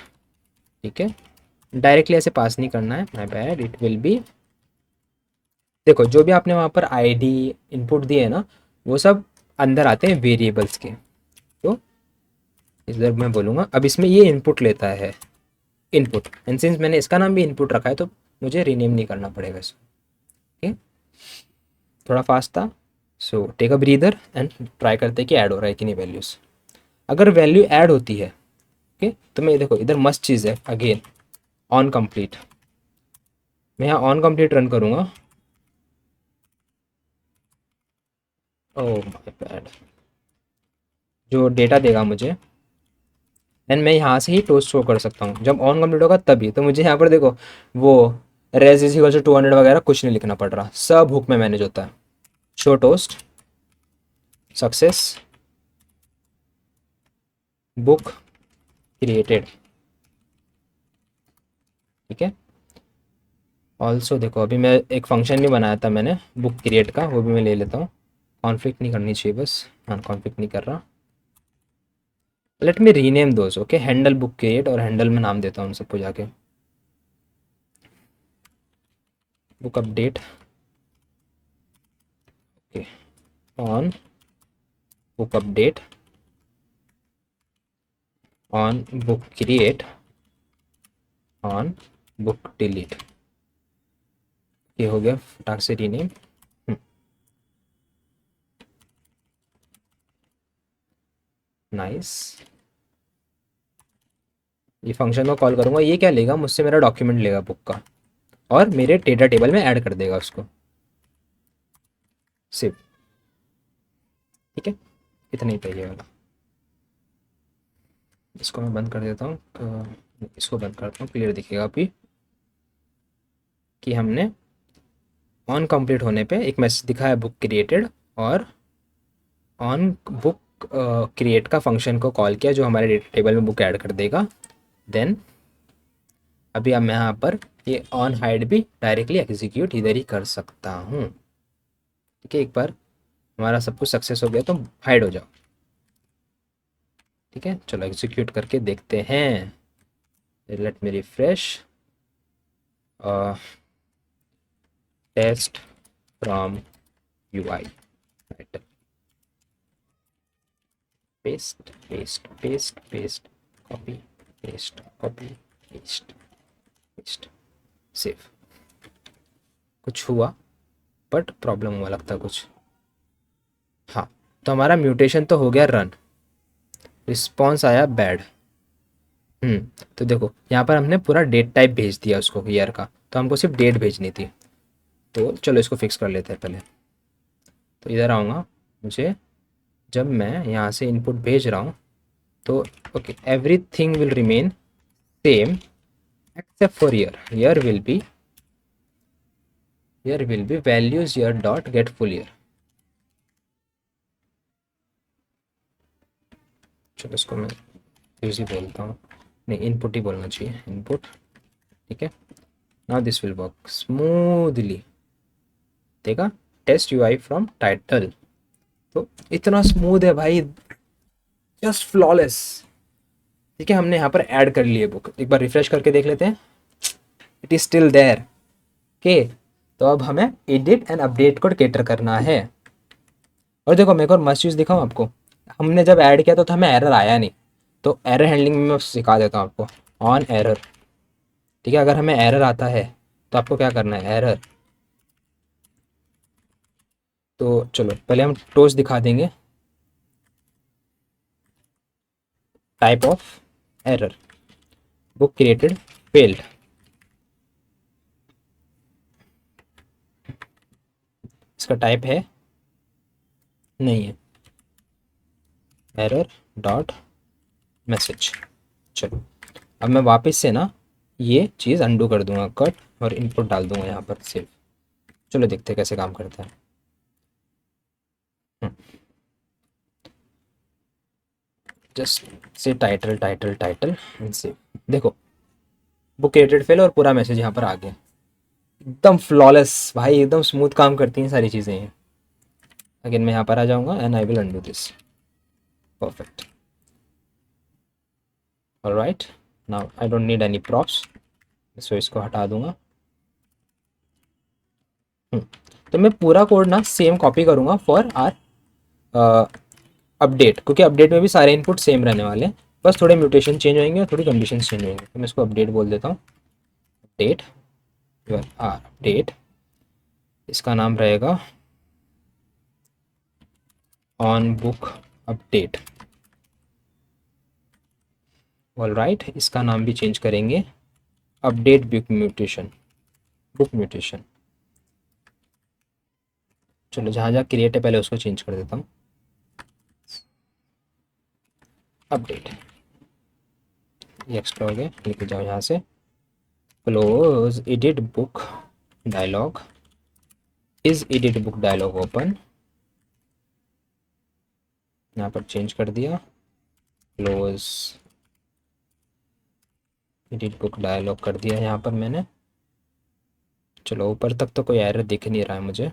ठीक है। डायरेक्टली ऐसे पास नहीं करना है, my bad, it will be, देखो जो भी आपने वहाँ पर आईडी इनपुट दिए है ना, वो सब अंदर आते हैं वेरिएबल्स के। तो इधर मैं बोलूँगा अब इसमें ये इनपुट लेता है, इनपुट, एंड सिंस मैंने इसका नाम भी इनपुट रखा है तो मुझे रीनेम नहीं करना पड़ेगा इसको। ओके, थोड़ा फास्ट था। So take a breather and try करते हैं कि ऐड हो रहा है कि नहीं वैल्यूज़। अगर वैल्यू ऐड होती है ओके, तो मैं देखो इधर मस्त चीज़ है अगेन, ऑन कंप्लीट। मैं यहाँ ऑन कंप्लीट रन करूँगा। ओह माय बैड, जो डेटा देगा मुझे, एंड मैं यहाँ से ही टोस्ट शो कर सकता हूँ जब ऑन कंप्लीट होगा तभी। तो मुझे यहाँ पर देखो वो रेज इज इक्वल टू 200 वगैरह कुछ नहीं लिखना पड़ रहा, सब हुक में मैनेज होता है। Show toast success book created, ठीक है। ऑल्सो देखो अभी मैं एक फंक्शन भी बनाया था मैंने बुक क्रिएट का, वो भी मैं ले लेता हूँ। कॉन्फ्लिक्ट नहीं करनी चाहिए बस, हाँ कॉन्फ्लिक्ट नहीं कर रहा। लेट मी रीनेम दोस, ओके, हैंडल बुक क्रिएट, और हैंडल में नाम देता हूँ सबको जाके book update, okay, on book update, on book create, on book delete. ये हो गया फटाक से रीनेम। नाइस, ये फंक्शन को कॉल करूँगा, ये क्या लेगा मुझसे, मेरा डॉक्यूमेंट लेगा बुक का और मेरे डेटा टेबल में ऐड कर देगा उसको, सिर्फ, ठीक है। इतना ही चाहिए वाला। इसको मैं बंद कर देता हूँ, तो इसको बंद करता हूँ, क्लियर दिखेगा अभी कि हमने ऑन कंप्लीट होने पे एक मैसेज दिखा है बुक क्रिएटेड, और ऑन बुक क्रिएट का फंक्शन को कॉल किया जो हमारे डेटा टेबल में बुक ऐड कर देगा। देन अभी अब मैं यहाँ पर ये ऑन हाइड भी डायरेक्टली एग्जीक्यूट इधर ही कर सकता हूँ, ठीक है। एक बार हमारा सब कुछ सक्सेस हो गया तो हाइड हो जाओ, ठीक है। चलो एग्जीक्यूट करके देखते हैं, let me refresh, test from UI, paste paste paste paste, copy paste, copy paste paste, save. कुछ हुआ बट प्रॉब्लम हुआ लगता है कुछ, हाँ। तो हमारा म्यूटेशन तो हो गया रन, रिस्पॉन्स आया बैड। तो देखो यहाँ पर हमने पूरा डेट टाइप भेज दिया उसको ईयर का, तो हमको सिर्फ डेट भेजनी थी। तो चलो इसको फिक्स कर लेते हैं पहले। तो इधर आऊँगा, मुझे जब मैं यहाँ से इनपुट भेज रहा हूँ तो okay everything will remain same except for year, year will be values year dot get full year. चलो इसको मैं यूज ही बोलता हूँ, नहीं इनपुट ही बोलना चाहिए, इनपुट, ठीक है। Now this will work smoothly, देखा, टेस्ट यूआई फ्रॉम टाइटल। तो इतना स्मूथ है भाई, जस्ट फ्लॉलेस, ठीक है। हमने यहाँ पर ऐड कर लिए बुक, एक बार रिफ्रेश करके देख लेते हैं, it is still there, okay. तो अब हमें एडिट एंड अपडेट को कैटर करना है। और देखो मैं एक और मस्त चीज़ दिखाऊँ आपको, हमने जब ऐड किया तो हमें एरर आया नहीं, तो एरर हैंडलिंग में मैं सिखा देता हूँ आपको, ऑन एरर, ठीक है। अगर हमें एरर आता है तो आपको क्या करना है, एरर, तो चलो पहले हम टोस्ट दिखा देंगे, type of error, book created failed, इसका टाइप है नहीं है, एरर डॉट मैसेज। चलो अब मैं वापस से ना ये चीज़ अंडू कर दूंगा, कट, और इनपुट डाल दूंगा यहाँ पर सिर्फ। चलो देखते हैं कैसे काम करता है। Just say title title title and से, देखो बुक क्रिएटेड फेल और पूरा मैसेज यहाँ पर आ गया, एकदम फ्लॉलेस भाई, एकदम स्मूथ काम करती हैं सारी चीज़ें ये। अगेन मैं यहाँ पर आ जाऊँगा and I will undo this, perfect, alright. Now I don't need any props, so इसको हटा दूंगा। तो मैं पूरा कोड ना सेम कॉपी करूँगा फॉर आर अपडेट, क्योंकि अपडेट में भी सारे इनपुट सेम रहने वाले हैं, बस थोड़े म्यूटेशन चेंज होंगे और थोड़ी कंडीशन चेंज होंगे। तो मैं इसको अपडेट बोल देता हूँ, अपडेट अपडेट, इसका नाम रहेगा on book update. All right, इसका नाम भी चेंज करेंगे, अपडेट बुक म्यूटेशन। चलो जहाँ जहाँ क्रिएट है पहले उसको चेंज कर देता हूँ, अपडेट, ये एक्स्ट्रा हो गया, लेके जाओ यहाँ से, close edit book dialog, is edit book dialog open, यहाँ पर चेंज कर दिया, क्लोज एडिट बुक डायलॉग कर दिया यहाँ पर मैंने। चलो ऊपर तक तो कोई एरर दिख नहीं रहा है मुझे।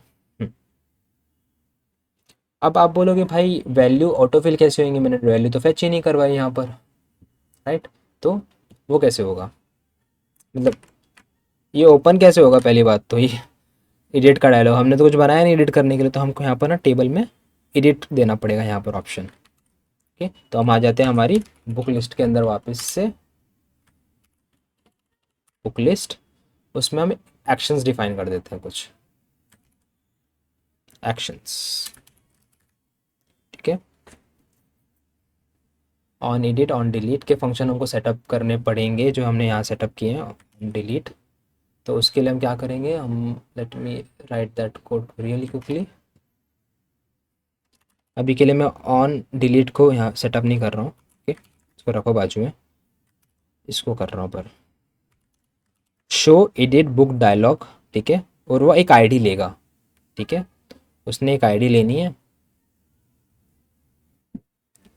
अब आप बोलोगे भाई वैल्यू ऑटोफिल कैसे होंगी, मैंने वैल्यू तो फेच ही नहीं करवाई यहाँ पर, राइट? तो वो कैसे होगा, मतलब ये ओपन कैसे होगा? पहली बात तो ये एडिट का डायलॉग, हमने तो कुछ बनाया नहीं एडिट करने के लिए, तो हमको यहाँ पर ना टेबल में एडिट देना पड़ेगा यहाँ पर ऑप्शन। ओके, तो हम आ जाते हैं हमारी बुक लिस्ट के अंदर वापस से, बुक लिस्ट, उसमें हम एक्शंस डिफाइन कर देते हैं, कुछ एक्शंस, ठीक है। ऑन एडिट ऑन डिलीट के फंक्शन हमको सेटअप करने पड़ेंगे, जो हमने यहाँ सेटअप किए हैं, ऑन डिलीट। तो उसके लिए हम क्या करेंगे, हम let me right that code really quickly. अभी के लिए मैं ऑन डिलीट को यहाँ सेटअप नहीं कर रहा हूँ, ओके, इसको रखो बाजू में, इसको कर रहा हूँ पर शो एडिट बुक डायलॉग, ठीक है, और वो एक आईडी लेगा, ठीक है, उसने एक आईडी लेनी है।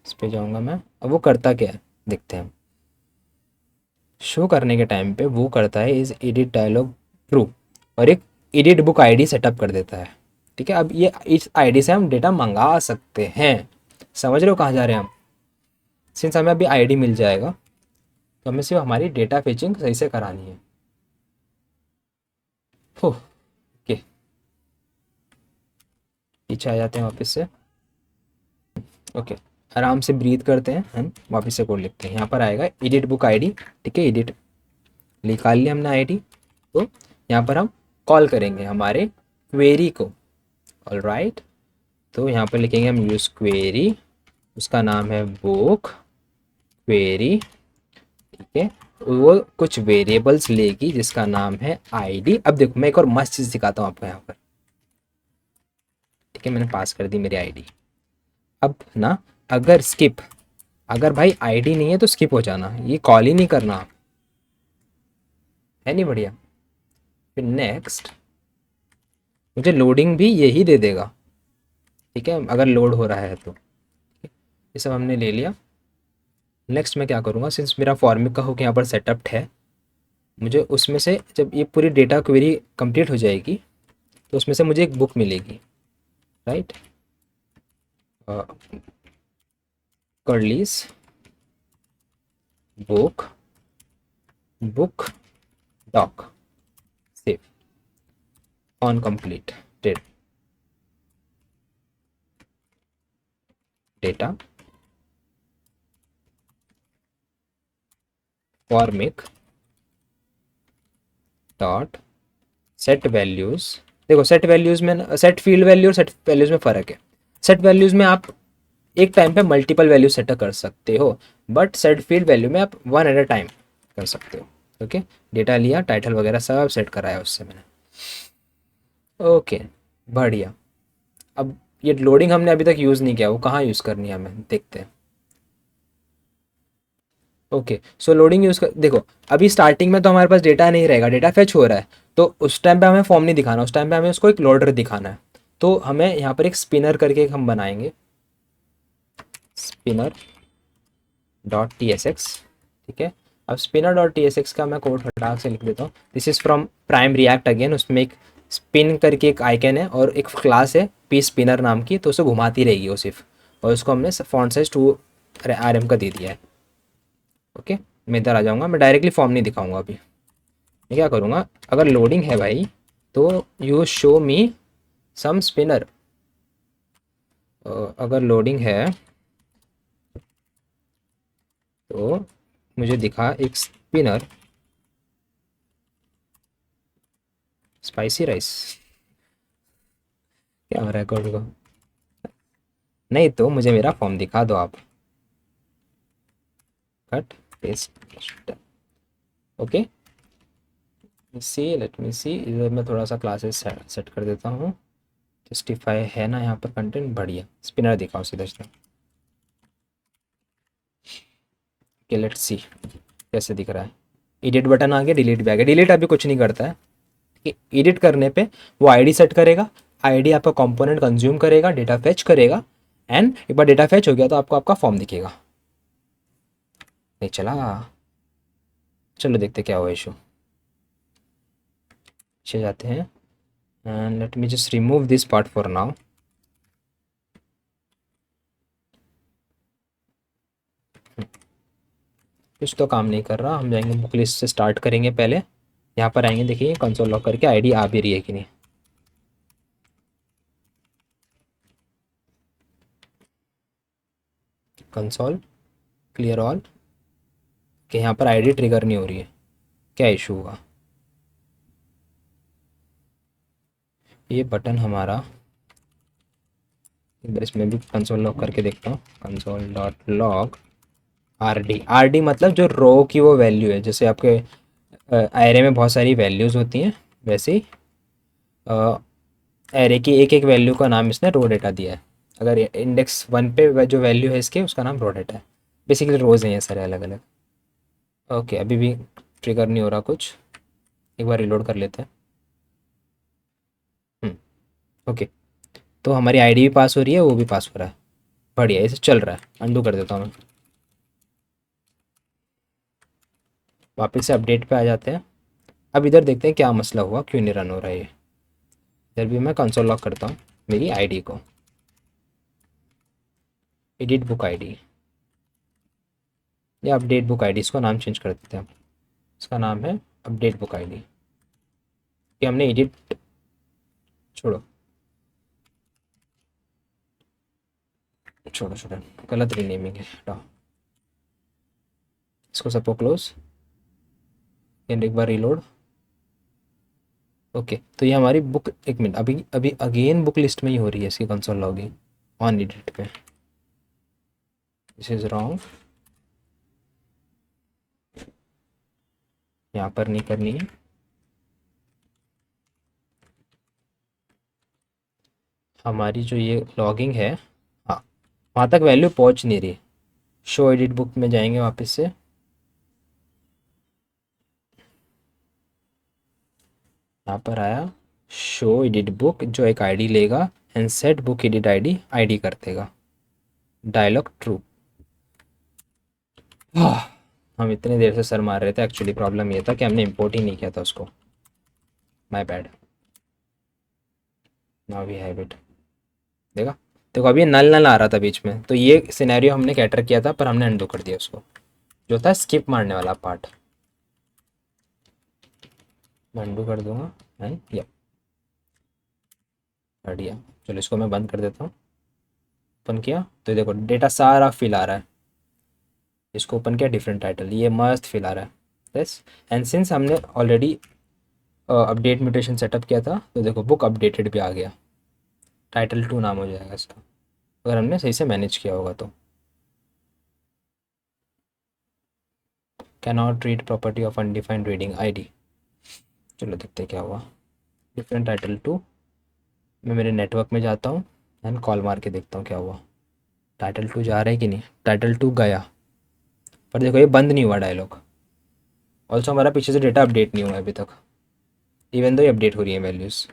इस पे जाऊँगा मैं, अब वो करता क्या है देखते हैं। शो करने के टाइम पे वो करता है इज एडिट डायलॉग ट्रू, और एक एडिट बुक आईडी सेटअप कर देता है, ठीक है। अब ये इस आईडी से हम डेटा मंगा सकते हैं, समझ रहे हो कहाँ जा रहे हैं हम? सिंस हमें अभी आईडी मिल जाएगा, तो हमें सिर्फ हमारी डेटा फेचिंग सही से करानी है। ओके, पीछे आ जाते हैं वापस से, ओके, आराम से ब्रीथ करते हैं, हम वापस से कोड लिखते हैं। यहाँ पर आएगा एडिट बुक आईडी, ठीक है, एडिट निकाल लिया हमने आईडी। तो यहाँ पर हम कॉल करेंगे हमारे क्वेरी को, ऑल राइट। तो यहाँ पर लिखेंगे हम यूज क्वेरी, उसका नाम है बुक क्वेरी, ठीक है, वो कुछ वेरिएबल्स लेगी जिसका नाम है आईडी। अब देखो मैं एक और मस्त चीज़ दिखाता हूँ आपको यहाँ पर, ठीक है, मैंने पास कर दी मेरी आईडी। अब ना अगर स्किप, अगर भाई आईडी नहीं है तो स्किप हो जाना, ये कॉल ही नहीं करना आप, है नहीं बढ़िया? फिर नेक्स्ट, मुझे लोडिंग भी यही दे देगा, ठीक है, अगर लोड हो रहा है तो। ये सब हमने ले लिया। नेक्स्ट मैं क्या करूँगा, सिंस मेरा फॉर्मिक का हुक यहाँ पर सेटअप है, मुझे उसमें से जब ये पूरी डेटा क्वेरी कंप्लीट हो जाएगी तो उसमें से मुझे एक बुक मिलेगी, right, curlies book book doc save on completed data Formik dot set values. देखो सेट वैल्यूज में, सेट फील्ड वैल्यू और सेट वैल्यूज में फ़र्क है। सेट वैल्यूज में आप एक टाइम पे मल्टीपल वैल्यू सेट कर सकते हो, बट सेट फील्ड वैल्यू में आप वन एट अ टाइम कर सकते हो, ओके। डेटा लिया, टाइटल वगैरह सब सेट कराया उससे मैंने, ओके, बढ़िया। अब ये लोडिंग हमने अभी तक यूज़ नहीं किया, वो कहाँ यूज़ करनी है हमें देखते हैं। ओके, सो लोडिंग यूज़ कर, देखो अभी स्टार्टिंग में तो हमारे पास डेटा नहीं रहेगा, डेटा फेच हो रहा है, तो उस टाइम पे हमें फॉर्म नहीं दिखाना, उस टाइम पे हमें उसको एक लोडर दिखाना है। तो हमें यहाँ पर एक स्पिनर करके एक हम बनाएंगे, spinner dot T S x, ठीक है। अब spinner dot T S x का मैं कोड फटाक से लिख देता हूँ, this is from prime react again, उसमें एक स्पिन करके एक आइकन है और एक क्लास है पी स्पिनर नाम की, तो उसे घुमाती रहेगी वो सिर्फ, और उसको हमने फॉन्ट साइज 2 RM का दे दिया है, ओके। मैं इधर आ जाऊँगा, मैं डायरेक्टली फॉर्म नहीं दिखाऊंगा अभी, मैं क्या करूँगा, अगर लोडिंग है भाई तो you show me some spinner, अगर लोडिंग है तो मुझे दिखा एक स्पिनर स्पाइसी राइस। क्या हो रहा है कोड को? नहीं तो मुझे मेरा फॉर्म दिखा दो आप। Cut paste. ओके, सी लेट मी सी, इधर मैं थोड़ा सा क्लासेस सेट कर देता हूँ। जस्टिफाई है ना यहाँ पर कंटेंट, बढ़िया। स्पिनर दिखाओ सीधा सीधा। ओके लेट्स सी कैसे दिख रहा है। एडिट बटन आ गया, डिलीट भी आ गया। डिलीट अभी कुछ नहीं करता है। एडिट करने पे वो आईडी सेट करेगा, आईडी आपका कंपोनेंट कंज्यूम करेगा, डेटा फेच करेगा, एंड एक बार डेटा फेच हो गया तो आपको आपका फॉर्म दिखेगा। नहीं चला, चलो देखते क्या हुआ इशू। पीछे जाते हैं and let me just remove this part for now. कुछ तो काम नहीं कर रहा। हम जाएंगे बुक लिस्ट से स्टार्ट करेंगे पहले। यहाँ पर आएंगे, देखिए कंसोल लॉक करके आईडी आ भी रही है कि नहीं। कंसोल क्लियर ऑल कि यहाँ पर आईडी ट्रिगर नहीं हो रही है। क्या इशू हुआ? ये बटन हमारा, एक बार इसमें भी कंसोल लॉक करके देखता हूँ। Console dot log R D मतलब जो रो की वो वैल्यू है। जैसे आपके एरे में बहुत सारी वैल्यूज़ होती हैं, वैसे ही एरे की एक एक वैल्यू का नाम इसने रो डेटा दिया है। अगर इंडेक्स वन पे जो वैल्यू है इसके, उसका नाम रो डेटा है। बेसिकली रोज़ हैं ये सारे अलग अलग। ओके अभी भी ट्रिगर नहीं हो रहा कुछ। एक बार रिलोड कर लेते हैं। ओके, तो हमारी आईडी भी पास हो रही है, वो भी पास हो रहा है। बढ़िया, इसे चल रहा है। अंडू कर देता हूँ मैं। वापस से अपडेट पे आ जाते हैं। अब इधर देखते हैं क्या मसला हुआ, क्यों नहीं रन हो रहा है ये। इधर भी मैं कंसोल लॉक करता हूँ मेरी आईडी को। एडिट बुक आईडी या अपडेट बुक आईडी, इसको नाम चेंज कर देते हैं। इसका नाम है अपडेट बुक आईडी। कि हमने एडिट, छोड़ो छोड़ो छोड़ो, गलत रीनेमिंग है, हटाओ इसको। सबको क्लोज एंड एक बार रिलोड। ओके, तो ये हमारी बुक, एक मिनट, अभी अभी अगेन बुक लिस्ट में ही हो रही है इसकी कंसोल लॉगिंग ऑन एडिट पे। दिस इज रॉन्ग, यहाँ पर नहीं करनी है। हमारी जो ये लॉगिंग है, हाँ, वहाँ तक वैल्यू पहुँच नहीं रही। शो एडिट बुक में जाएंगे वापस से। यहाँ पर आया शो एडिट बुक, जो एक आईडी लेगा and set book edit ID ID कर देगा। Dialog true. हम इतने देर से सर मार रहे थे, एक्चुअली प्रॉब्लम ये था कि हमने इंपोर्ट ही नहीं किया था उसको। My bad. Now we have it. देखा, देखो अभी नल नल आ रहा था बीच में, तो ये सिनेरियो हमने कैटर किया था, पर हमने अंडू कर दिया उसको, जो था स्किप मारने वाला पार्ट। मैं अंडू कर दूंगा एंड या बढ़िया। चलो इसको मैं बंद कर देता हूँ। ओपन किया तो देखो डेटा सारा फिल आ रहा है। इसको ओपन किया, डिफरेंट टाइटल, ये मस्त फिल आ रहा है। यस, एंड सिंस हमने ऑलरेडी अपडेट म्यूटेशन सेटअप किया था, तो देखो बुक अपडेटेड भी आ गया। टाइटल 2 नाम हो जाएगा इसका, अगर हमने सही से मैनेज किया होगा तो। Can not read property of undefined reading ID. चलो देखते हैं क्या हुआ। डिफरेंट टाइटल 2, मैं मेरे नेटवर्क में जाता हूँ एंड कॉल मार के देखता हूँ क्या हुआ। टाइटल 2 जा रहा है कि नहीं। टाइटल 2 गया, पर देखो ये बंद नहीं हुआ डायलॉग। ऑल्सो हमारा पीछे से डेटा अपडेट नहीं हुआ अभी तक, इवन दो ये अपडेट हो रही है वैल्यूज़,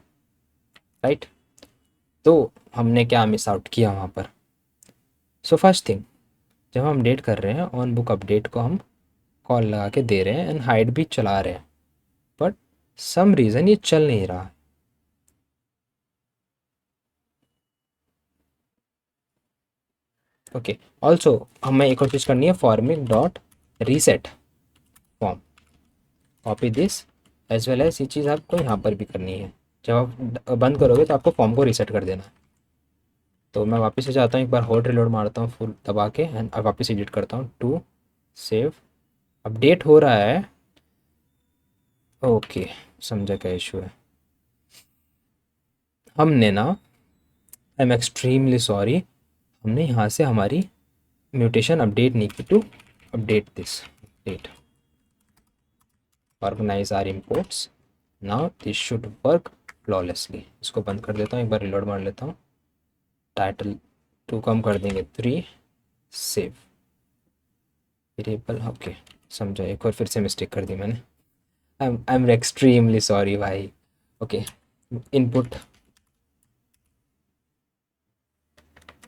राइट। तो हमने क्या मिस आउट किया वहाँ पर। सो फर्स्ट थिंग, जब हम अपडेट कर रहे हैं ऑन बुक अपडेट को, हम कॉल लगा के दे रहे हैं एंड हाइड भी चला रहे हैं, बट सम रीज़न ये चल नहीं रहा है। ओके, ऑल्सो हमें एक और चीज़ करनी है, Formik dot reset form. Copy this as well as, ये चीज़ आपको यहाँ पर भी करनी है। जब आप बंद करोगे तो आपको फॉर्म को रीसेट कर देना है। तो मैं वापस से जाता हूँ, एक बार हॉट रिलोड मारता हूँ फुल दबा के एंड अब वापस एडिट करता हूँ टू सेव। अपडेट हो रहा है, ओके समझा क्या इशू है। हमने ना, आई एम एक्सट्रीमली सॉरी, हमने यहाँ से हमारी म्यूटेशन अपडेट नहीं की to update this update organize our imports. Now this should work flawlessly. इसको बंद कर देता हूँ, एक बार रिलोड मार लेता हूँ। टाइटल 2 कम कर देंगे 3, सेव वेरिएबल, ओके समझा। एक और फिर से मिस्टेक कर दी मैंने, आई एम एक्सट्रीमली सॉरी भाई। ओके इनपुट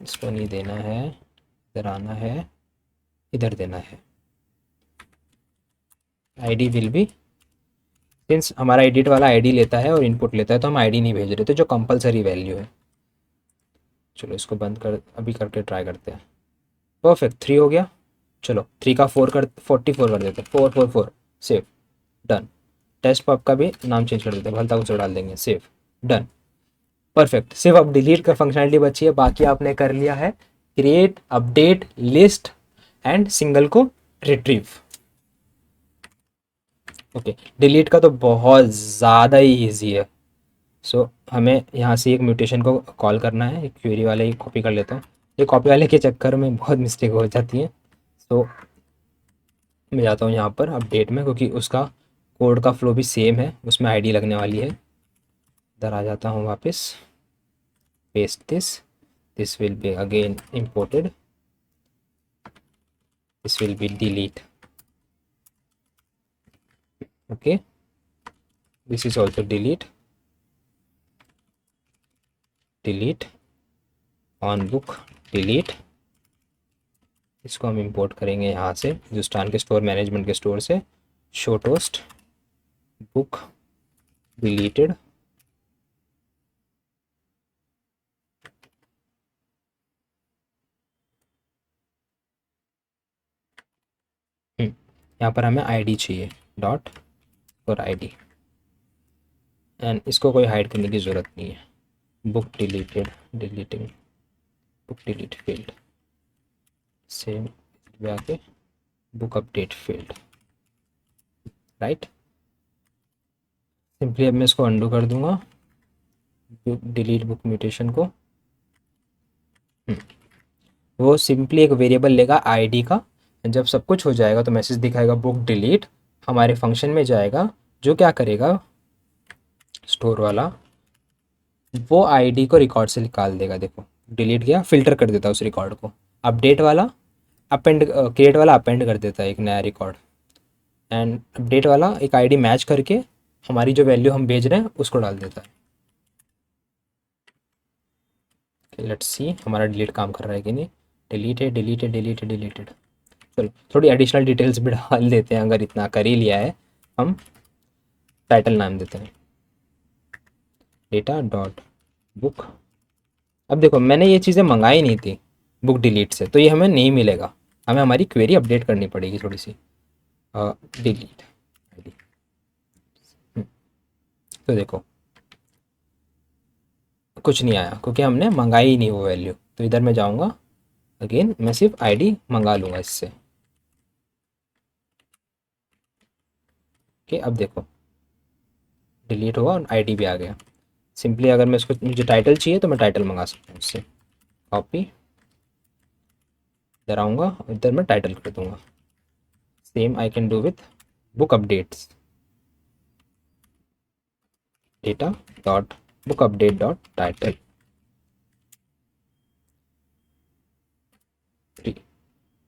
इसको नहीं देना है, इधर आना है, इधर देना है। आईडी विल बी, सिंस हमारा एडिट वाला आईडी लेता है और इनपुट लेता है तो हम आईडी नहीं भेज रहे थे, जो कंपलसरी वैल्यू है। चलो इसको बंद कर, अभी करके ट्राई करते हैं। परफेक्ट 3 हो गया। चलो 3 का 4 कर 44 कर देते हैं, 444 सेव डन। टेस्ट पब का भी नाम चेंज कर देते हैं, भलता कुछ डाल देंगे, सेव डन परफेक्ट। सिर्फ अब डिलीट का फंक्शनलिटी बची है, बाकी आपने कर लिया है create update list and single को रिट्रीव। ओके डिलीट का तो बहुत ज़्यादा ही ईजी है। सो हमें यहाँ से एक म्यूटेशन को कॉल करना है, एक क्वेरी वाले ही कॉपी कर लेता हूँ। ये कॉपी वाले के चक्कर में बहुत मिस्टेक हो जाती है। सो मैं जाता हूँ यहाँ पर अपडेट में, क्योंकि उसका कोड का फ्लो भी सेम है, उसमें आईडी लगने वाली है। इधर आ जाता हूँ वापस, paste this will be again imported, this will be delete, okay this is also delete on book delete। इसको हम इंपोर्ट करेंगे यहाँ से हिंदुस्तान के स्टोर मैनेजमेंट के स्टोर से, शो टोस्ट बुक डिलीटेड। यहाँ पर हमें आईडी चाहिए, डॉट और आईडी, एंड इसको कोई हाइड करने की ज़रूरत नहीं है। Book deleted, deleting book delete field, same आके book update field, right. Simply अब मैं इसको अंडू कर दूंगा, डिलीट बुक म्यूटेशन को। वो सिंपली एक वेरिएबल लेगा आईडी का, जब सब कुछ हो जाएगा तो मैसेज दिखाएगा बुक डिलीट, हमारे फंक्शन में जाएगा, जो क्या करेगा स्टोर वाला, वो आईडी को रिकॉर्ड से निकाल देगा। देखो डिलीट गया, फिल्टर कर देता है उस रिकॉर्ड को। अपडेट वाला अपेंड, क्रिएट वाला अपेंड कर देता है एक नया रिकॉर्ड, एंड अपडेट वाला एक आईडी मैच करके हमारी जो वैल्यू हम भेज रहे हैं उसको डाल देता है। लेट्स सी हमारा डिलीट काम कर रहा है कि नहीं। डिलीटेड। चलो थोड़ी एडिशनल डिटेल्स भी डाल देते हैं, अगर इतना कर ही लिया है। हम टाइटल नाम देते हैं डेटा डॉट बुक। अब देखो मैंने ये चीज़ें मंगाई नहीं थी बुक डिलीट से, तो ये हमें नहीं मिलेगा, हमें हमारी क्वेरी अपडेट करनी पड़ेगी थोड़ी सी। डिलीट आईडी, तो देखो कुछ नहीं आया क्योंकि हमने मंगाई ही नहीं वो वैल्यू। तो इधर मैं जाऊंगा, अगेन मैं सिर्फ आईडी मंगा लूँगा इससे। ओके अब देखो डिलीट हुआ और आईडी भी आ गया। सिंपली अगर मैं इसको, मुझे टाइटल चाहिए तो मैं टाइटल मंगा सकता हूँ इससे, कॉपी, इधर आऊँगा और इधर मैं टाइटल कर दूँगा। Same I can do with book updates, data dot book update dot title,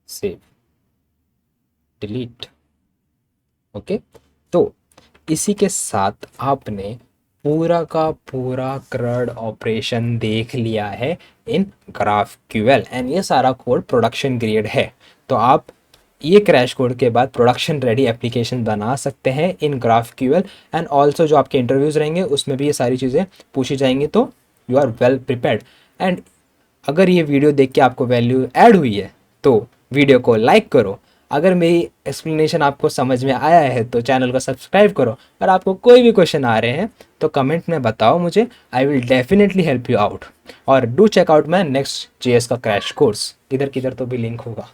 save delete. Okay तो इसी के साथ आपने पूरा का पूरा क्रड ऑपरेशन देख लिया है इन GraphQL, एंड ये सारा कोड प्रोडक्शन ग्रेड है। तो आप ये क्रैश कोड के बाद प्रोडक्शन रेडी एप्लीकेशन बना सकते हैं इन GraphQL, एंड ऑल्सो जो आपके इंटरव्यूज़ रहेंगे उसमें भी ये सारी चीज़ें पूछी जाएंगी, तो you are well prepared. And अगर ये वीडियो देख के आपको वैल्यू ऐड हुई है तो वीडियो को लाइक करो, अगर मेरी एक्सप्लेनेशन आपको समझ में आया है तो चैनल को सब्सक्राइब करो। अगर आपको कोई भी क्वेश्चन आ रहे हैं तो कमेंट में बताओ मुझे, I will definitely help you out. और do check out my next JS का क्रैश कोर्स, इधर किधर तो भी लिंक होगा।